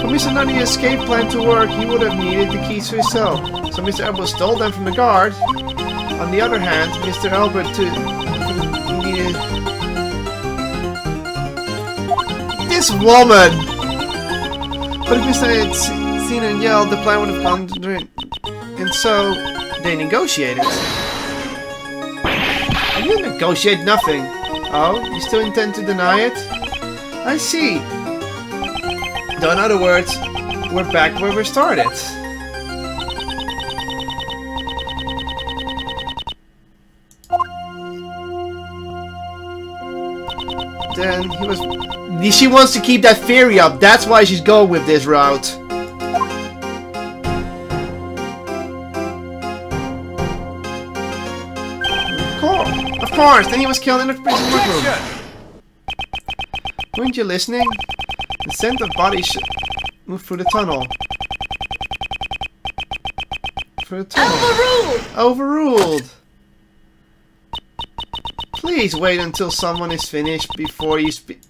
For Mr. Nutty's escape plan to work, he would have needed the keys to his cell. So Mr. Elbow stole them from the guard. On the other hand, Mr. Albert needed... This woman! But if Mr. had seen and yelled, the plan would have gone to... And so, they negotiated. You negotiate nothing. Oh, you still intend to deny it? I see. So in other words, we're back where we started. Then he was... She wants to keep that theory up. That's why she's going with this route. Of course, then he was killed in the prison workroom. Weren't you listening? The scent of bodies moved through the tunnel. Overruled! Overruled! Please wait until someone is finished before speaking.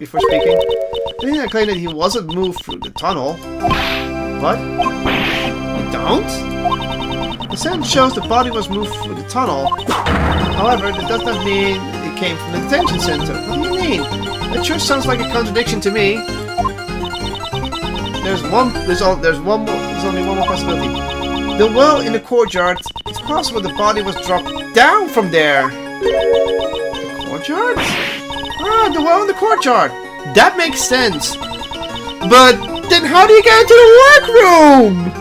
Didn't I claim that he wasn't moved through the tunnel? What? You don't? The scent shows the body was moved through the tunnel. However, that does not mean it came from the detention center. What do you mean? That sure sounds like a contradiction to me. There's only one more possibility. The well in the courtyard. It's possible the body was dropped down from there. The courtyard? Ah, the well in the courtyard. That makes sense. But then how do you get into the workroom?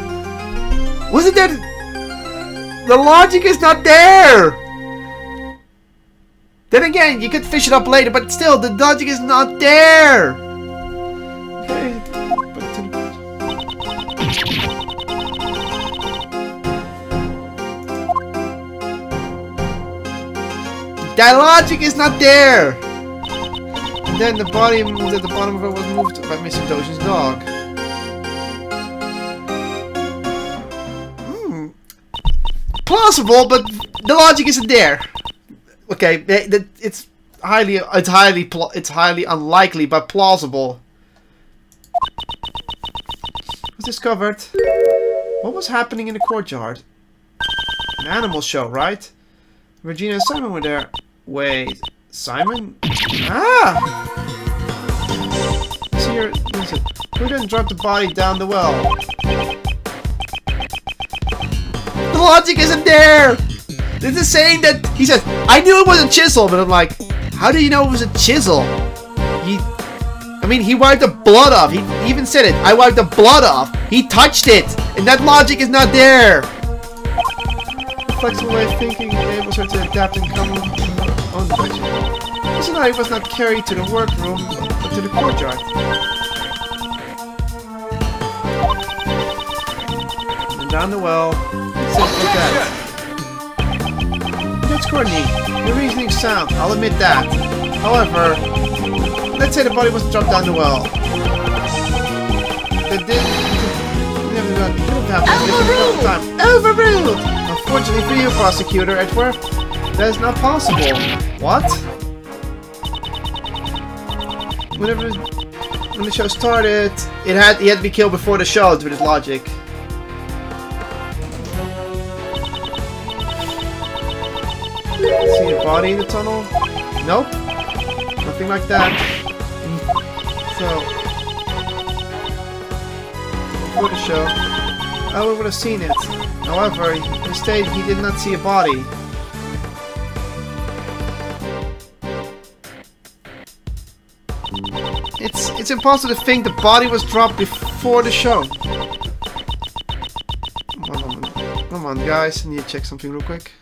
Wasn't that... The logic is not there. Then again, you could fish it up later, but still, the logic is not there. Okay. That logic is not there. And then the body at the bottom of it was moved by Mr. Doge's dog. Plausible, but the logic isn't there. Okay, it's highly unlikely, but plausible. Was discovered. What was happening in the courtyard? An animal show, right? Regina and Simon were there. Wait, Simon? Ah! See here, listen. Who didn't drop the body down the well? The logic isn't there! This is saying that he said, I knew it was a chisel, but I'm like, how do you know it was a chisel? He wiped the blood off. He even said it. I wiped the blood off. He touched it, and that logic is not there. The flexible way of thinking enables her to adapt and come on the direction. This knife was not carried to the workroom, but to the courtyard. And down the well, it's simple like that. That's Courtney. Your reasoning's sound, I'll admit that. However, let's say the body wasn't dropped down the well. That could have happened. Overruled! Unfortunately for you, Prosecutor Edgeworth, that is not possible. What? When the show started, he had to be killed before the show with his logic. See a body in the tunnel? Nope. Nothing like that. So, before the show, I would have seen it. However, instead he did not see a body. It's impossible to think the body was dropped before the show. Come on, guys, I need to check something real quick.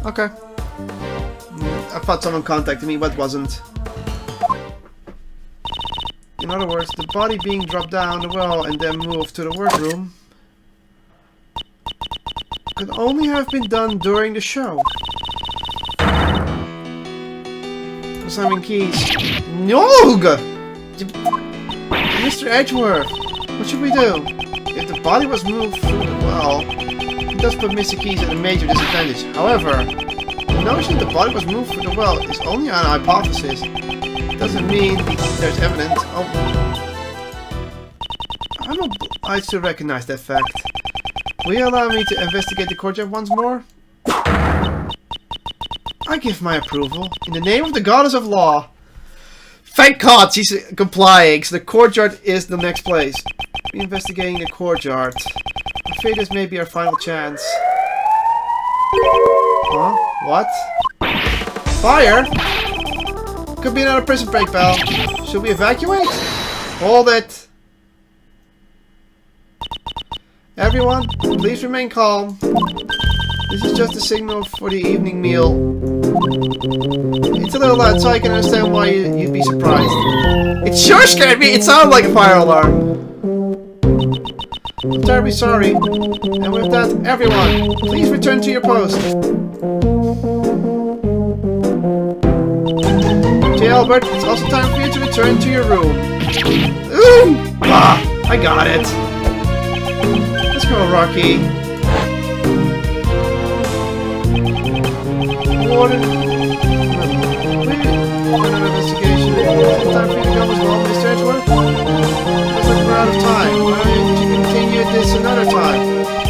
Okay. I thought someone contacted me, but wasn't. In other words, the body being dropped down the well and then moved to the workroom could only have been done during the show. Simon Keys. No! Mr. Edgeworth, what should we do? if the body was moved through the well, it does put Mr. Keys at a major disadvantage. However, the notion the body was moved through the well is only an hypothesis. It doesn't mean there's evidence. Oh, I'm obliged to recognize that fact. Will you allow me to investigate the courtyard once more? I give my approval. In the name of the goddess of law. Thank God she's complying, so the courtyard is the next place. We're investigating the courtyard. I'm afraid this may be our final chance. Huh? What? Fire? Could be another prison break, Bell. Should we evacuate? Hold it. Everyone, please remain calm. This is just a signal for the evening meal. It's a little loud, so I can understand why you'd be surprised. It sure scared me! It sounded like a fire alarm! I'm terribly sorry. And with that, everyone, please return to your post. J. Albert, it's also time for you to return to your room. Ooh! Ah! I got it! Let's go, Rocky. Warden. Another investigation. Is it time for you to go as well, Mr. Edgeworth? Looks like we're out of time. Why don't you continue this another time?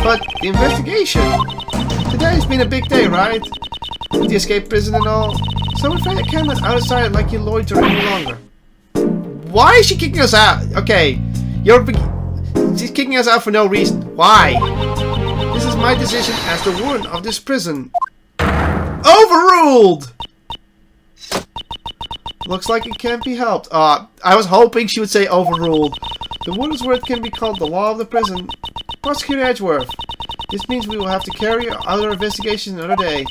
But the investigation. Today's been a big day, right? With the escape prison and all. So I'm afraid I can't let outside like you loiter any longer. Why is she kicking us out? Okay, she's kicking us out for no reason. Why? This is my decision as the warden of this prison. Overruled! Looks like it can't be helped. I was hoping she would say overruled. The warden's word can be called the law of the prison. Prosecutor Edgeworth. This means we will have to carry out our investigation another day.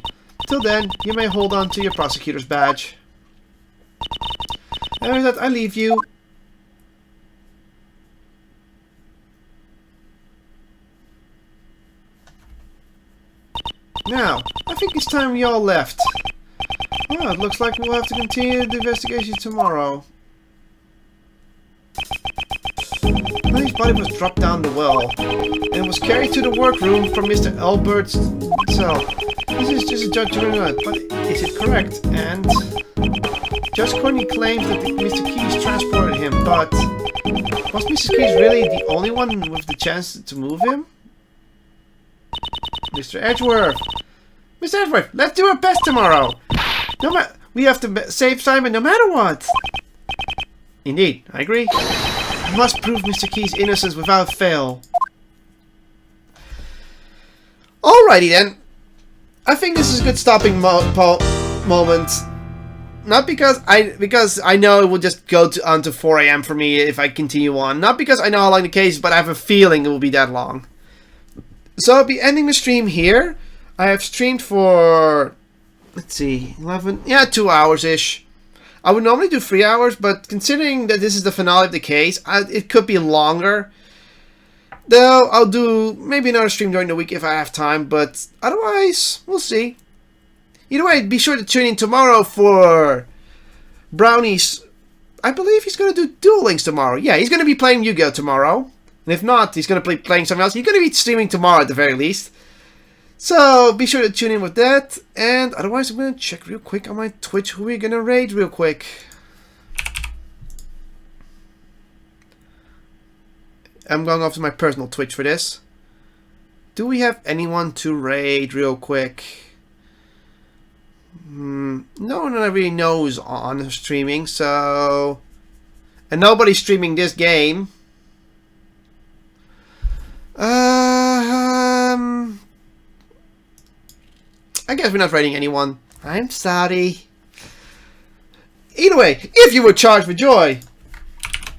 Till then, you may hold on to your prosecutor's badge. And with that, I leave you. Now, I think it's time we all left. Well, it looks like we'll have to continue the investigation tomorrow. Lenny's body was dropped down the well and was carried to the workroom from Mr. Albert's cell. This is just a judgment, but is it correct? And Judge Courtney claims that Mr. Keys transported him, but was Mrs. Keys really the only one with the chance to move him? Mr. Edgeworth! Mr. Edgeworth, let's do our best tomorrow! We have to save Simon no matter what! Indeed, I agree. We must prove Mr. Key's innocence without fail. Alrighty then. I think this is a good stopping moment. Not because I know it will just go on to 4 AM for me if I continue on. Not because I know how long the case is, but I have a feeling it will be that long. So I'll be ending the stream here. I have streamed for, let's see, 2 hours-ish. I would normally do 3 hours, but considering that this is the finale of the case, it could be longer. Though I'll do maybe another stream during the week if I have time, but otherwise, we'll see. Either way, be sure to tune in tomorrow for Brownie's. I believe he's going to do Duel Links tomorrow. Yeah, he's going to be playing Yu-Gi-Oh! Tomorrow. And if not, he's going to be playing something else. He's going to be streaming tomorrow at the very least. So be sure to tune in with that. And otherwise, I'm going to check real quick on my Twitch who we're going to raid real quick. I'm going off to my personal Twitch for this. Do we have anyone to raid real quick? No one I really knows on streaming, so... And nobody's streaming this game. I guess we're not raiding anyone. I'm sorry. Either way, if you were charged with joy,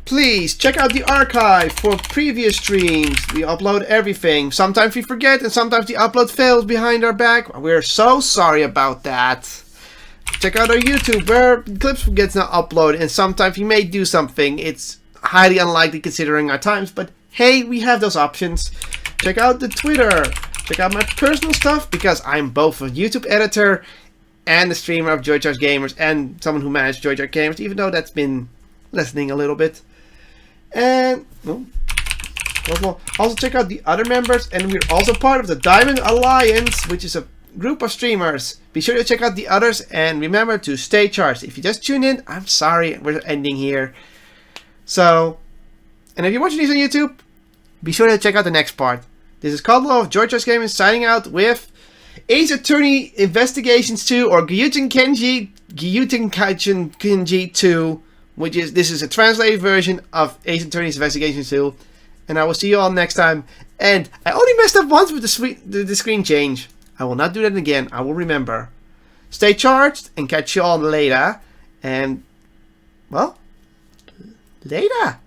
please check out the archive for previous streams. We upload everything. Sometimes we forget and sometimes the upload fails behind our back. We're so sorry about that. Check out our YouTube where clips gets not uploaded and sometimes we may do something. It's highly unlikely considering our times, but hey, we have those options. Check out the Twitter. Check out my personal stuff because I'm both a YouTube editor and a streamer of Joy Charge Gamers and someone who managed Joy Charge Gamers, even though that's been lessening a little bit. And Also check out the other members, and we're also part of the Diamond Alliance, which is a group of streamers. Be sure to check out the others, and remember to stay charged. If you just tune in, I'm sorry, we're ending here. So, and if you're watching these on YouTube, be sure to check out the next part. This is Kotlol JCG signing out with Ace Attorney Investigations 2, or Gyuten Kenji 2, which is, this is a translated version of Ace Attorney's Investigations 2. And I will see you all next time. And I only messed up once with the screen change. I will not do that again. I will remember. Stay charged and catch you all later. And, well, later.